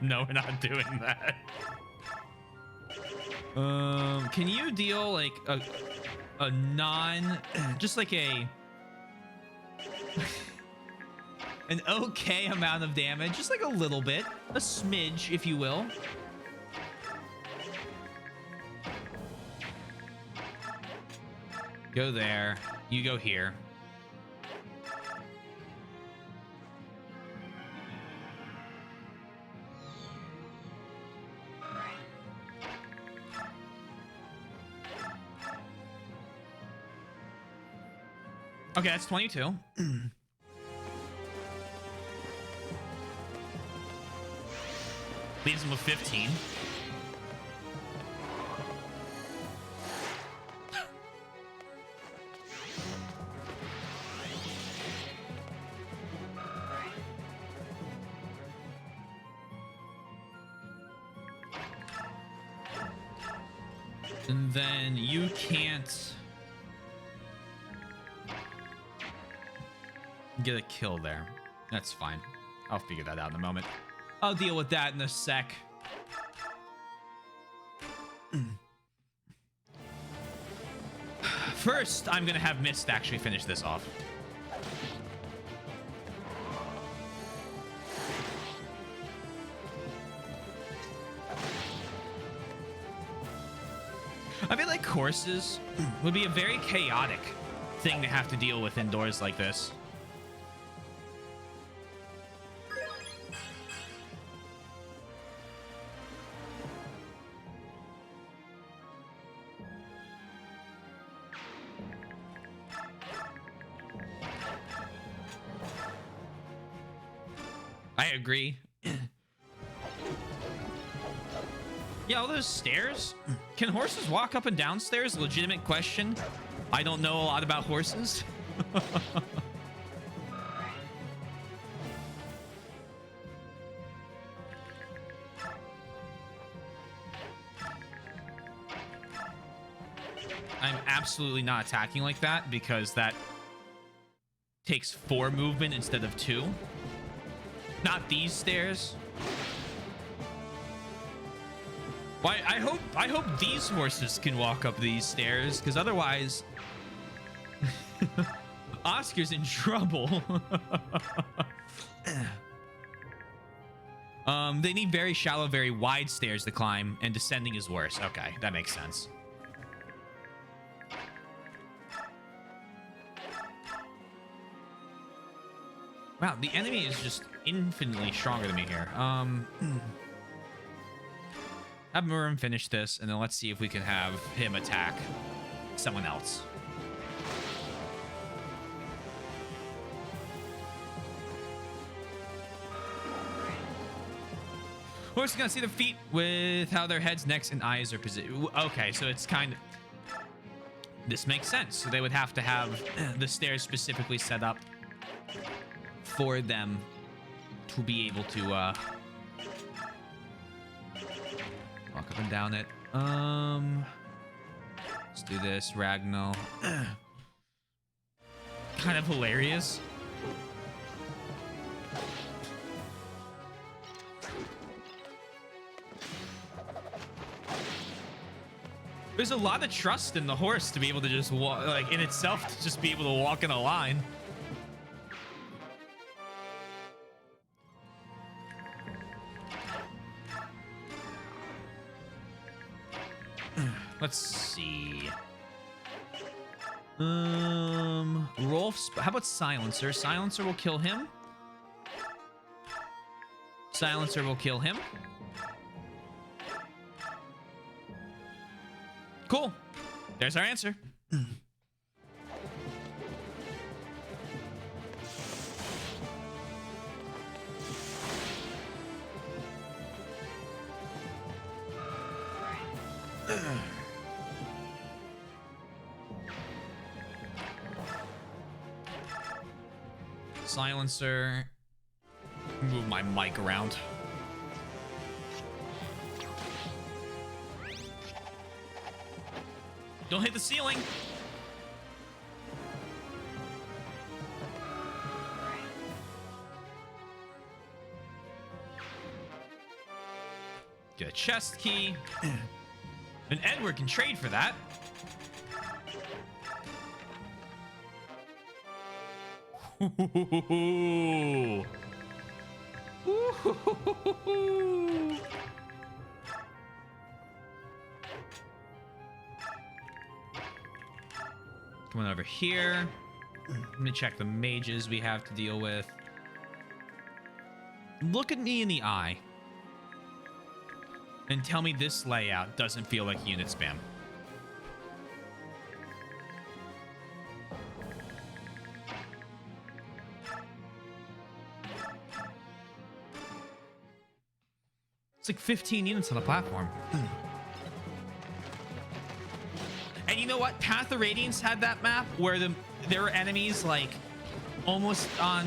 No, we're not doing that. Can you deal like a non... Just like a... An okay amount of damage. Just like a little bit. A smidge, if you will. Go there. You go here. Okay, that's 22. Leaves him with 15. And then you can't get a kill there. That's fine. I'll figure that out in a moment. I'll deal with that in a sec. First, I'm gonna have Mist actually finish this off. I feel like courses would be a very chaotic thing to have to deal with indoors like this. I agree. Yeah, all those stairs. Can horses walk up and down stairs? Legitimate question. I don't know a lot about horses. I'm absolutely not attacking like that because that takes 4 movement instead of 2. Not these stairs. Why? I hope these horses can walk up these stairs, because otherwise, Oscar's in trouble. They need very shallow, very wide stairs to climb, and descending is worse. Okay, that makes sense. Wow, the enemy is just infinitely stronger than me here. Have Murim finish this, and then let's see if we can have him attack someone else. We're just gonna see the feet with how their heads, necks, and eyes are positioned. Okay, so it's kind of... This makes sense. So they would have to have the stairs specifically set up for them to be able to walk up and down it. Let's do this, Ragno. Kind of hilarious. There's a lot of trust in the horse to be able to just walk, like in itself, to just be able to walk in a line. Let's see. Rolf, how about Silencer? Silencer will kill him. Silencer will kill him. Cool. There's our answer. Silencer. Move my mic around. Don't hit the ceiling. Get a chest key. And Edward can trade for that. Ooh. Ooh. Come on over here. Let me check the mages we have to deal with. Look at me in the eye and tell me this layout doesn't feel like unit spam. It's like 15 units on the platform. And you know what? Path of Radiance had that map where there were enemies like almost on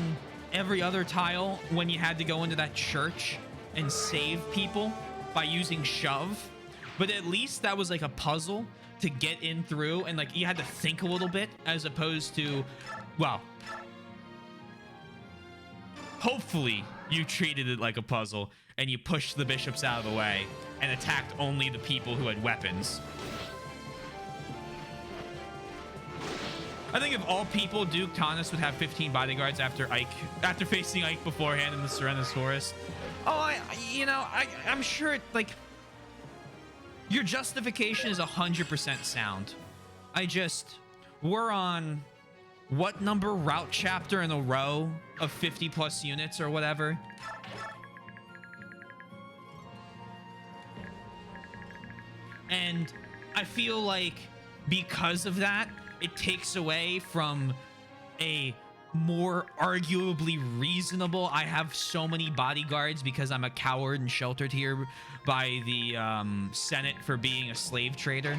every other tile when you had to go into that church and save people by using shove. But at least that was like a puzzle to get in through, and like you had to think a little bit as opposed to, well, hopefully you treated it like a puzzle and you pushed the bishops out of the way and attacked only the people who had weapons. I think if all people, Duke Tanis would have 15 bodyguards after facing Ike beforehand in the Serena's Forest. Oh, I'm sure like your justification is 100% sound. We're on what number route chapter in a row of 50 plus units or whatever. And I feel like because of that, it takes away from a more arguably reasonable, I have so many bodyguards because I'm a coward and sheltered here by the Senate for being a slave trader.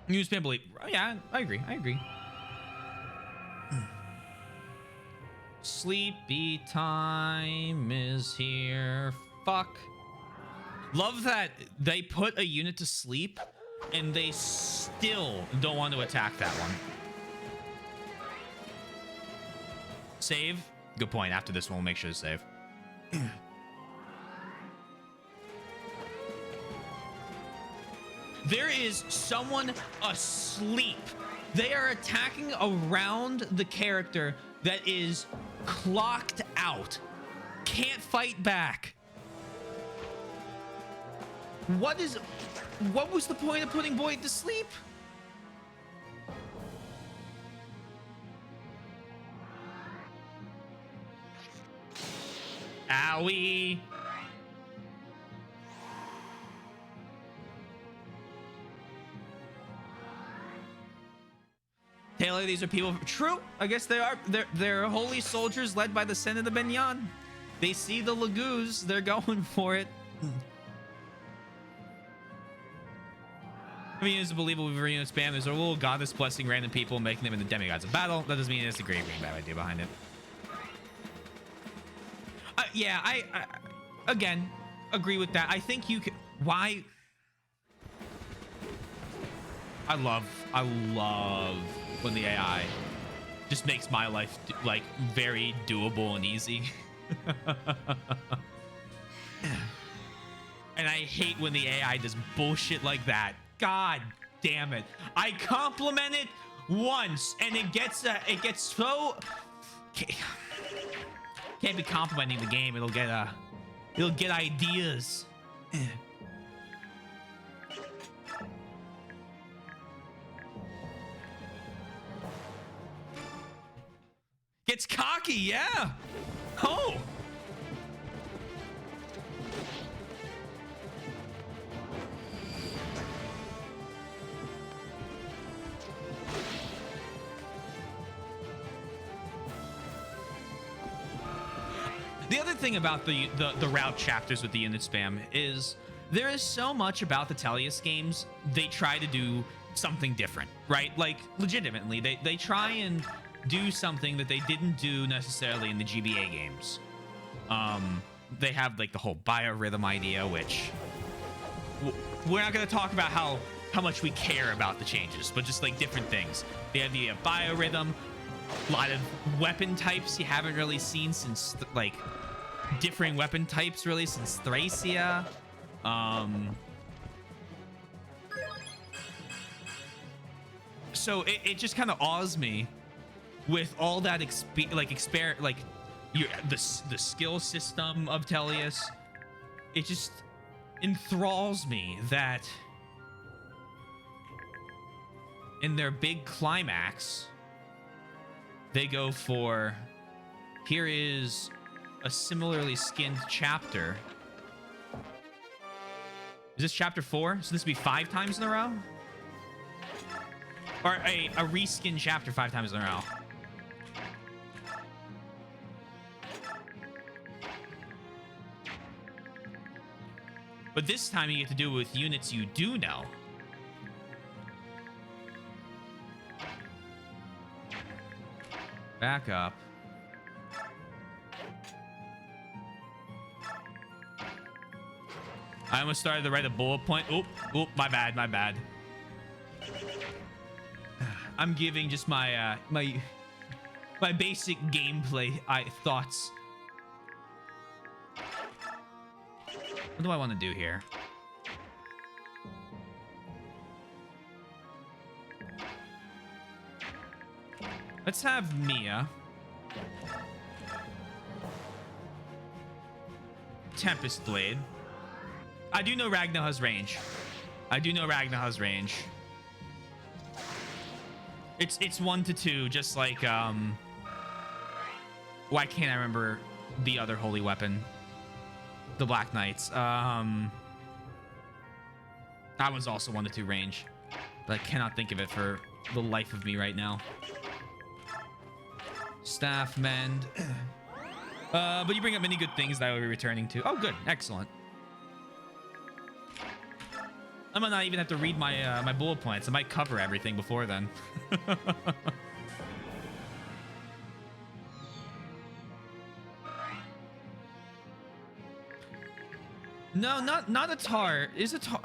Use spam believe. Oh, yeah, I agree. Sleepy time is here. Fuck. Love that they put a unit to sleep and they still don't want to attack that one. Save. Good point. After this one, we'll make sure to save. There is someone asleep. They are attacking around the character that is clocked out. Can't fight back. What was the point of putting Boyd to sleep? Owie. Taylor, these are people. True. I guess they are. They're holy soldiers led by the Sen of the Benyan. They see the Lagoos. They're going for it. I mean, it's believable with Reno spam. There's a little goddess blessing random people, making them into demigods of battle. That doesn't mean it's a great bad idea behind it. Yeah, I again agree with that. I think you can. Why? I love when the AI just makes my life like very doable and easy. And I hate when the AI does bullshit like that. God damn it. I compliment it once and it gets so can't be complimenting the game. It'll get ideas. Gets cocky, yeah. Oh. The other thing about the route chapters with the unit spam is there is so much about the Tellius games. They try to do something different, right? Like legitimately, they try and do something that they didn't do necessarily in the GBA games. They have like the whole biorhythm idea, which we're not going to talk about how much we care about the changes, but just like different things. They have the biorhythm, a lot of weapon types you haven't really seen since like differing weapon types really since Thracia. So it just kind of awes me with all that the skill system of Tellius. It just enthralls me that in their big climax they go for, here is a similarly skinned chapter. Is this chapter 4? So this would be 5 times in a row? Or a reskin chapter 5 times in a row. But this time you get to do it with units you do know. Back up. I almost started to write a bullet point. Oop, my bad. I'm giving just my my basic gameplay thoughts. What do I want to do here? Let's have Mia. Tempest Blade. I do know Ragnar has range. It's 1 to 2, just like why can't I remember the other holy weapon? The Black Knights. That one's also 1 to 2 range, but I cannot think of it for the life of me right now. Staff mend. But you bring up many good things that I will be returning to. Oh, good, excellent. I might not even have to read my my bullet points. I might cover everything before then. No, not a tar. Is a tar?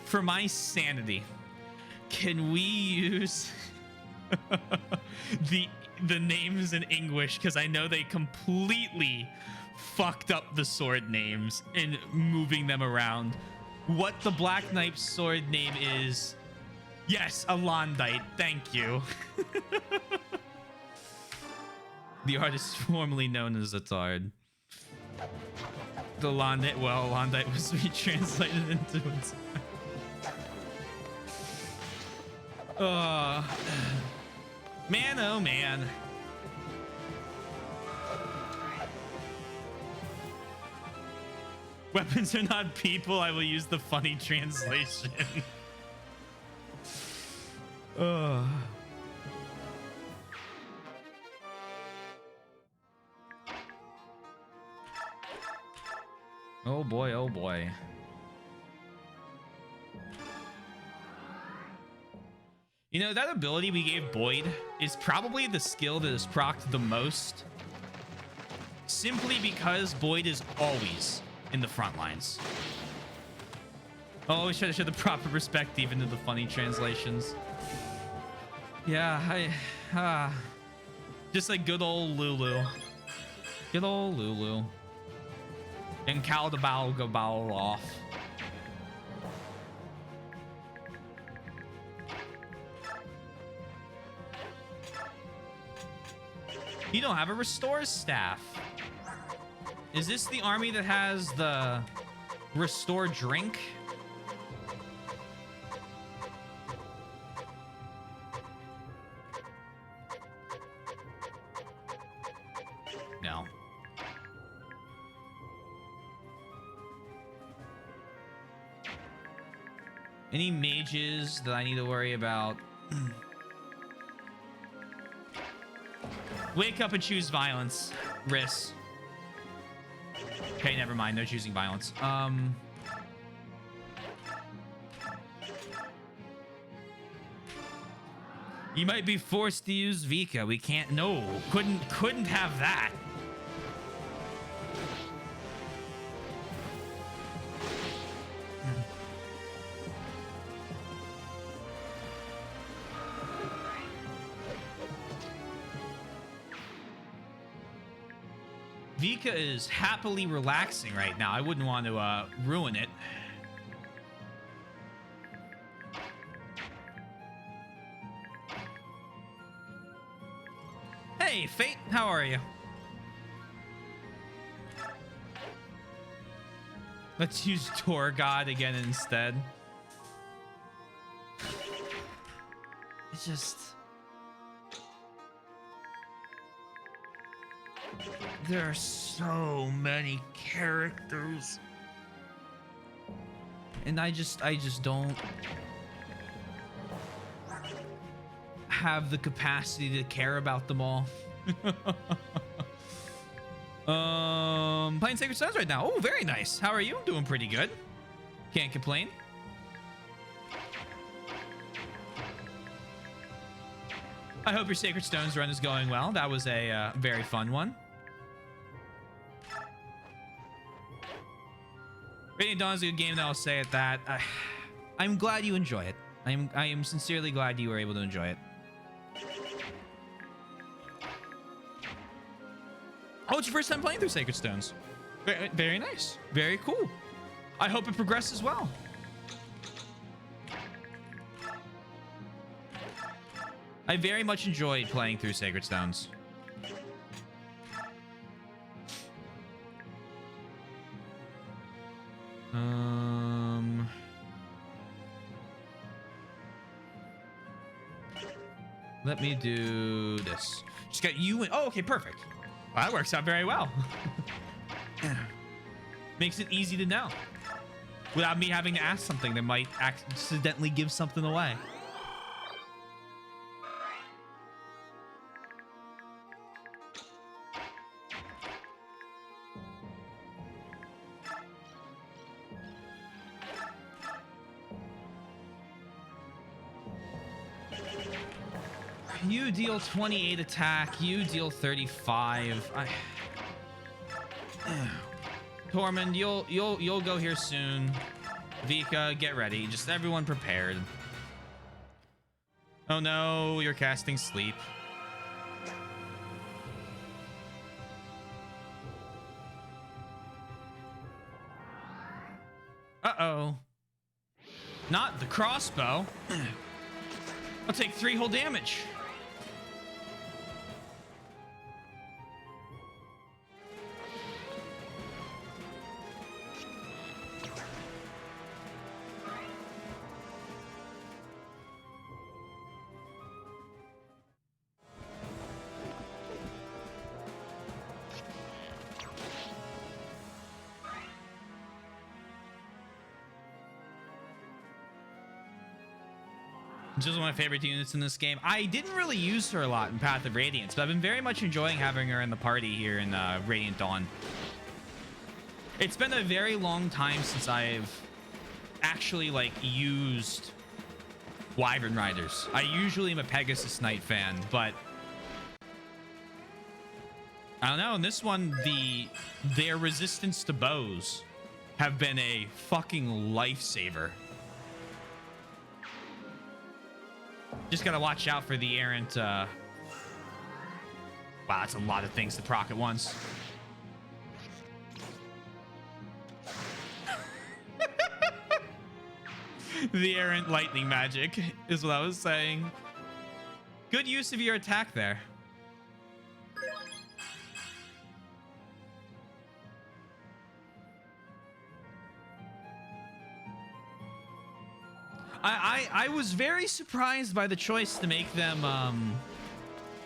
For my sanity, can we use the names in English? Because I know they completely fucked up the sword names and moving them around. what the Black Knight's sword name is. Yes, a Londite. Thank you. The artist formerly known as Atard. The Londite, well, Londite was retranslated into it. Man, oh man. Weapons are not people. I will use the funny translation. Oh boy, oh boy. You know, that ability we gave Boyd is probably the skill that is procced the most. Simply because Boyd is always in the front lines. Always try to show the proper respect even to the funny translations. Yeah, just like good old Lulu. Good old Lulu. And Caldabal Gabal off. You don't have a restore staff. Is this the army that has the restore drink? No. Any mages that I need to worry about? Wake up and choose violence. Riss. Okay, never mind. No choosing violence. You might be forced to use Vika. We can't. No, couldn't have that. Vika is happily relaxing right now. I wouldn't want to ruin it. Hey, Fate, how are you? Let's use Tour God again instead. It's just... there are so many characters. And I just don't have the capacity to care about them all. Playing Sacred Stones right now. Oh, very nice. How are you? Doing pretty good. Can't complain. I hope your Sacred Stones run is going well. That was a very fun one. Radiant Dawn is a good game, I'll say at that. I'm glad you enjoy it. I am sincerely glad you were able to enjoy it. Oh, it's your first time playing through Sacred Stones. Very, very nice. Very cool. I hope it progresses well. I very much enjoyed playing through Sacred Stones. Let me do this. Just got you in. Oh, okay, perfect. Well, that works out very well. Makes it easy to know without me having to ask something that might accidentally give something away. You deal 28 attack. You deal 35. Tormund, you'll go here soon. Vika, get ready. Just everyone prepared. Oh no, you're casting sleep. Uh-oh. Not the crossbow. I'll take 3 whole damage. She's one of my favorite units in this game. I didn't really use her a lot in Path of Radiance, but I've been very much enjoying having her in the party here in Radiant Dawn. It's been a very long time since I've actually like used Wyvern Riders. I usually am a Pegasus Knight fan, but I don't know. In this one, their resistance to bows have been a fucking lifesaver. Just gotta watch out for the errant. Wow, that's a lot of things to proc at once. The errant lightning magic is what I was saying. Good use of your attack there. I was very surprised by the choice to make them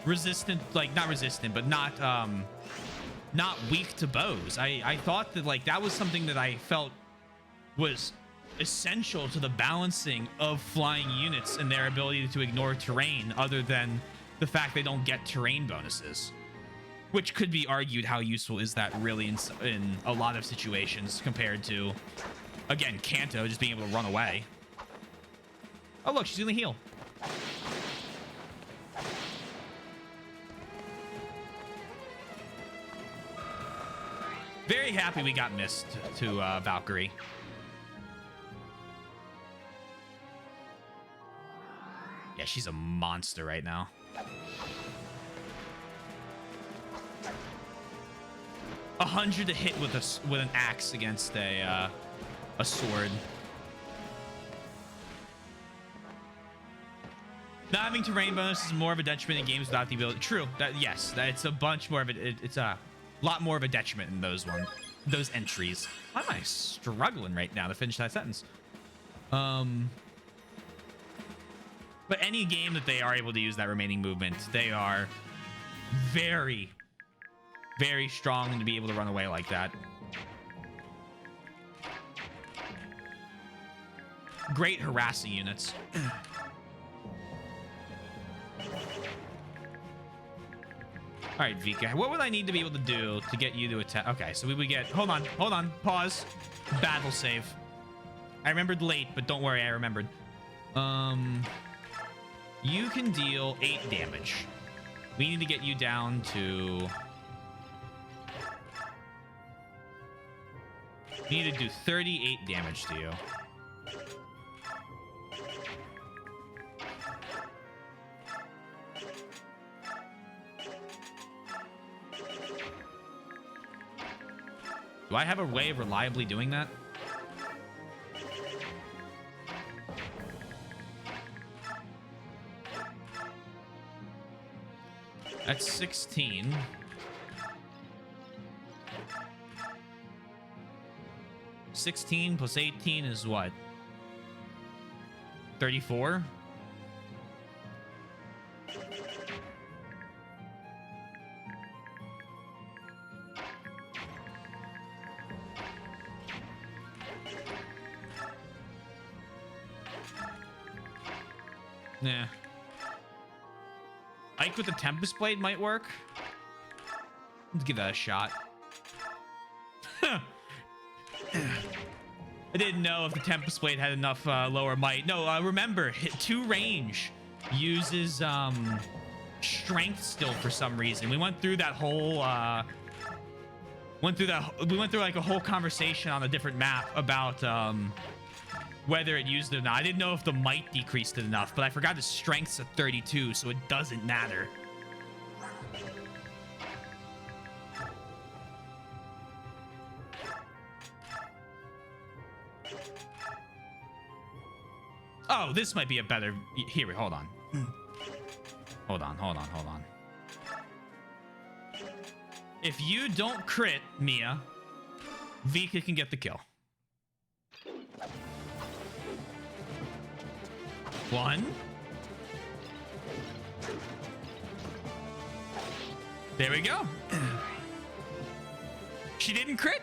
resistant, like not resistant, but not weak to bows. I thought that like that was something that I felt was essential to the balancing of flying units and their ability to ignore terrain, other than the fact they don't get terrain bonuses, which could be argued how useful is that really in a lot of situations compared to, again, Kanto just being able to run away. Oh, look, she's gonna heal. Very happy we got missed to Valkyrie. Yeah, she's a monster right now. A 100 to hit with an axe against a sword. Not having terrain bonus is more of a detriment in games without the ability. True. Yes, it's a bunch more of it. It's a lot more of a detriment in those entries. Why am I struggling right now to finish that sentence? But any game that they are able to use that remaining movement, they are very, very strong to be able to run away like that. Great harassing units. All right, Vika, what would I need to be able to do to get you to attack? Okay, so we would get... Hold on, pause. Battle save. I remembered late, but don't worry, I remembered. You can deal 8 damage. We need to get you down to... We need to do 38 damage to you. Do I have a way of reliably doing that? That's 16. $16 plus 18 is what? 34? Nah. Ike with the Tempest Blade might work. Let's give that a shot. I didn't know if the Tempest Blade had enough lower might. No, remember, hit 2 range uses strength still for some reason. We went through that whole we went through like a whole conversation on a different map about whether it used it or not. I didn't know if the might decreased it enough, but I forgot the strength's at 32, so it doesn't matter. Oh, this might be a better... Here, hold on. Hold on. If you don't crit, Mia, Vika can get the kill. 1. There we go. She didn't crit.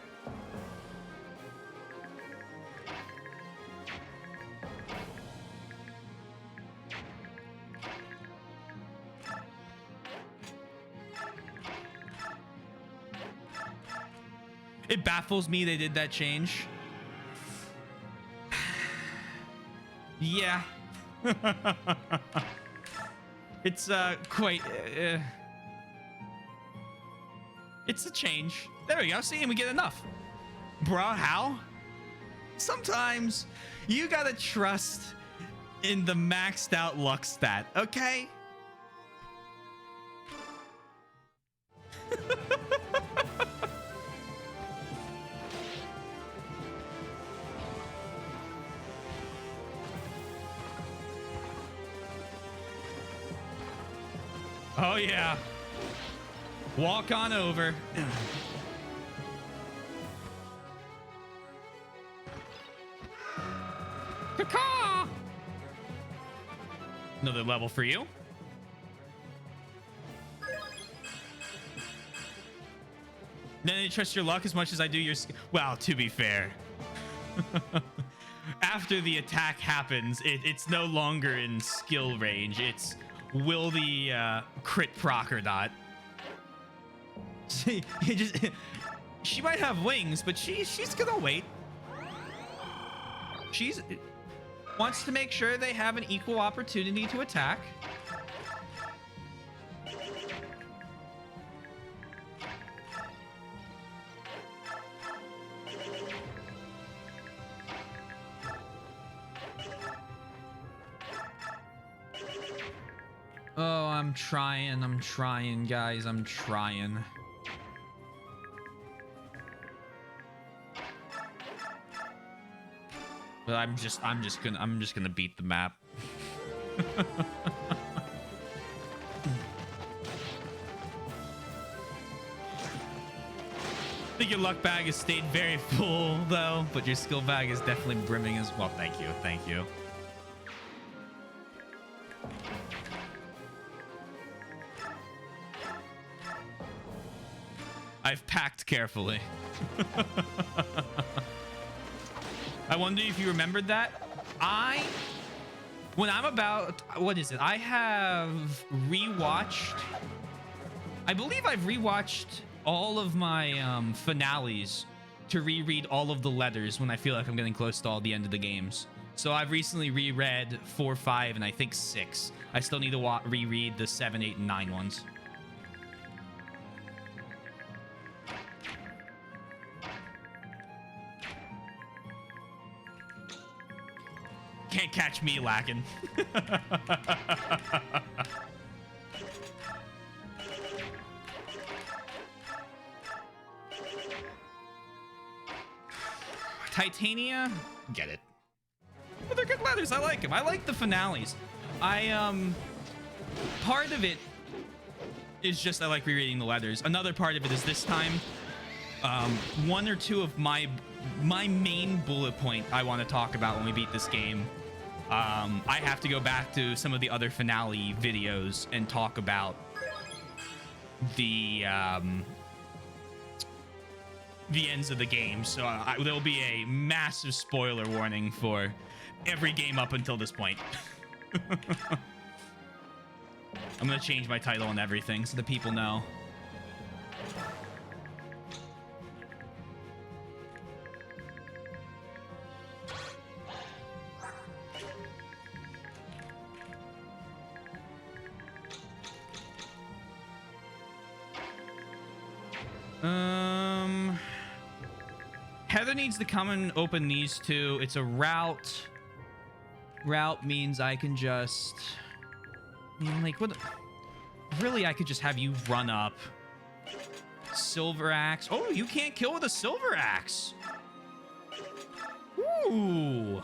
It baffles me they did that change. Yeah. It's quite it's a change. There we go. See, and we get enough. Bruh, how? Sometimes you gotta trust in the maxed out luck stat, okay? Oh yeah. Walk on over. Caw-caw! Another level for you. Then you trust your luck as much as I do your... Well, to be fair. After the attack happens, it's no longer in skill range. It's will the crit proc or not. See, she might have wings, but she's gonna wait. She's wants to make sure they have an equal opportunity to attack. Oh, I'm trying, guys. I'm trying. But I'm just gonna beat the map. I think your luck bag has stayed very full though, but your skill bag is definitely brimming as well. Thank you. I've packed carefully. I wonder if you remembered that. When I'm about, what is it? I have rewatched, I believe I've rewatched all of my finales to reread all of the letters when I feel like I'm getting close to all the end of the games. So I've recently reread 4, 5, and I think 6. I still need to reread the 7, 8, and 9 ones. Can't catch me lacking. Titania, get it. But they're good letters. I like them. I like the finales. Part of it is just I like rereading the letters. Another part of it is this time, 1 or 2 of my main bullet point I want to talk about when we beat this game. I have to go back to some of the other finale videos and talk about the ends of the game. So there'll be a massive spoiler warning for every game up until this point. I'm gonna change my title and everything so that people know. Heather needs to come and open these 2. It's a route. Route means I can just... I mean, like, what? Really, I could just have you run up. Silver axe. Oh, you can't kill with a silver axe. Ooh.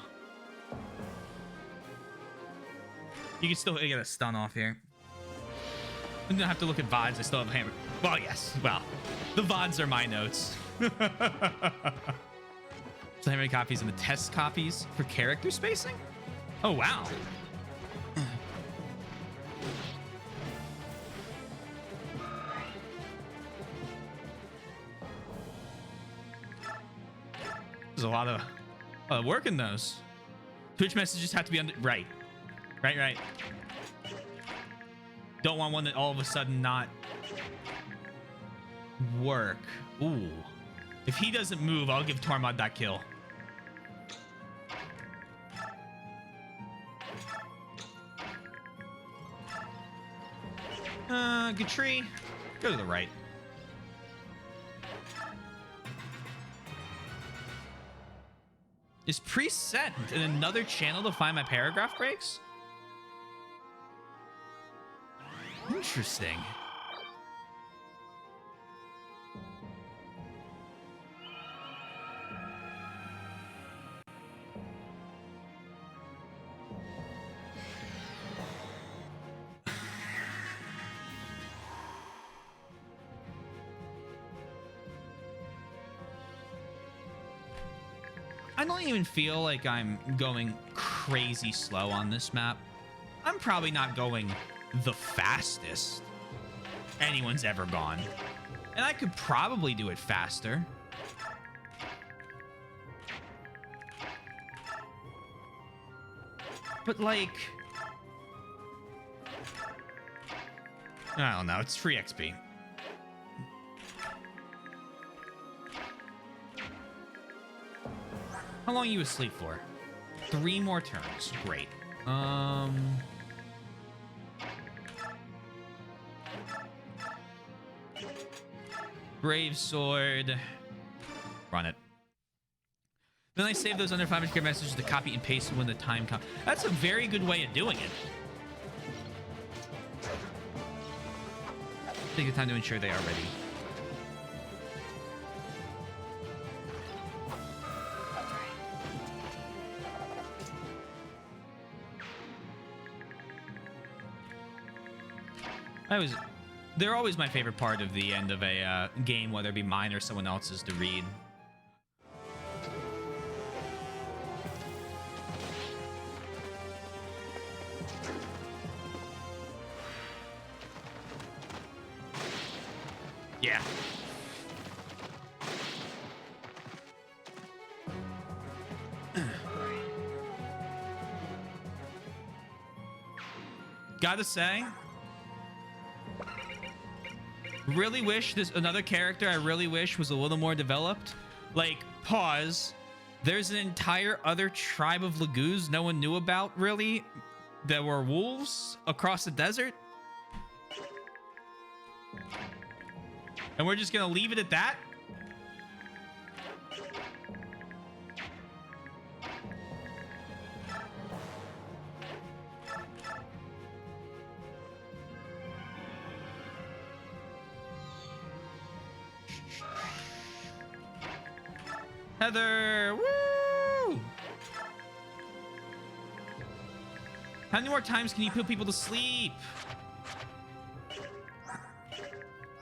You can still get a stun off here. I'm gonna have to look at VODs. I still have hammer. Well, yes. Well, the VODs are my notes. So how many copies in the test copies for character spacing? Oh, wow. There's a lot of work in those. Twitch messages have to be under... Right. Right. Don't want one that all of a sudden not work. Ooh. If he doesn't move, I'll give Tormod that kill. Good tree. Go to the right. Is preset in another channel to find my paragraph breaks? Interesting. I don't even feel like I'm going crazy slow on this map. I'm probably not going the fastest anyone's ever gone. And I could probably do it faster. But like... I don't know, it's free XP. How long are you asleep for? 3 more turns. Great. Brave Sword. Run it. Then I save those under 500 messages to copy and paste when the time comes. That's a very good way of doing it. Take the time to ensure they are ready. They're always my favorite part of the end of a game, whether it be mine or someone else's, to read. Yeah. Gotta say, really wish another character I really wish was a little more developed. Like, pause. There's an entire other tribe of Lagoos no one knew about, really. There were wolves across the desert. And we're just gonna leave it at that? Heather, woo! How many more times can you put people to sleep?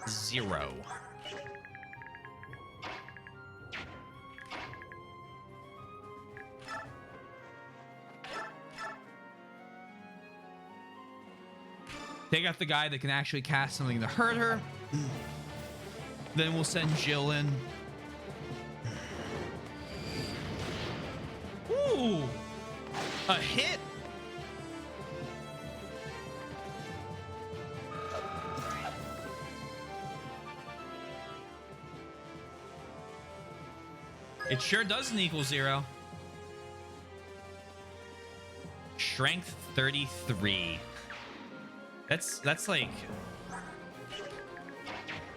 0. Take out the guy that can actually cast something to hurt her. Then we'll send Jill in. Ooh, a hit. It sure doesn't equal 0. Strength 33. That's like,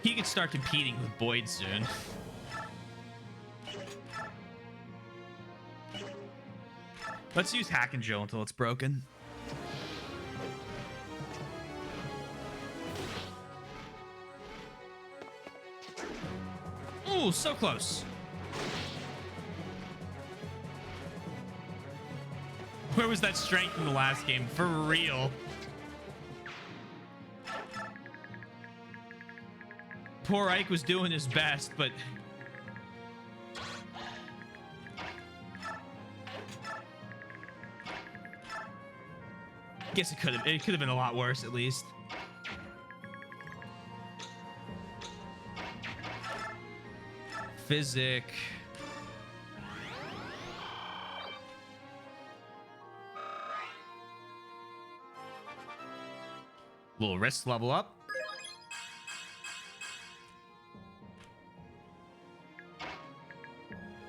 he could start competing with Boyd soon. Let's use Hack and Jill until it's broken. Ooh, so close. Where was that strength in the last game? For real. Poor Ike was doing his best, but... guess it could have been a lot worse, at least. Physic. Little wrist level up.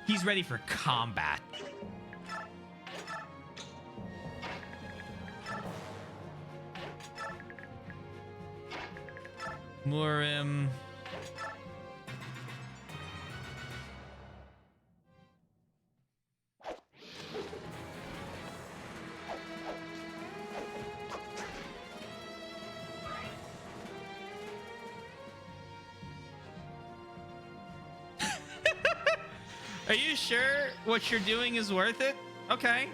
He's ready for combat. Murim. Are you sure what you're doing is worth it? Okay.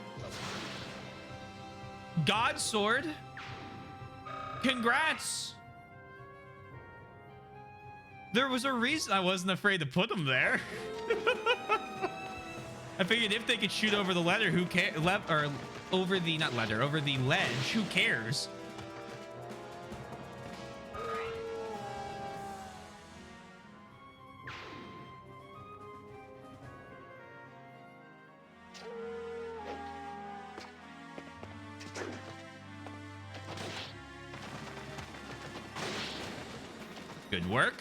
God Sword. Congrats. There was a reason I wasn't afraid to put him there. I figured if they could shoot over the ladder, who cares? Or over the, not ladder, over the ledge, who cares? Good work.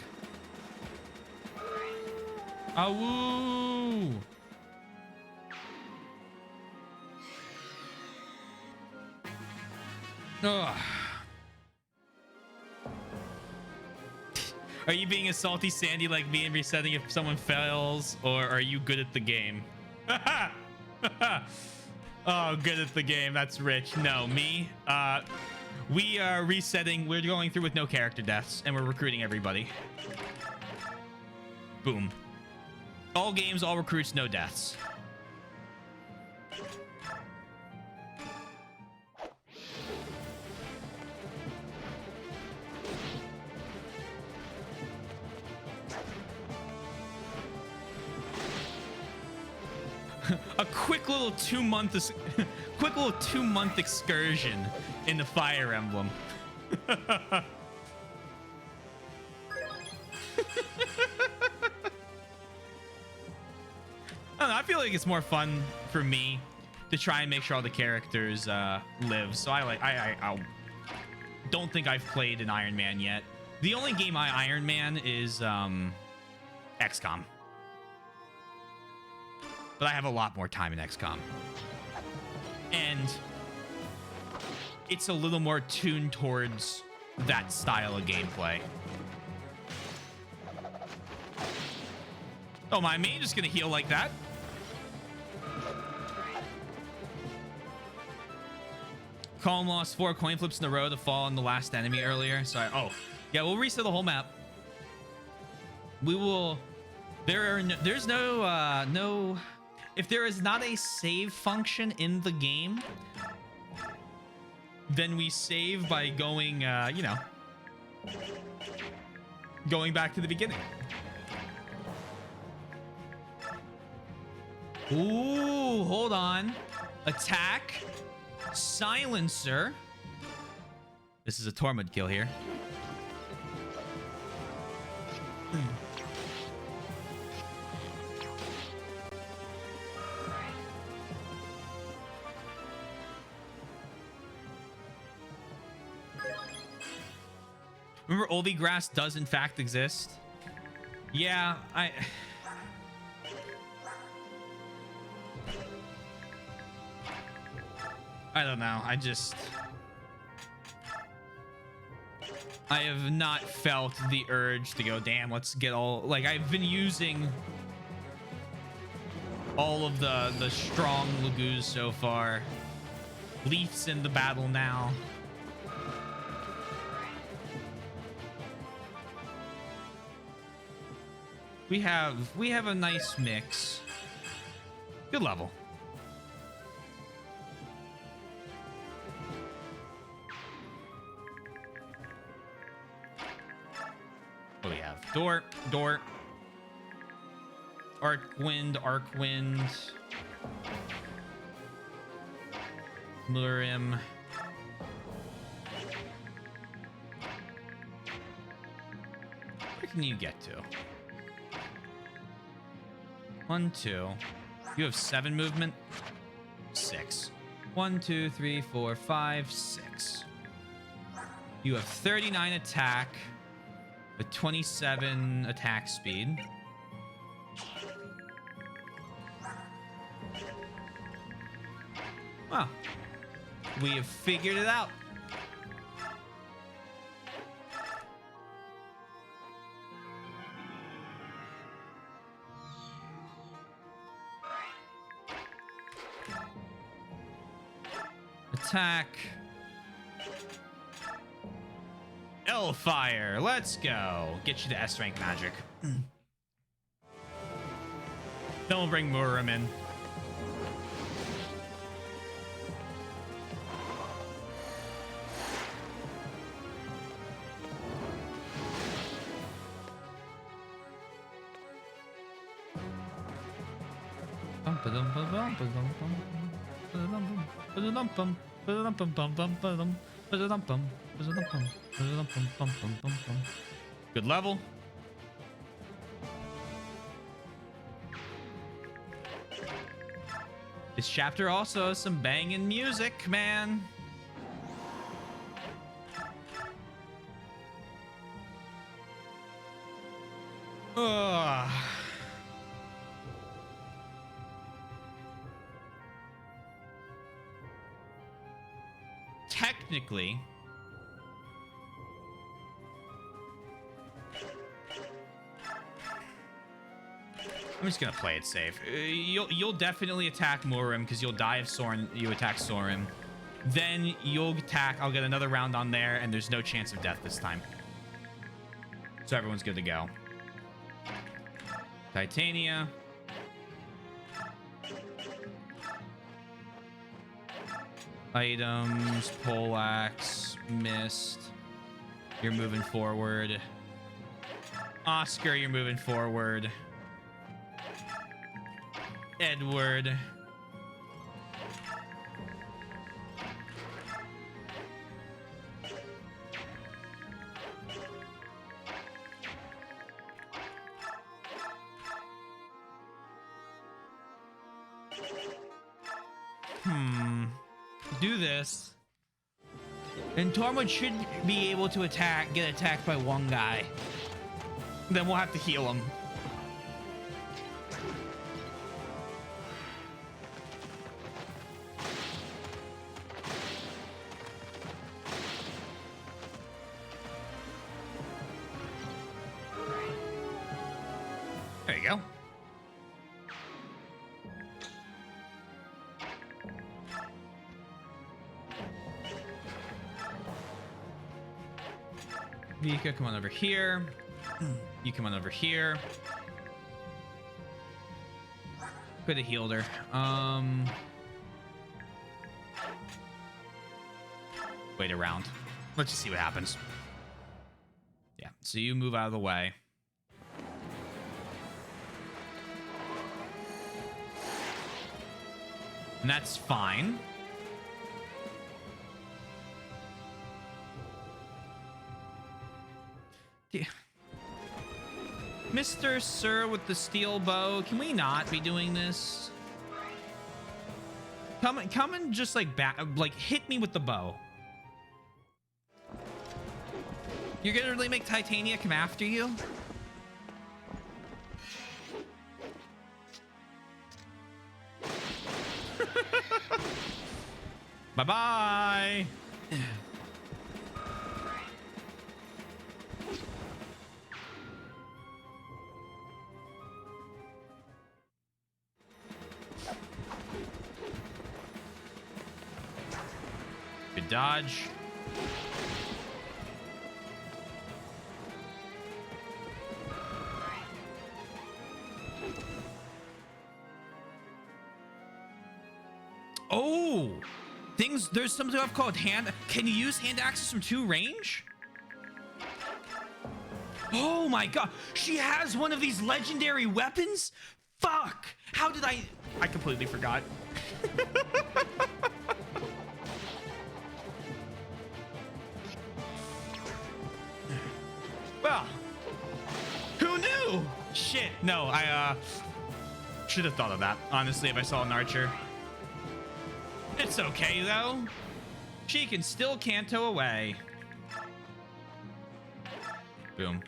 Awoo. Ugh. Are you being a salty Sandy like me and resetting if someone fails, or are you good at the game? Oh, good at the game. That's rich. No, me. We are resetting. We're going through with no character deaths, and we're recruiting everybody. Boom. All games, all recruits, no deaths. A quick little 2-month excursion in the Fire Emblem. I don't know, I feel like it's more fun for me to try and make sure all the characters live. So I don't think I've played an Iron Man yet. The only game I Iron Man is XCOM. But I have a lot more time in XCOM. And it's a little more tuned towards that style of gameplay. Oh, mind me, just gonna heal like that. Colin lost 4 coin flips in a row to fall on the last enemy earlier. Sorry. Oh, yeah, we'll reset the whole map. We will. There's no. If there is not a save function in the game, then we save by going, going back to the beginning. Ooh, hold on. Attack. Silencer. This is a Tormund kill here. Remember, Oldie Grass does in fact exist. Yeah, I don't know. I have not felt the urge to go, damn, let's get all, like, I've been using all of the strong Lagoos so far. Leaf's in the battle now. We have a nice mix. Good level. we have? Door, door. Arc wind, Murim. Where can you get to? 1, 2. You have 7 movement. 6. 1, 2, 3, 4, 5, 6. You have 39 attack, a 27 attack speed. Well, we have figured it out. Attack. Hellfire. Let's go. Get you to S rank magic. Then we'll bring Murim in. Good level. This chapter also has some banging music, man. Ugh. Technically, I'm just gonna play it safe. You'll definitely attack Murim because you'll die if Soren. You attack Soren, then you'll attack. I'll get another round on there, and there's no chance of death this time. So everyone's good to go. Titania. Items, poleaxe, mist. You're moving forward. Oscar, you're moving forward. Edward. Do this. And Tormund should be able to get attacked by one guy. Then we'll have to heal him. There you go. Vika, come on over here. You come on over here. Could have healed her. Wait around. Let's just see what happens. Yeah, so you move out of the way. And that's fine. Yeah. Mr. Sir with the steel bow, can we not be doing this? Come and just like hit me with the bow. You're gonna really make Titania come after you? Bye-bye. Good dodge. Oh, there's some stuff called hand. Can you use hand axes from 2 range? Oh my god. She has one of these legendary weapons? Fuck. How did I completely forgot. Well, who knew? Shit. No, I should have thought of that, honestly, if I saw an archer. It's okay, though. She can still canto away. Boom.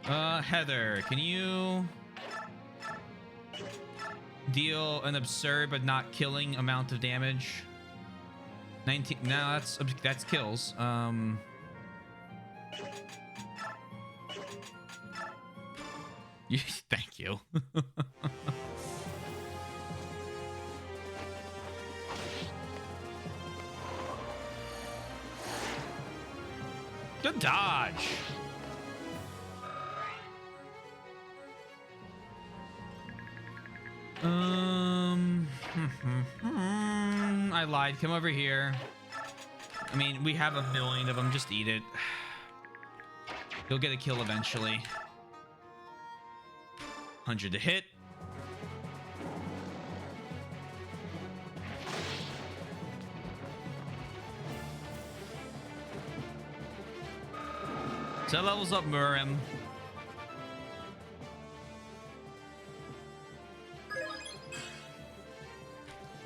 Heather, can you deal an absurd but not killing amount of damage? 19. No, that's kills. Thank you. Good dodge. I lied. Come over here. I mean, we have a million of them. Just eat it. You'll get a kill eventually. 100 to hit. So that levels up Murim.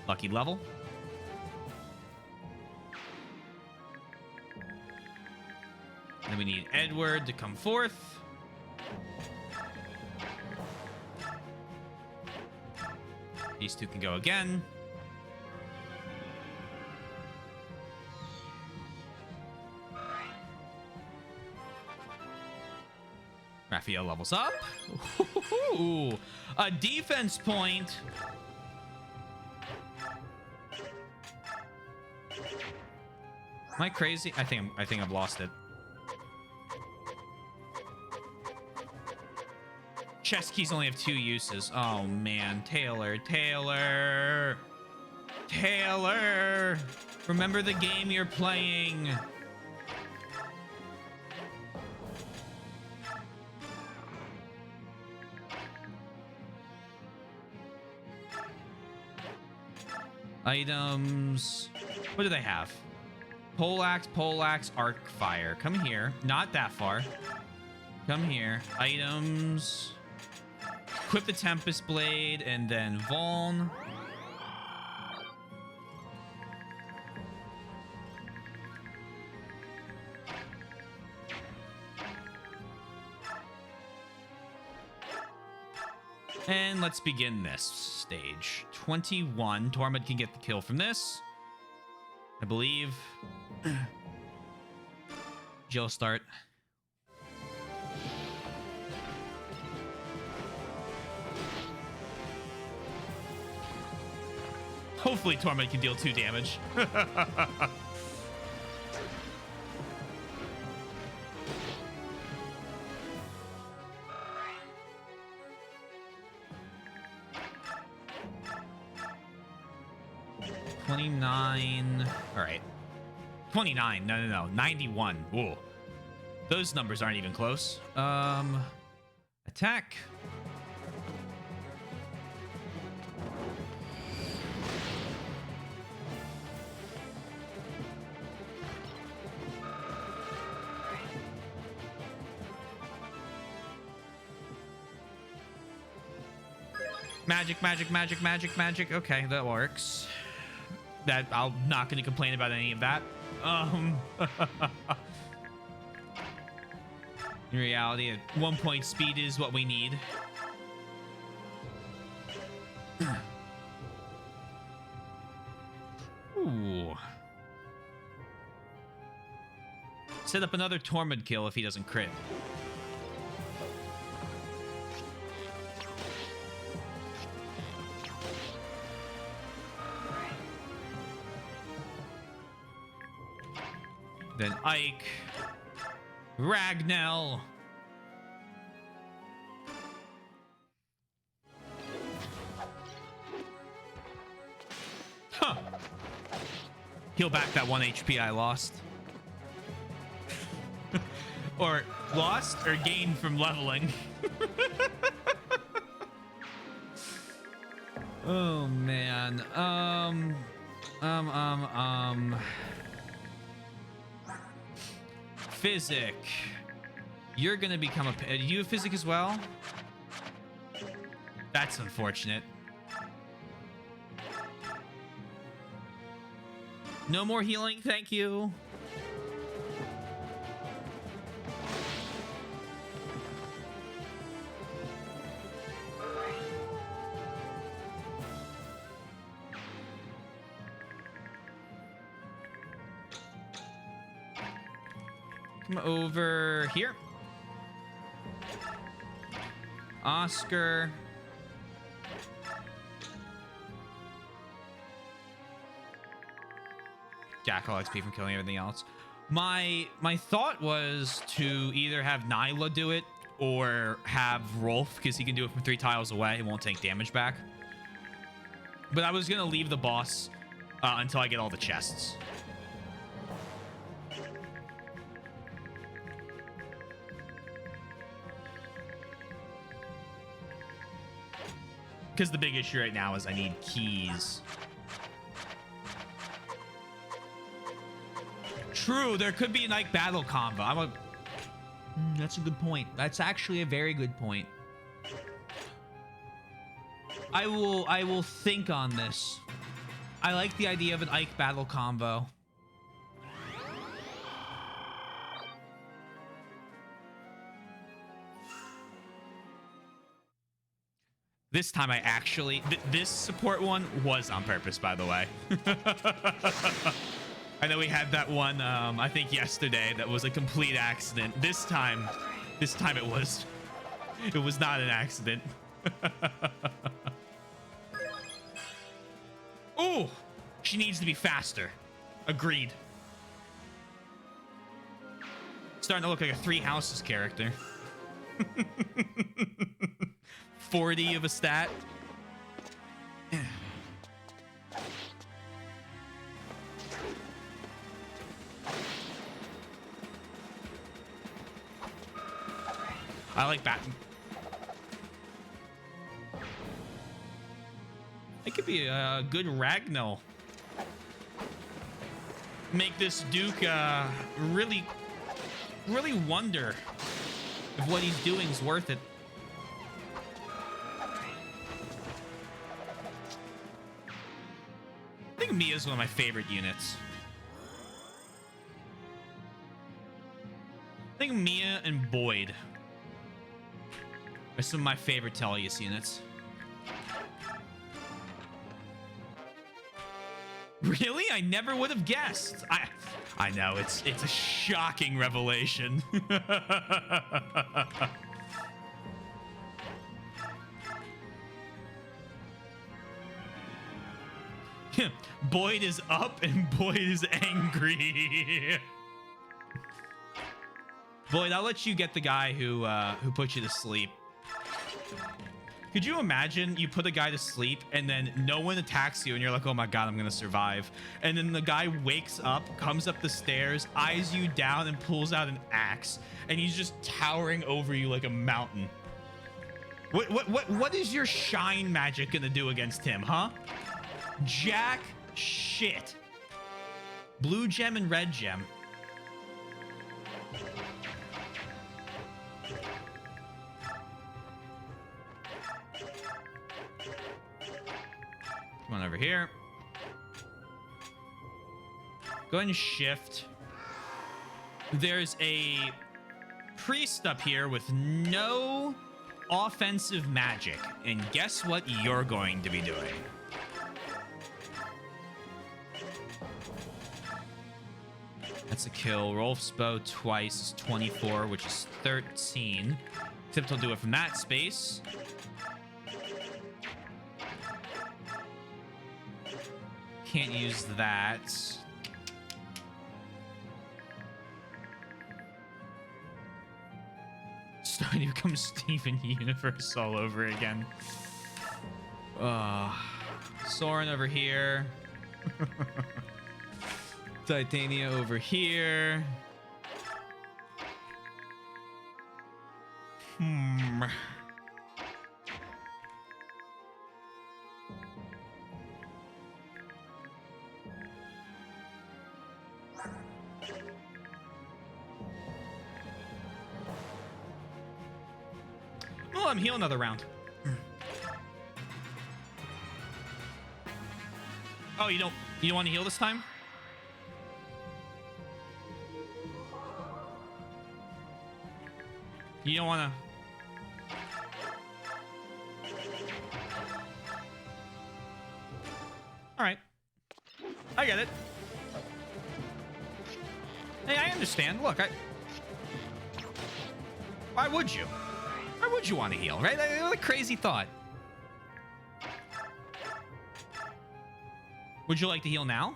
Lucky level. Then we need Edward to come forth. These two can go again. Raphael levels up. Ooh, a defense point. Am I crazy? I think I've lost it. Chess keys only have 2 uses. Oh man, Taylor. Remember the game you're playing. Items. What do they have? Poleaxe, arc fire. Come here. Not that far. Come here. Items. Equip the Tempest Blade and then Vuln. And let's begin this stage. 21. Tormund can get the kill from this, I believe. Jill start. Hopefully Tormund can deal 2 damage. $29. All right. 29. No. 91. Ooh. Those numbers aren't even close. Attack. Magic. Okay, that works. I'm not going to complain about any of that. In reality, at 1 point speed is what we need. Ooh. Set up another Tormund kill if he doesn't crit. Then Ike, Ragnell. Huh. Heal back that 1 HP I lost. or lost or gained from leveling. Oh man. Physic. You're gonna become a. Do you have Physic as well? That's unfortunate. No more healing, thank you. Come over here. Oscar. Jackal XP from killing everything else. My thought was to either have Nyla do it or have Rolf, because he can do it from 3 tiles away and won't take damage back. But I was gonna leave the boss until I get all the chests. Because the big issue right now is I need keys. True, there could be an Ike battle combo. That's a good point. That's actually a very good point. I will think on this. I like the idea of an Ike battle combo. This time I actually... this support one was on purpose, by the way. I know we had that one, I think yesterday, that was a complete accident. This time it was not an accident. Ooh, she needs to be faster. Agreed. Starting to look like a 3 Houses character. 40 of a stat. I like that. It could be a good Ragnall. Make this Duke really wonder if what he's doing is worth it. I think Mia's one of my favorite units. I think Mia and Boyd are some of my favorite Tellius units. Really? I never would have guessed. I know, it's a shocking revelation. Boyd is up and Boyd is angry. Boyd, I'll let you get the guy who put you to sleep. Could you imagine you put a guy to sleep and then no one attacks you and you're like, oh my god, I'm gonna survive. And then the guy wakes up, comes up the stairs, eyes you down and pulls out an axe. And he's just towering over you like a mountain. What is your shine magic gonna do against him, huh? Jack shit. Blue gem and red gem. Come on over here. Go ahead and shift. There's a priest up here with no offensive magic. And guess what you're going to be doing? That's a kill. Rolf's bow twice is 24, which is 13. Except he'll do it from that space. Can't use that. Starting to become Steven Universe all over again. Soren over here. Titania over here. Hmm. Oh, I'm healing another round. Oh, you don't want to heal this time? You don't want to. All right. I get it. Hey, I understand. Look, why would you? Why would you want to heal, right? What a crazy thought. Would you like to heal now?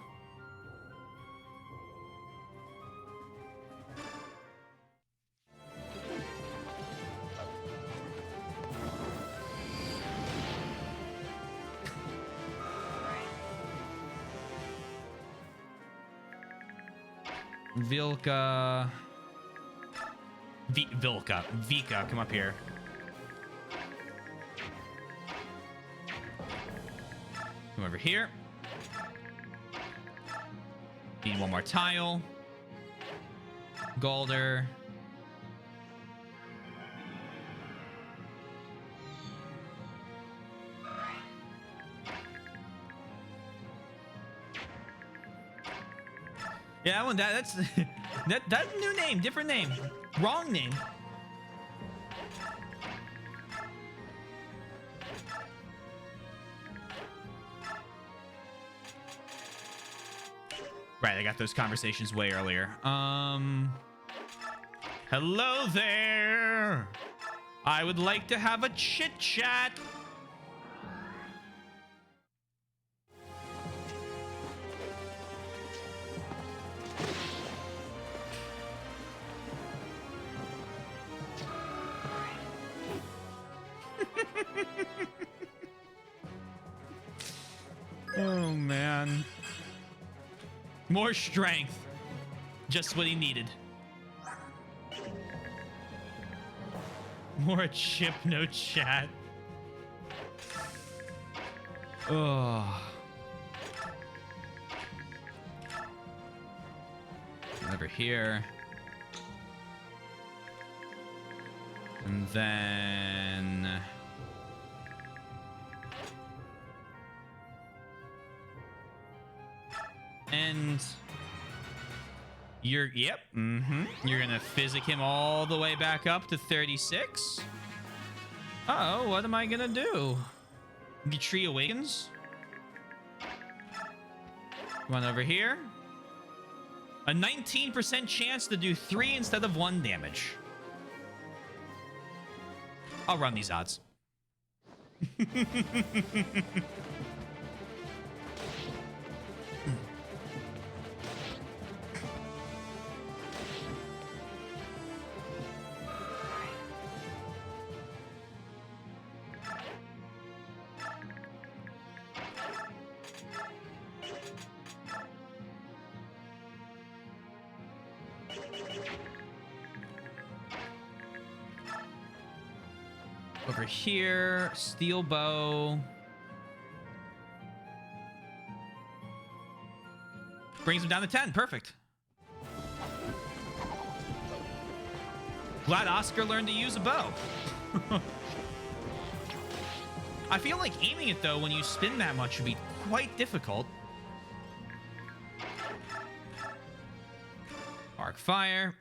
Vika, come up here. Come over here. Need one more tile. Golder. Yeah, that's that's new name, different name, wrong name. Right, I got those conversations way earlier. Hello there. I would like to have a chit chat. Oh, man. More strength. Just what he needed. More chip, no chat. Oh. Over here. And then... And you're, yep, You're gonna physic him all the way back up to 36. Uh-oh, what am I gonna do? The tree awakens. Come on over here. A 19% chance to do 3 instead of 1 damage. I'll run these odds. Over here, steel bow. Brings him down to 10. Perfect. Glad Oscar learned to use a bow. I feel like aiming it, though, when you spin that much would be quite difficult. Arc fire.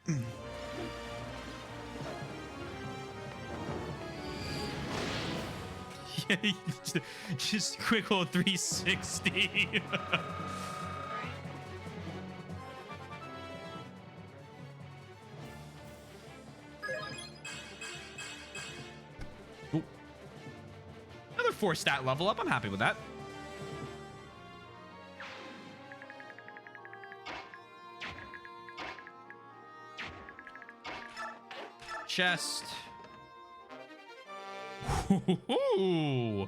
Just quick old 360. Ooh. Another 4 stat level up. I'm happy with that. Chest. Ooh.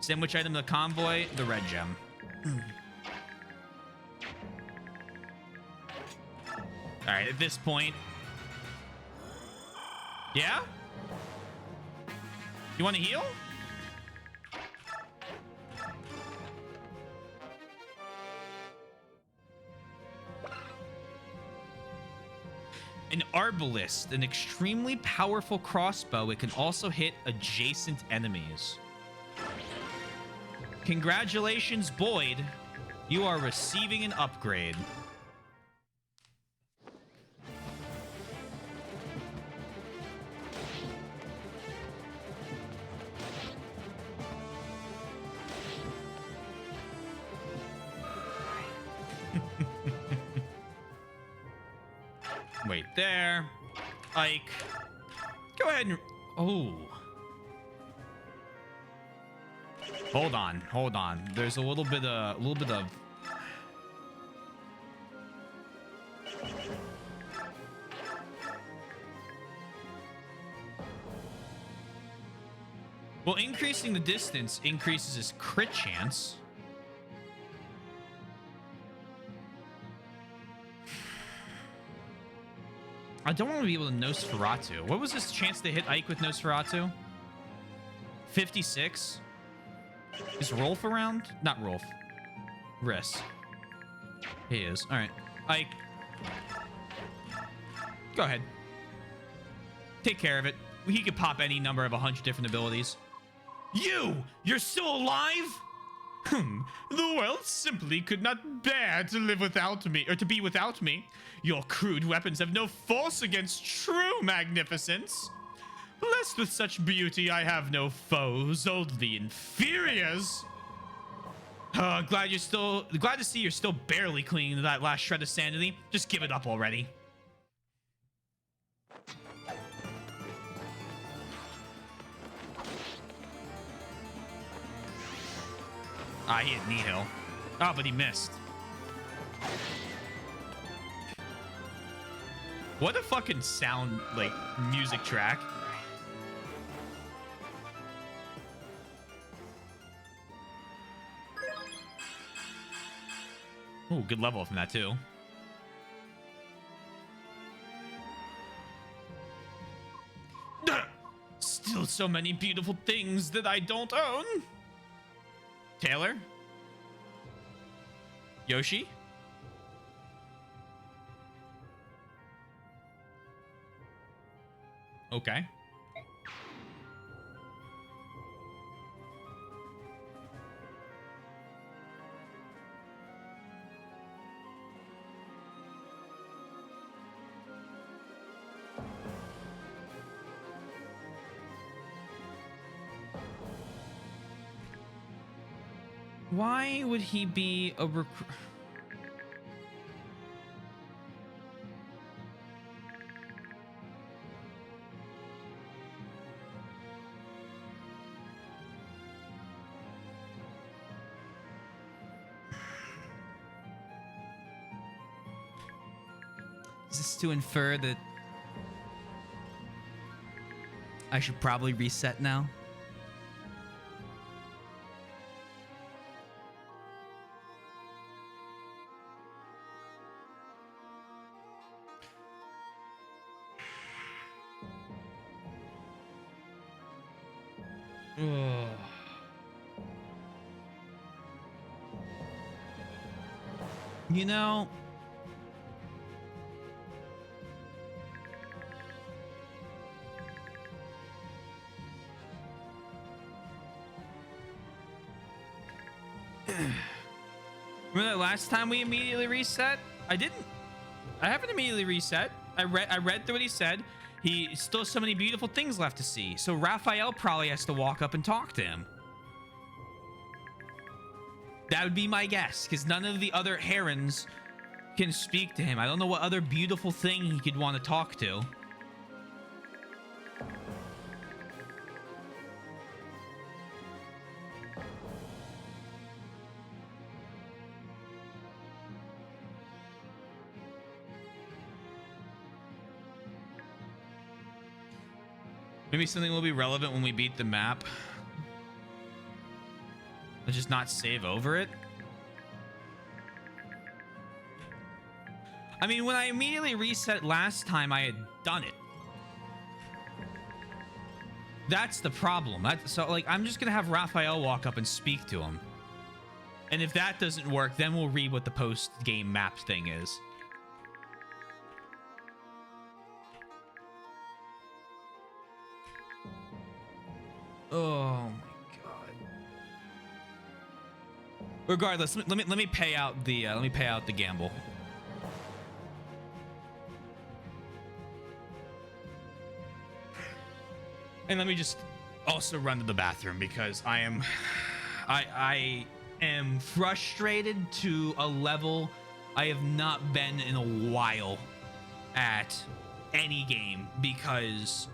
Sandwich item, the convoy, the red gem. All right, at this point. Yeah? You want to heal? An arbalist, an extremely powerful crossbow. It can also hit adjacent enemies. Congratulations, Boyd. You are receiving an upgrade. Wait there. Ike. Go ahead and... Oh. Hold on. Hold on. There's a little bit of... Well, increasing the distance increases his crit chance. I don't want to be able to Nosferatu. What was his chance to hit Ike with Nosferatu? 56? Is Rolf around? Not Rolf. Riss. He is. All right. Ike. Go ahead. Take care of it. He could pop any number of 100 different abilities. You're still alive? The world simply could not bear to live without me, or to be without me. Your crude weapons have no force against true magnificence. Blessed with such beauty, I have no foes, only inferiors. Glad to see you're still barely clinging to that last shred of sanity. Just give it up already. Ah, he hit Nihil. Oh, but he missed. What a fucking sound, like, music track. Oh, good level from that, too. Still so many beautiful things that I don't own. Taylor? Yoshi? Okay. Why would he be a recruit? Is this to infer that I should probably reset now? You know, remember that last time we immediately reset? I haven't immediately reset. I read through what he said. He still has so many beautiful things left to see. So Raphael probably has to walk up and talk to him. That would be my guess, because none of the other herons can speak to him. I don't know what other beautiful thing he could want to talk to. Maybe something will be relevant when we beat the map. Let's just not save over it. I mean, when I immediately reset last time, I had done it. That's the problem. So, like, I'm just gonna have Raphael walk up and speak to him. And if that doesn't work, then we'll read what the post-game map thing is. Oh my god. Regardless, let me pay out the gamble. And let me just also run to the bathroom because I am frustrated to a level I have not been in a while at any game, because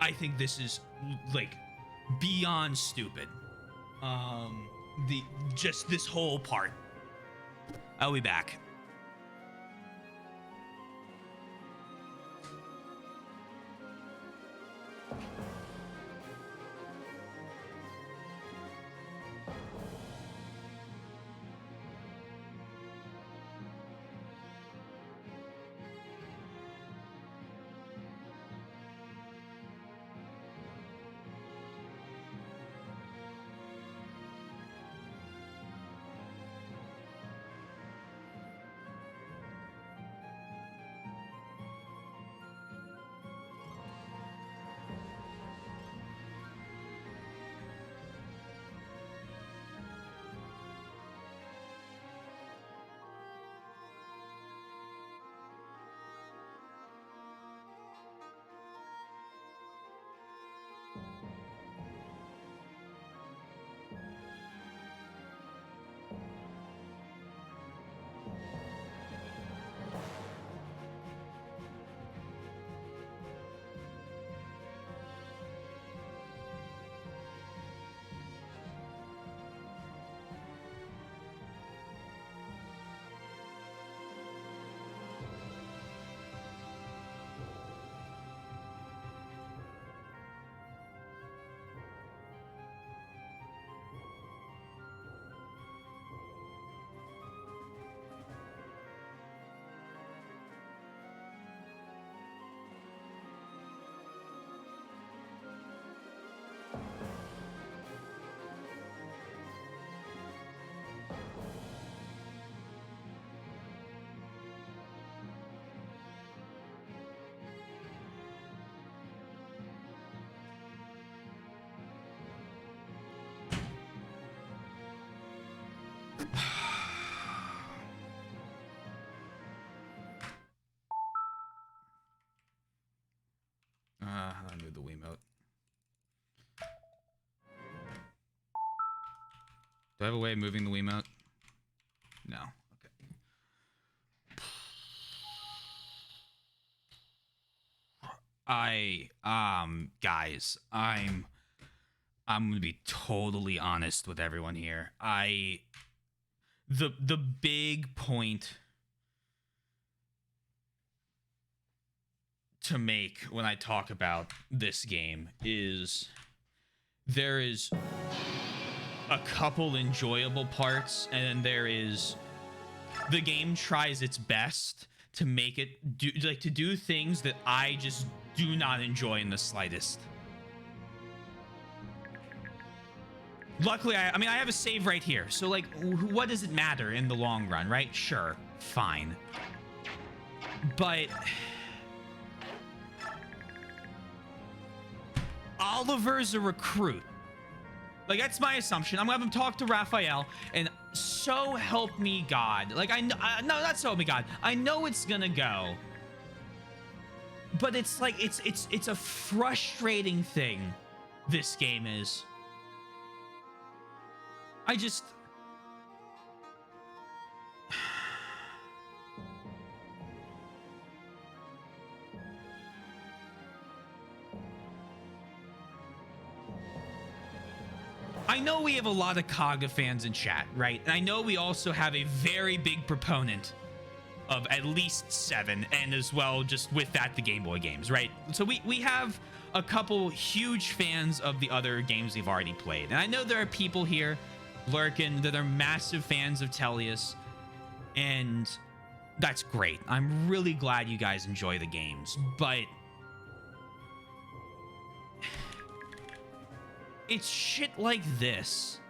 I think this is like beyond stupid. Just this whole part. I'll be back. How do I move the Wiimote? Do I have a way of moving the Wiimote? No. Okay. Guys, I'm gonna be totally honest with everyone here. The big point to make when I talk about this game is there is a couple enjoyable parts, and then there is the game tries its best to make it do things that I just do not enjoy in the slightest. Luckily, I mean, I have a save right here, so like, what does it matter in the long run, right? Sure, fine. But Oliver's a recruit. Like, that's my assumption. I'm gonna have him talk to Raphael, and so help me God. Like, no, not so help me God. I know it's gonna go, but it's like it's a frustrating thing. This game is. I just. I know we have a lot of Kaga fans in chat, right? And I know we also have a very big proponent of at least 7, and as well, just with that, the Game Boy games, right? So we have a couple huge fans of the other games we've already played. And I know there are people here lurking that are massive fans of Tellius, and that's great. I'm really glad you guys enjoy the games, but It's shit like this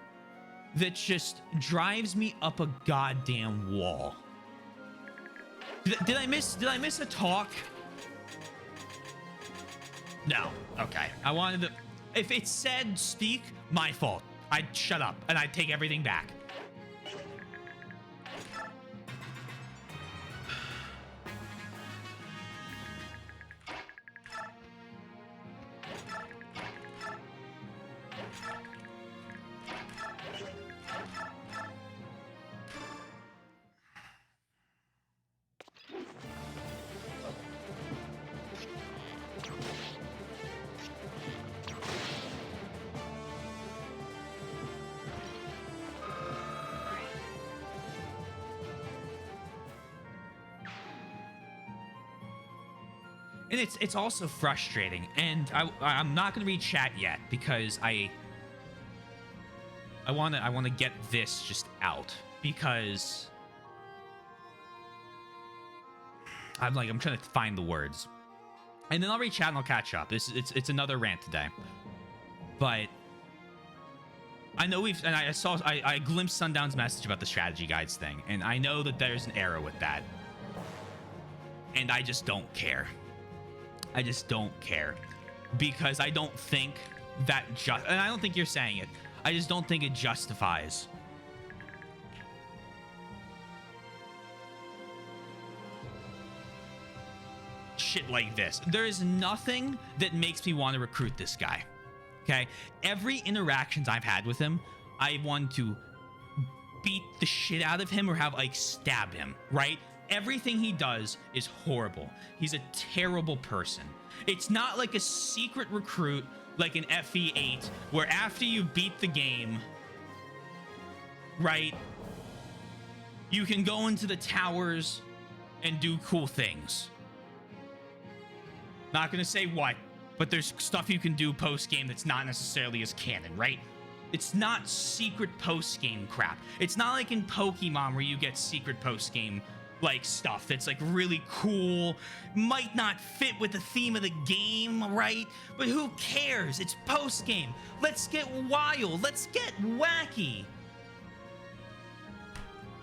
that just drives me up a goddamn wall. Did I miss a talk? No. Okay. I wanted to. If it said speak, my fault. I'd shut up and I'd take everything back. And it's also frustrating, and I'm not gonna read chat yet because I wanna get this just out, because I'm trying to find the words, and then I'll read chat and I'll catch up. It's another rant today, but I know I glimpsed Sundown's message about the strategy guides thing, and I know that there's an error with that, and I just don't care. I just don't care, because I don't think that and I don't think you're saying it. I just don't think it justifies shit like this. There is nothing that makes me want to recruit this guy. Okay, every interactions I've had with him, I want to beat the shit out of him or have stab him, right? Everything he does is horrible. He's a terrible person. It's not like a secret recruit like an FE8 where after you beat the game, right, you can go into the towers and do cool things. Not gonna say what, but there's stuff you can do post-game that's not necessarily as canon, right? It's not secret post-game crap. It's not like in Pokemon where you get secret post-game stuff that's really cool, might not fit with the theme of the game, right? But who cares? It's post game. Let's get wild, let's get wacky.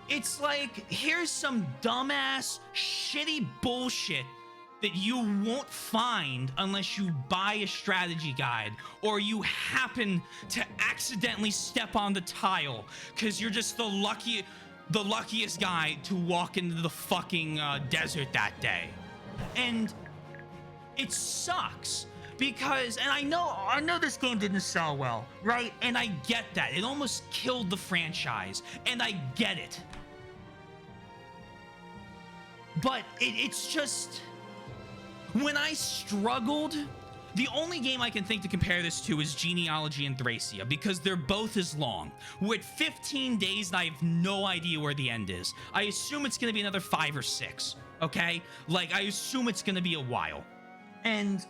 It's here's some dumbass shitty bullshit that you won't find unless you buy a strategy guide or you happen to accidentally step on the tile because you're just the luckiest guy to walk into the fucking desert that day. And it sucks because, and I know this game didn't sell well, right? And I get that. It almost killed the franchise, and I get it. But it's just, when I struggled, the only game I can think to compare this to is Genealogy and Thracia, because they're both as long. We're at 15 days and I have no idea where the end is. I assume it's going to be another 5 or 6, okay? I assume it's going to be a while. And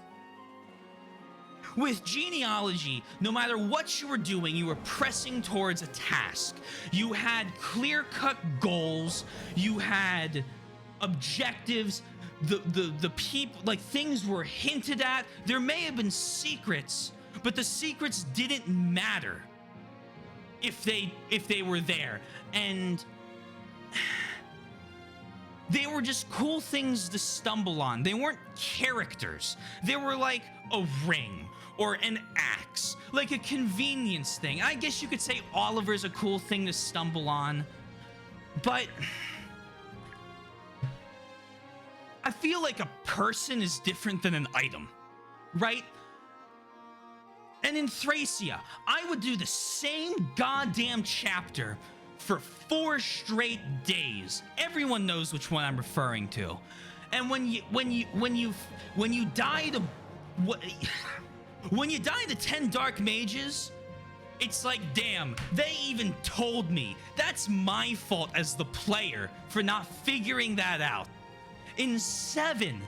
with Genealogy, no matter what you were doing, you were pressing towards a task. You had clear-cut goals. You had objectives. The people, things were hinted at. There may have been secrets, but the secrets didn't matter if they were there, and they were just cool things to stumble on. They weren't characters. They were like a ring or an axe, like a convenience thing. I guess you could say Oliver's a cool thing to stumble on, but I feel like a person is different than an item, right? And in Thracia, I would do the same goddamn chapter for 4 straight days. Everyone knows which one I'm referring to. And when you die to 10 dark mages, it's damn, they even told me. That's my fault as the player for not figuring that out. In 7,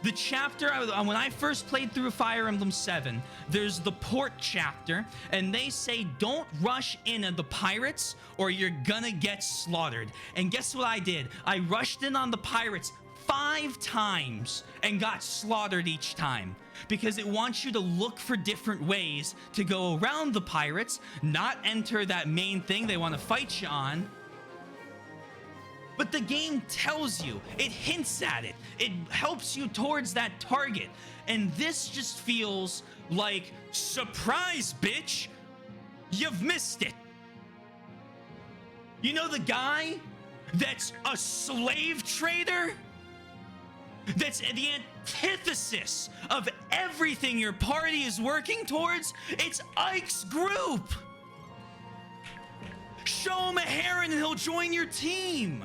the chapter, when I first played through Fire Emblem 7, there's the port chapter, and they say don't rush in on the pirates or you're gonna get slaughtered. And guess what I did? I rushed in on the pirates 5 times and got slaughtered each time because it wants you to look for different ways to go around the pirates, not enter that main thing they want to fight you on. But the game tells you, it hints at it, it helps you towards that target. And this just feels like, surprise, bitch, you've missed it. You know the guy that's a slave trader? That's the antithesis of everything your party is working towards? It's Ike's group. Show him a heron and he'll join your team.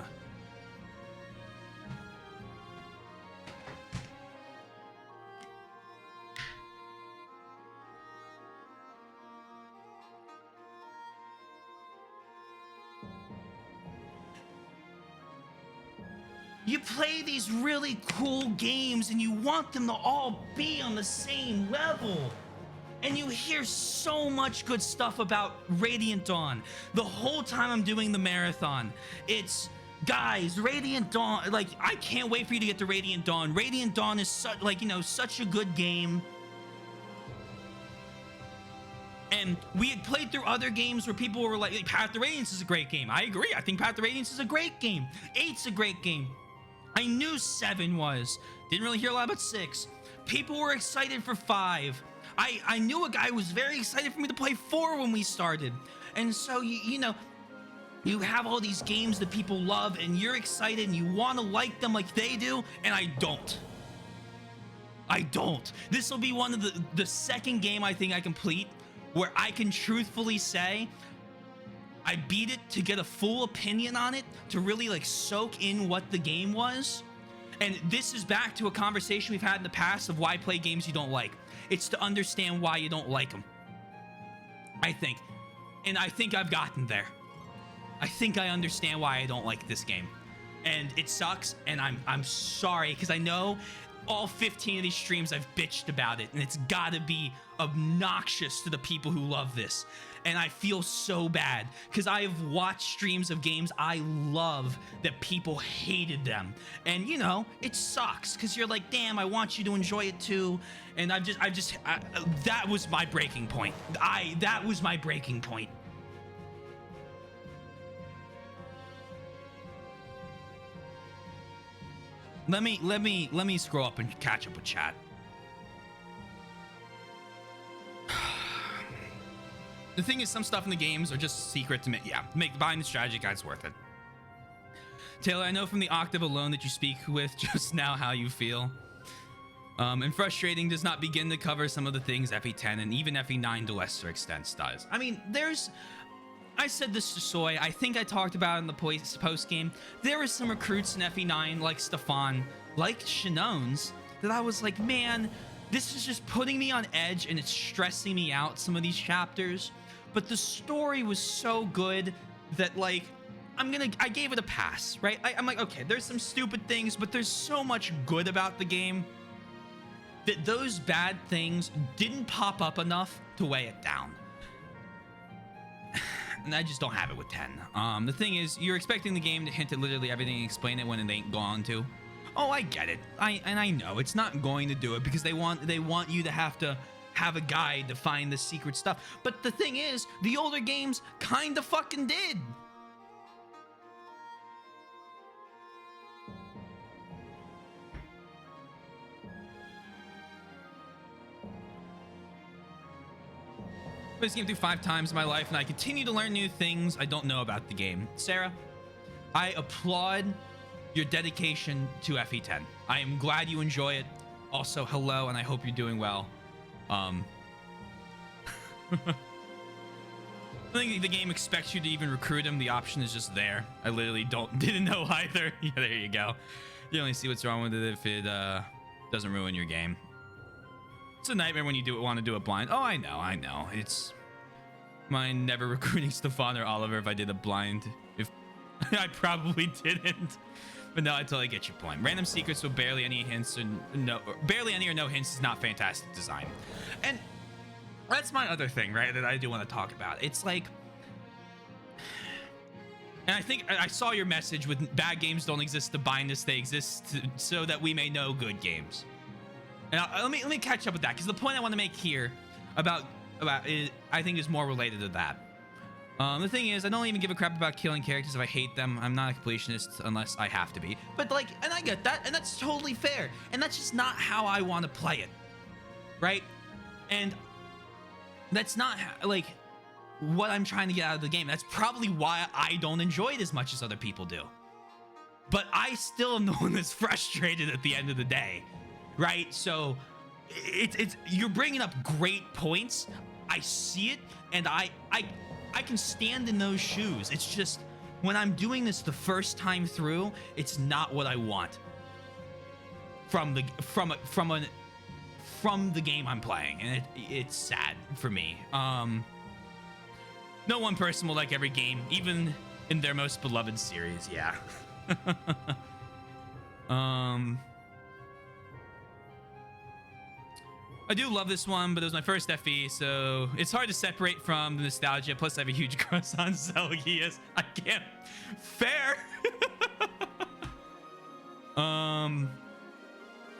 You play these really cool games and you want them to all be on the same level. And you hear so much good stuff about Radiant Dawn. The whole time I'm doing the marathon, it's, guys, Radiant Dawn, like, I can't wait for you to get to Radiant Dawn. Radiant Dawn is such, like, you know, such a good game. And we had played through other games where people were like, Path to Radiance is a great game. I agree. I think Path to Radiance is a great game. 8's a great game. I knew 7 was. Didn't really hear a lot about 6. People were excited for 5. I knew a guy who was very excited for me to play 4 when we started. And so, you know, you have all these games that people love and you're excited and you want to like them like they do, and I don't. I don't. This will be one of the second game I think I complete where I can truthfully say I beat it to get a full opinion on it, to really like soak in what the game was. And this is back to a conversation we've had in the past of why play games you don't like. It's to understand why you don't like them, I think. And I think I've gotten there. I think I understand why I don't like this game. And it sucks, and I'm sorry, because I know all 15 of these streams I've bitched about it, and it's gotta be obnoxious to the people who love this. And I feel so bad because I have watched streams of games I love that people hated them. And you know, it sucks because you're like, damn, I want you to enjoy it too. And that was my breaking point. That was my breaking point. Let me scroll up and catch up with chat. The thing is, some stuff in the games are just secret to me. Yeah, buying the strategy guide's worth it. Taylor, I know from the octave alone that you speak with just now how you feel. And frustrating does not begin to cover some of the things FE10 and even FE9 to lesser extents does. I mean, I said this to Soy. I think I talked about it in the post game. There were some recruits in FE9 like Stefan, like Shinones, that I was like, man, this is just putting me on edge and it's stressing me out, some of these chapters. But the story was so good that like, I gave it a pass, right? I'm like, okay, there's some stupid things, but there's so much good about the game that those bad things didn't pop up enough to weigh it down. And I just don't have it with 10. The thing is, you're expecting the game to hint at literally everything and explain it when it ain't going to. Oh, I get it. I know it's not going to do it because they want you to have a guide to find the secret stuff. But the thing is, the older games kind of fucking did. I played this game through 5 times in my life, and I continue to learn new things I don't know about the game. Sarah, I applaud your dedication to FE10. I am glad you enjoy it. Also, hello, and I hope you're doing well. I think the game expects you to even recruit him. The option is just there. I literally didn't know either. Yeah, there you go. You only see what's wrong with it if it doesn't ruin your game. It's a nightmare when you want to do it blind. Oh, I know. It's mine never recruiting Stefan or Oliver if I did a blind. If I probably didn't. But no, I totally get your point. Random secrets with barely any hints or no hints is not fantastic design. And that's my other thing, right, that I do want to talk about. It's like, And I think I saw your message with bad games don't exist to bind us, they exist so that we may know good games. And let me catch up with that, because the point I want to make here about it, I think, is more related to that. The thing is, I don't even give a crap about killing characters if I hate them. I'm not a completionist unless I have to be. But like, and I get that, and that's totally fair. And that's just not how I want to play it, right? And that's not like what I'm trying to get out of the game. That's probably why I don't enjoy it as much as other people do. But I still am the one that's frustrated at the end of the day, right? So it's you're bringing up great points. I see it, and I can stand in those shoes. It's just when I'm doing this the first time through, it's not what I want from the game I'm playing, and it's sad for me. No one person will like every game, even in their most beloved series. Yeah. I do love this one, but it was my first FE, so it's hard to separate from the nostalgia. Plus, I have a huge crush on Zelgius. I can't. Fair.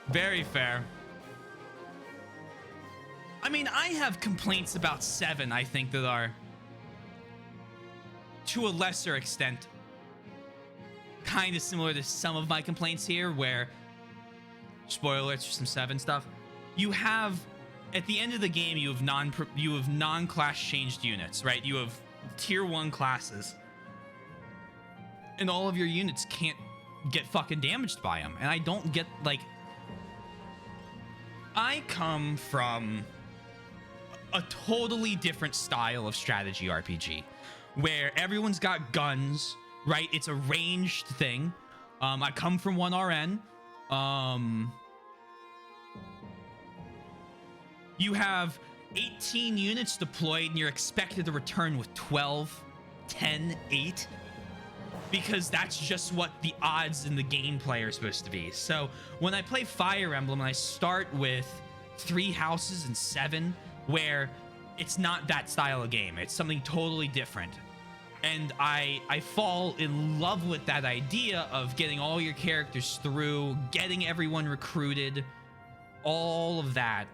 Very fair. I mean, I have complaints about 7, I think, that are, to a lesser extent, kind of similar to some of my complaints here, where, spoiler alerts for some 7 stuff, you have, at the end of the game, you have non-class changed units, right? You have tier 1 classes, and all of your units can't get fucking damaged by them. And I don't get, like, I come from a totally different style of strategy RPG, where everyone's got guns, right? It's a ranged thing. I come from 1RN. You have 18 units deployed, and you're expected to return with 12, 10, 8, because that's just what the odds in the gameplay are supposed to be. So when I play Fire Emblem, and I start with 3 houses and 7, where it's not that style of game, it's something totally different. And I fall in love with that idea of getting all your characters through, getting everyone recruited, all of that.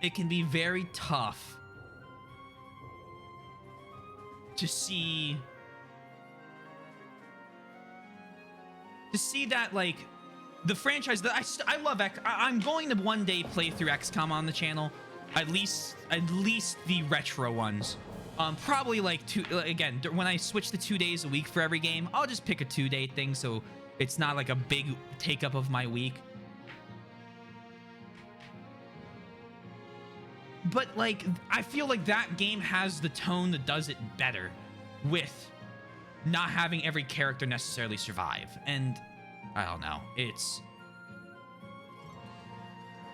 It can be very tough to see that, like, the franchise that I love. I'm going to one day play through XCOM on the channel, at least the retro ones. Probably like again, when I switch to 2 days a week for every game, I'll just pick a 2-day thing, so it's not like a big take up of my week. But like, I feel like that game has the tone that does it better, with not having every character necessarily survive. And I don't know, it's,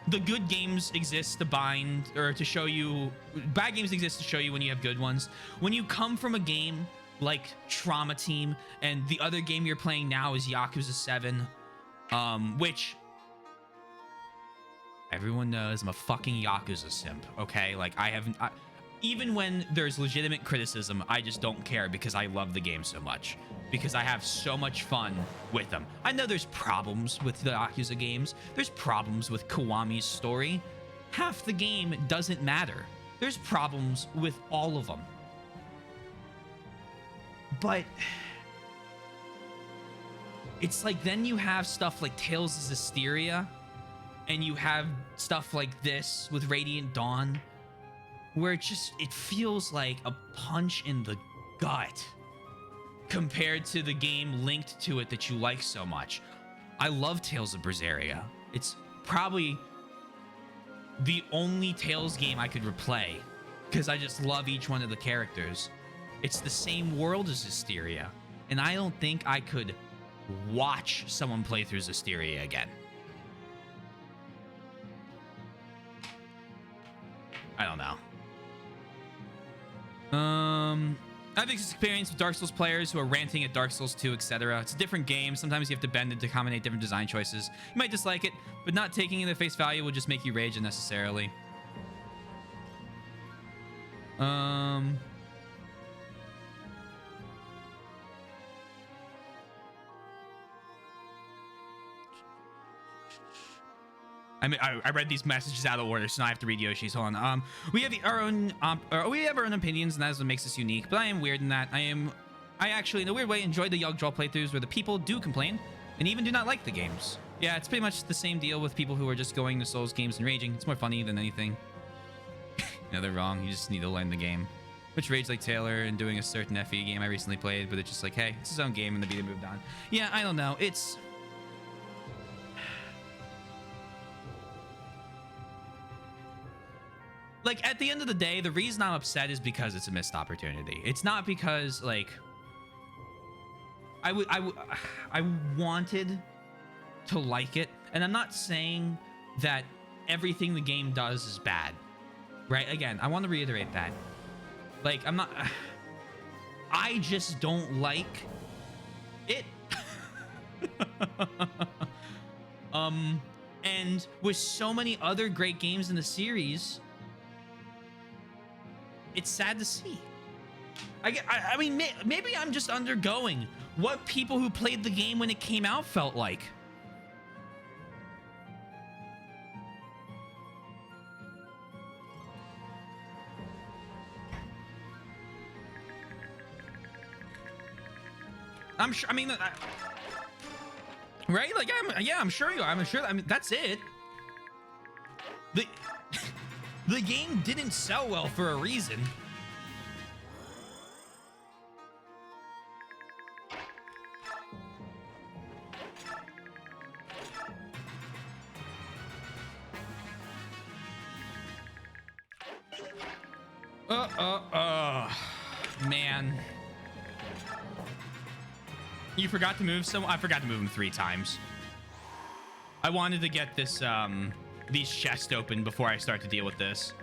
the good games exist to bind, or to show you, bad games exist to show you when you have good ones. When you come from a game like Trauma Team, and the other game you're playing now is Yakuza 7, which everyone knows I'm a fucking Yakuza simp, okay? Like, even when there's legitimate criticism, I just don't care, because I love the game so much. Because I have so much fun with them. I know there's problems with the Yakuza games. There's problems with Kiwami's story. Half the game doesn't matter. There's problems with all of them. But it's like, then you have stuff like Tales of Zestiria, and you have stuff like this with Radiant Dawn, where it feels like a punch in the gut compared to the game linked to it that you like so much. I love Tales of Berseria. It's probably the only Tales game I could replay, because I just love each one of the characters. It's the same world as Zestiria, and I don't think I could watch someone play through Zestiria again. I don't know. I've experienced with Dark Souls players who are ranting at Dark Souls 2, etc. It's a different game. Sometimes you have to bend it to accommodate different design choices. You might dislike it, but not taking it at face value will just make you rage unnecessarily. I mean, I read these messages out of order, so now I have to read Yoshi's. Hold on. We have our own opinions, and that is what makes us unique. But I am weird in that I actually, in a weird way, enjoy the Yug Draw playthroughs where the people do complain and even do not like the games. Yeah, it's pretty much the same deal with people who are just going to Souls games and raging. It's more funny than anything. No, they're wrong. You just need to learn the game. Which Rage Like Taylor and doing a certain FE game I recently played, but it's just like, hey, it's his own game and the beta moved on. Yeah, I don't know. It's... like, at the end of the day, the reason I'm upset is because it's a missed opportunity. It's not because, like, I wanted to like it, and I'm not saying that everything the game does is bad, right? Again, I want to reiterate that. Like, I'm not... I just don't like it. And with so many other great games in the series... it's sad to see. I mean, maybe I'm just undergoing what people who played the game when it came out felt like. I'm sure. I mean, right? Like, I'm sure you are. I'm sure. I mean, that's it. The game didn't sell well for a reason. Man. You forgot to move I forgot to move him 3 times. I wanted to get this, these chests open before I start to deal with this.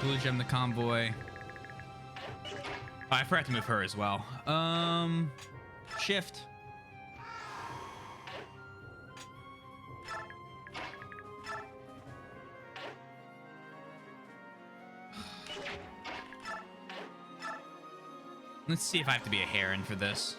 Blue gem the convoy. Oh, I forgot to move her as well. Shift. Let's see if I have to be a heron for this.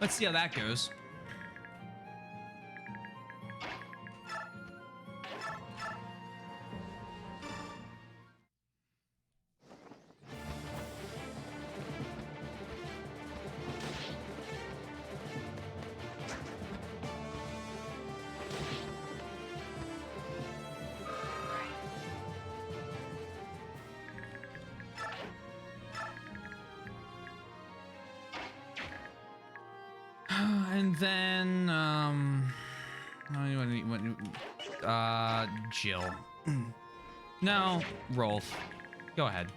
Let's see how that goes. And then, Jill. No, Rolf. Go ahead.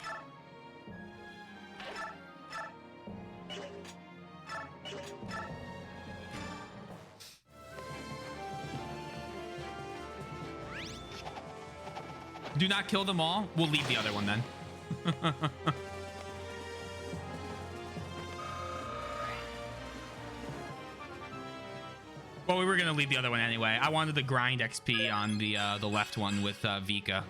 Do not kill them all. We'll leave the other one then. Well, we were gonna leave the other one anyway. I wanted to grind XP on the left one with Vika.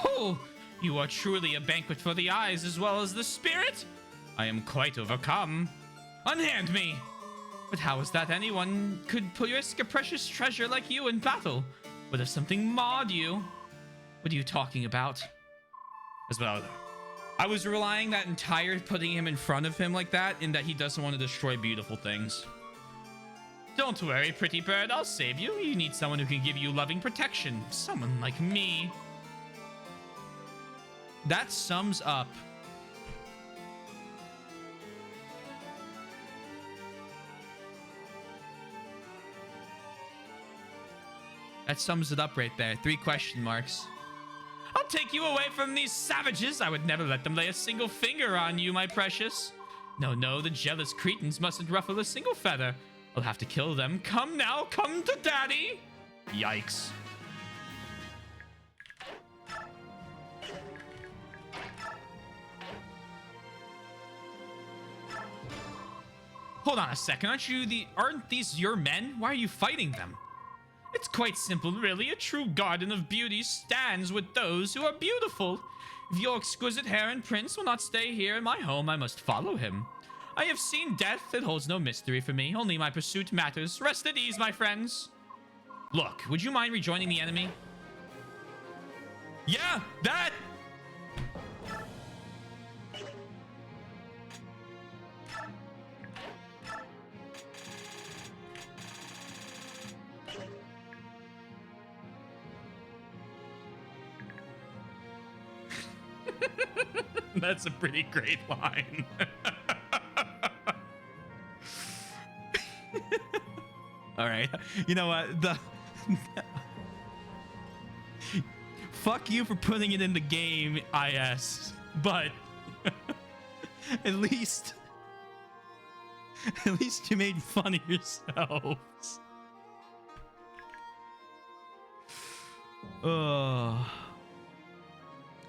Oh, you are truly a banquet for the eyes as well as the spirit. I am quite overcome. Unhand me. But how is that anyone could risk a precious treasure like you in battle? What if something mauled you? What are you talking about? As well, I was relying that entire putting him in front of him like that in that he doesn't want to destroy beautiful things. Don't worry, pretty bird, I'll save you. You need someone who can give you loving protection. Someone like me. That sums up it up right there. 3 question marks. I'll take you away from these savages. I would never let them lay a single finger on you, my precious. No, no, the jealous Cretans mustn't ruffle a single feather. I'll have to kill them. Come now, come to daddy. Yikes. Hold on a second. Aren't these your men? Why are you fighting them? It's quite simple, really. A true garden of beauty stands with those who are beautiful. If your exquisite hair and prince will not stay here in my home, I must follow him. I have seen death. It holds no mystery for me. Only my pursuit matters. Rest at ease, my friends. Look, would you mind rejoining the enemy? Yeah, that! That's a pretty great line. All right. You know what? Fuck you for putting it in the game, IS. But at least you made fun of yourselves.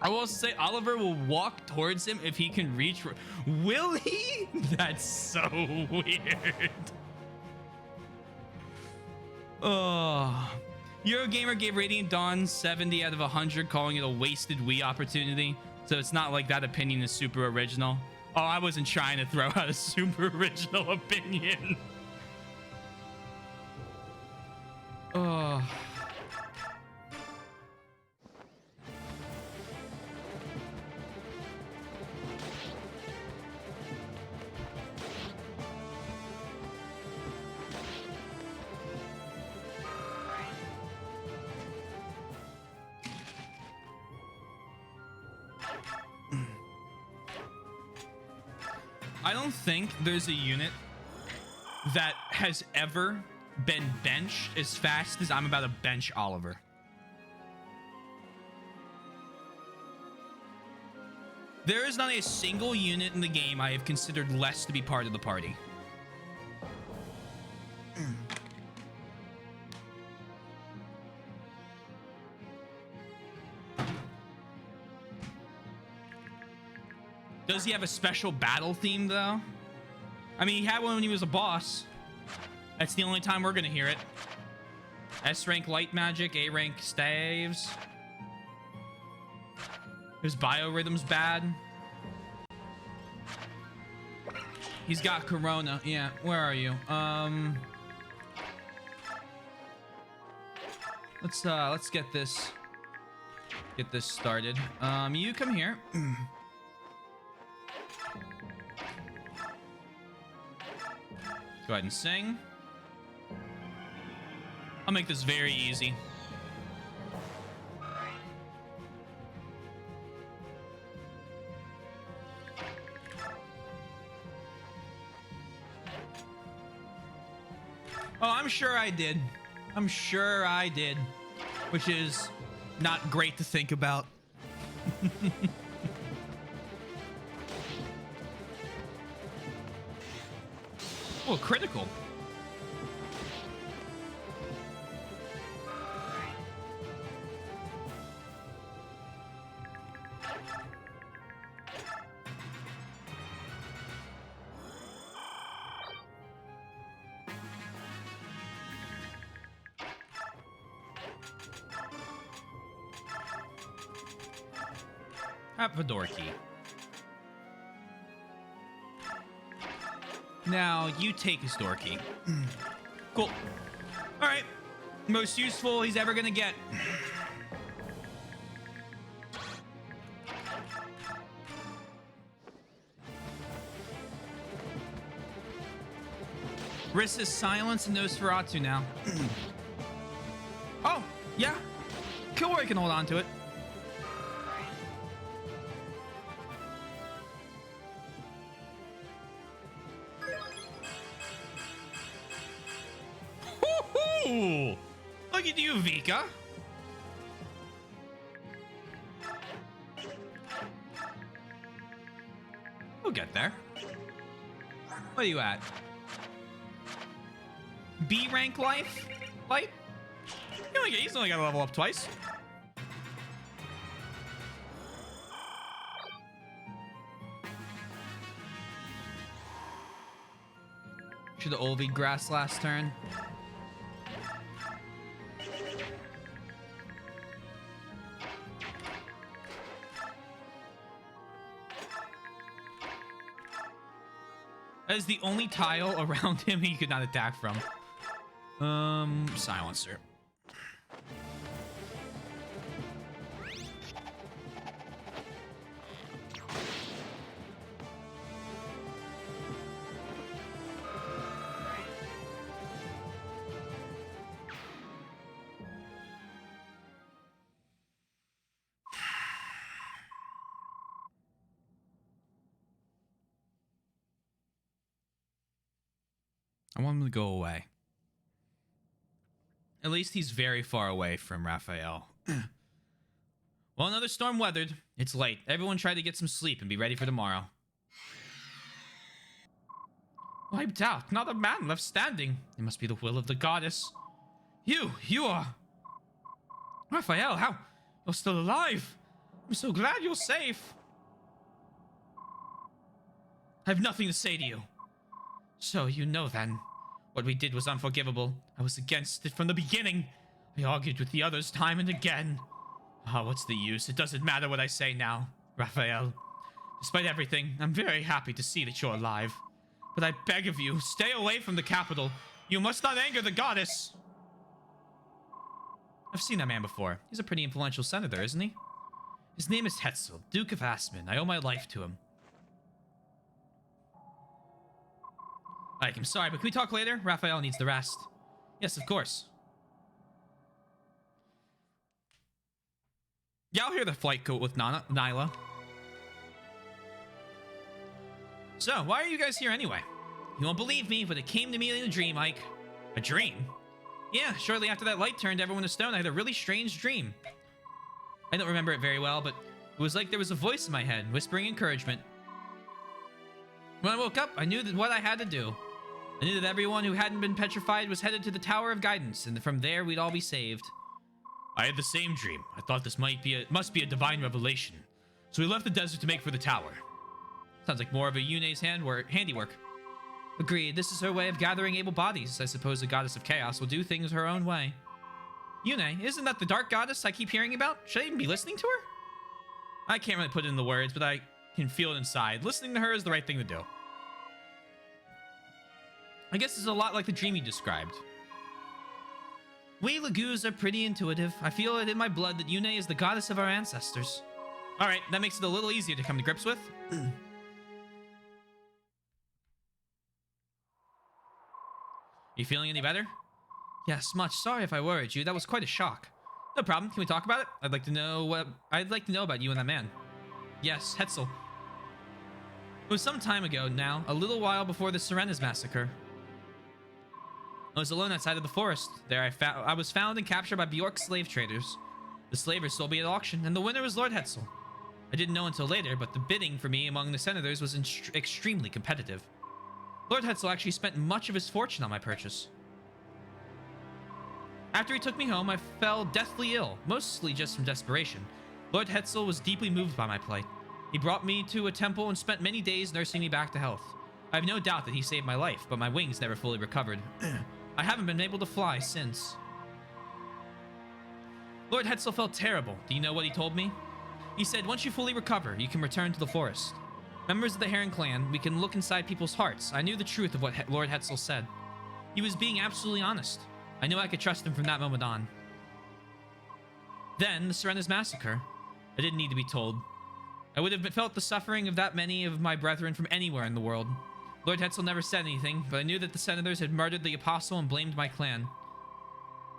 I will say Oliver will walk towards him if he can reach. Will he? That's so weird. Eurogamer gave Radiant Dawn 70 out of 100, calling it a wasted Wii opportunity. So it's not like that opinion is super original. Oh, I wasn't trying to throw out a super original opinion. I don't think there's a unit that has ever been benched as fast as I'm about to bench Oliver. There is not a single unit in the game I have considered less to be part of the party. Does he have a special battle theme, though? I mean, he had one when he was a boss. That's the only time we're gonna hear it. S rank light magic, A rank staves. His biorhythm's bad. He's got Corona. Yeah, where are you? Let's get this started. You come here. Go ahead and sing. I'll make this very easy. Oh, I'm sure I did. I'm sure I did. Which is not great to think about. Oh, critical. Have a door key. Now, you take his door key. Cool. All right. Most useful he's ever gonna get. Riss is silence and Nosferatu now. Oh, yeah. Kilroy can hold on to it. you, Vika. We'll get there. What are you at? B rank life? Light? He's only got to level up twice. Should have Olvi grass last turn. That is the only tile around him he could not attack from. Silencer. I want him to go away. At least he's very far away from Raphael. Well, another storm weathered. It's late. Everyone try to get some sleep and be ready for tomorrow. Wiped out. Not a man left standing. It must be the will of the goddess. You are... Raphael, how? You're still alive. I'm so glad you're safe. I have nothing to say to you. So you know then, what we did was unforgivable. I was against it from the beginning. I argued with the others time and again. Ah, what's the use? It doesn't matter what I say now, Raphael. Despite everything, I'm very happy to see that you're alive. But I beg of you, stay away from the capital. You must not anger the goddess. I've seen that man before. He's a pretty influential senator, isn't he? His name is Hetzel, Duke of Aspen. I owe my life to him. I'm sorry, but can we talk later? Raphael needs the rest. Yes, of course. Yeah, I'll hear the flight coat with Nyla. So, why are you guys here anyway? You won't believe me, but it came to me in a dream, Ike. A dream? Yeah, shortly after that light turned everyone to stone, I had a really strange dream. I don't remember it very well, but it was like there was a voice in my head, whispering encouragement. When I woke up, I knew that what I had to do. I knew that everyone who hadn't been petrified was headed to the Tower of Guidance, and from there we'd all be saved. I had the same dream. I thought this must be a divine revelation. So we left the desert to make for the tower. Sounds like more of a Yune's handiwork. Agreed, this is her way of gathering able bodies. I suppose the goddess of chaos will do things her own way. Yune, isn't that the dark goddess I keep hearing about? Should I even be listening to her? I can't really put it in the words, but I can feel it inside. Listening to her is the right thing to do. I guess it's a lot like the dream you described. We Lagoos are pretty intuitive. I feel it in my blood that Yune is the goddess of our ancestors. Alright, that makes it a little easier to come to grips with. You feeling any better? Yes, much. Sorry if I worried you. That was quite a shock. No problem. Can we talk about it? I'd like to know about you and that man. Yes, Hetzel. It was some time ago now, a little while before the Serena's massacre. I was alone outside of the forest. There I was found and captured by Bjork slave traders. The slavers sold me at auction, and the winner was Lord Hetzel. I didn't know until later, but the bidding for me among the senators was extremely competitive. Lord Hetzel actually spent much of his fortune on my purchase. After he took me home, I fell deathly ill, mostly just from desperation. Lord Hetzel was deeply moved by my plight. He brought me to a temple and spent many days nursing me back to health. I have no doubt that he saved my life, but my wings never fully recovered. I haven't been able to fly since. Lord Hetzel felt terrible. Do you know what he told me? He said, once you fully recover, you can return to the forest. Members of the Heron clan, we can look inside people's hearts. I knew the truth of what Lord Hetzel said. He was being absolutely honest. I knew I could trust him from that moment on. Then, the Serena's massacre. I didn't need to be told. I would have felt the suffering of that many of my brethren from anywhere in the world. Lord Hetzel never said anything, but I knew that the senators had murdered the apostle and blamed my clan.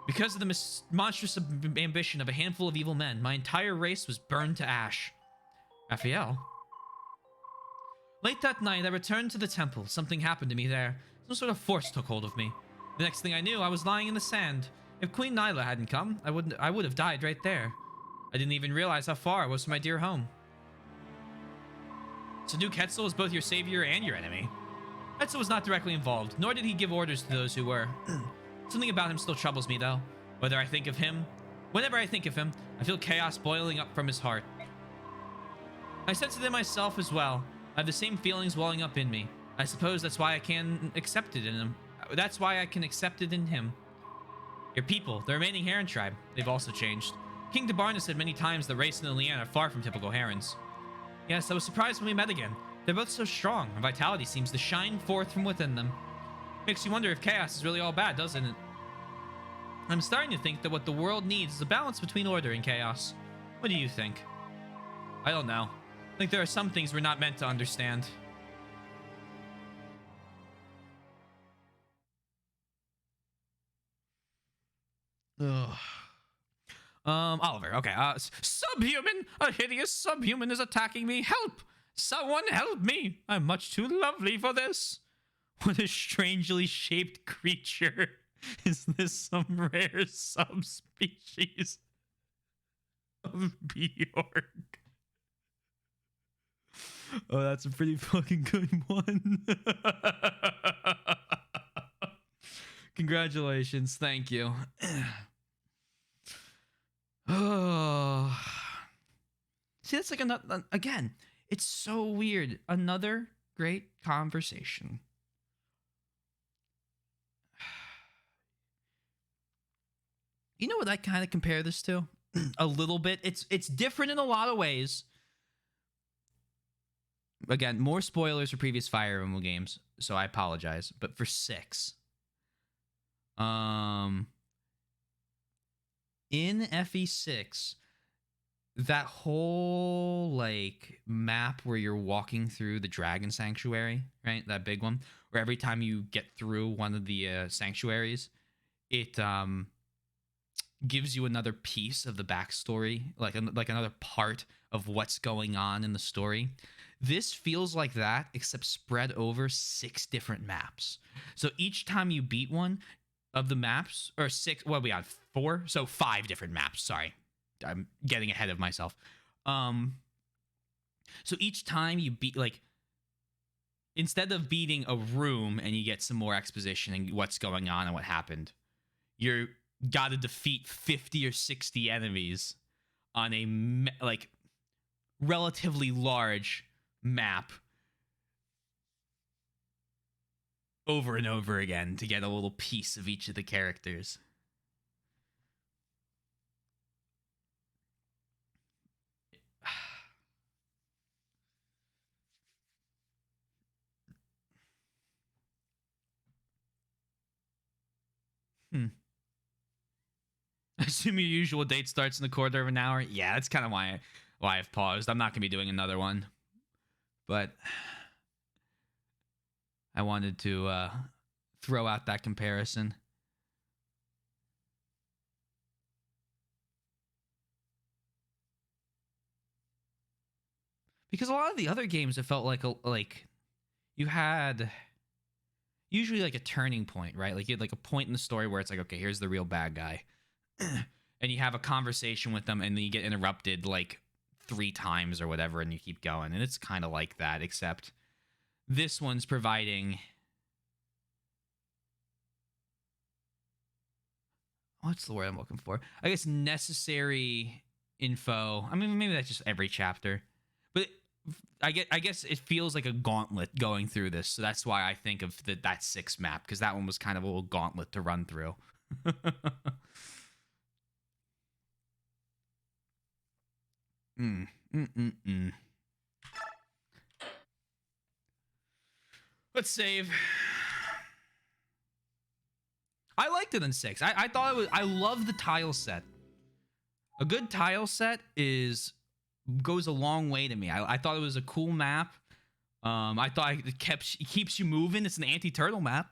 Because of the monstrous ambition of a handful of evil men, my entire race was burned to ash. Raphael? Late that night, I returned to the temple. Something happened to me there. Some sort of force took hold of me. The next thing I knew, I was lying in the sand. If Queen Nyla hadn't come, I would have died right there. I didn't even realize how far I was from my dear home. So Duke Hetzel is both your savior and your enemy. Hetzel was not directly involved, nor did he give orders to those who were. Something about him still troubles me, though. Whenever I think of him, I feel chaos boiling up from his heart. I sense it in myself as well. I have the same feelings welling up in me. I suppose that's why I can accept it in him. That's why I can accept it in him. Your people, the remaining Heron tribe, they've also changed. King Debarn has said many times the Race and the Leanne are far from typical Herons. Yes, I was surprised when we met again. They're both so strong, and vitality seems to shine forth from within them. Makes you wonder if chaos is really all bad, doesn't it? I'm starting to think that what the world needs is a balance between order and chaos. What do you think? I don't know. I think there are some things we're not meant to understand. Ugh. Oliver, okay, subhuman! A hideous subhuman is attacking me! Help! Someone help me! I'm much too lovely for this! What a strangely shaped creature! Is this some rare subspecies of Bjork? Oh, that's a pretty fucking good one. Congratulations, thank you. Oh, see, that's like another. Again, it's so weird. Another great conversation. You know what I kind of compare this to? A little bit. It's different in a lot of ways. Again, more spoilers for previous Fire Emblem games, so I apologize. But for 6, in FE6, that whole like map where you're walking through the Dragon Sanctuary, right? That big one, where every time you get through one of the sanctuaries, it gives you another piece of the backstory, like another part of what's going on in the story. This feels like that, except spread over 6 different maps. So each time you beat one of the maps, or 6, what are we on? 4? So 5 different maps. Sorry, I'm getting ahead of myself. So each time you beat, like, instead of beating a room and you get some more exposition and what's going on and what happened, you're got to defeat 50 or 60 enemies on a like relatively large map over and over again to get a little piece of each of the characters. I assume your usual date starts in a quarter of an hour. Yeah, that's kind of why I've paused. I'm not going to be doing another one. But I wanted to throw out that comparison. Because a lot of the other games, it felt like you had usually like a turning point, right? Like you had like a point in the story where it's like, okay, here's the real bad guy. And you have a conversation with them and then you get interrupted like 3 times or whatever and you keep going. And it's kind of like that, except this one's providing... What's the word I'm looking for? I guess necessary info. I mean, maybe that's just every chapter. But I guess it feels like a gauntlet going through this. So that's why I think of that 6 map, because that one was kind of a little gauntlet to run through. Let's save. I liked it in 6. I thought it was. I love the tile set. A good tile set goes a long way to me. I thought it was a cool map. I thought it keeps you moving. It's an anti-turtle map.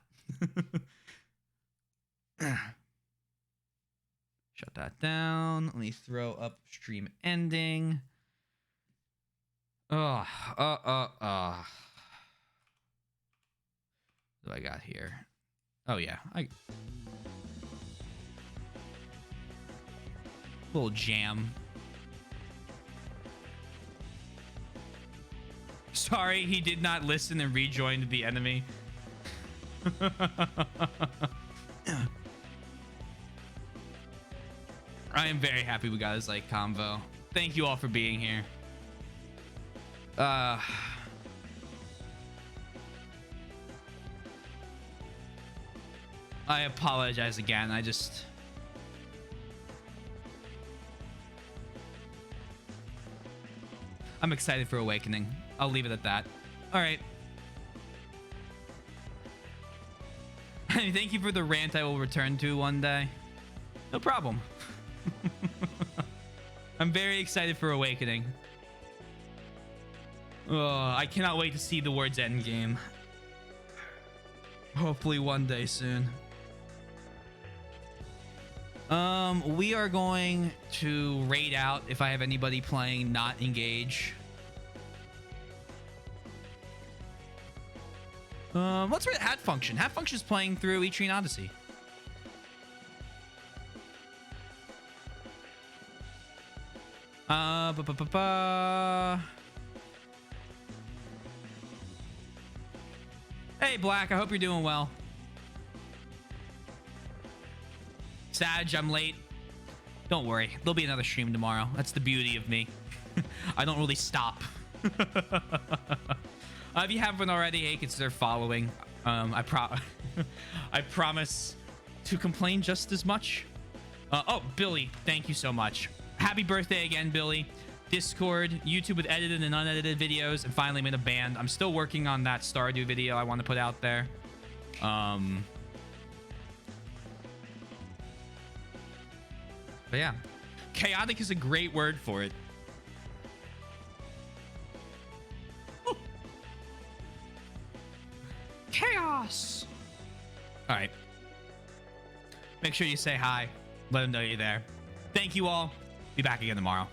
Shut that down. Let me throw up stream ending. What do I got here? Oh yeah, Little jam. Sorry, he did not listen and rejoined the enemy. I am very happy we got his like convo. Thank you all for being here. I apologize again. I'm excited for Awakening. I'll leave it at that. All right. Thank you for the rant I will return to one day. No problem. I'm very excited for Awakening. Oh, I cannot wait to see the words endgame. Hopefully one day soon. We are going to raid out if I have anybody playing not engage. Let's read Hat Function. Hat Function is playing through Etrian Odyssey. Hey, Black. I hope you're doing well. Sag, I'm late. Don't worry. There'll be another stream tomorrow. That's the beauty of me. I don't really stop. If you haven't already, hey, consider following. I promise to complain just as much. Oh, Billy, thank you so much. Happy birthday again, Billy. Discord, YouTube with edited and unedited videos, and finally made a band. I'm still working on that Stardew video I want to put out there. But yeah, chaotic is a great word for it. Ooh. Chaos. All right. Make sure you say hi. Let them know you're there. Thank you all. Be back again tomorrow.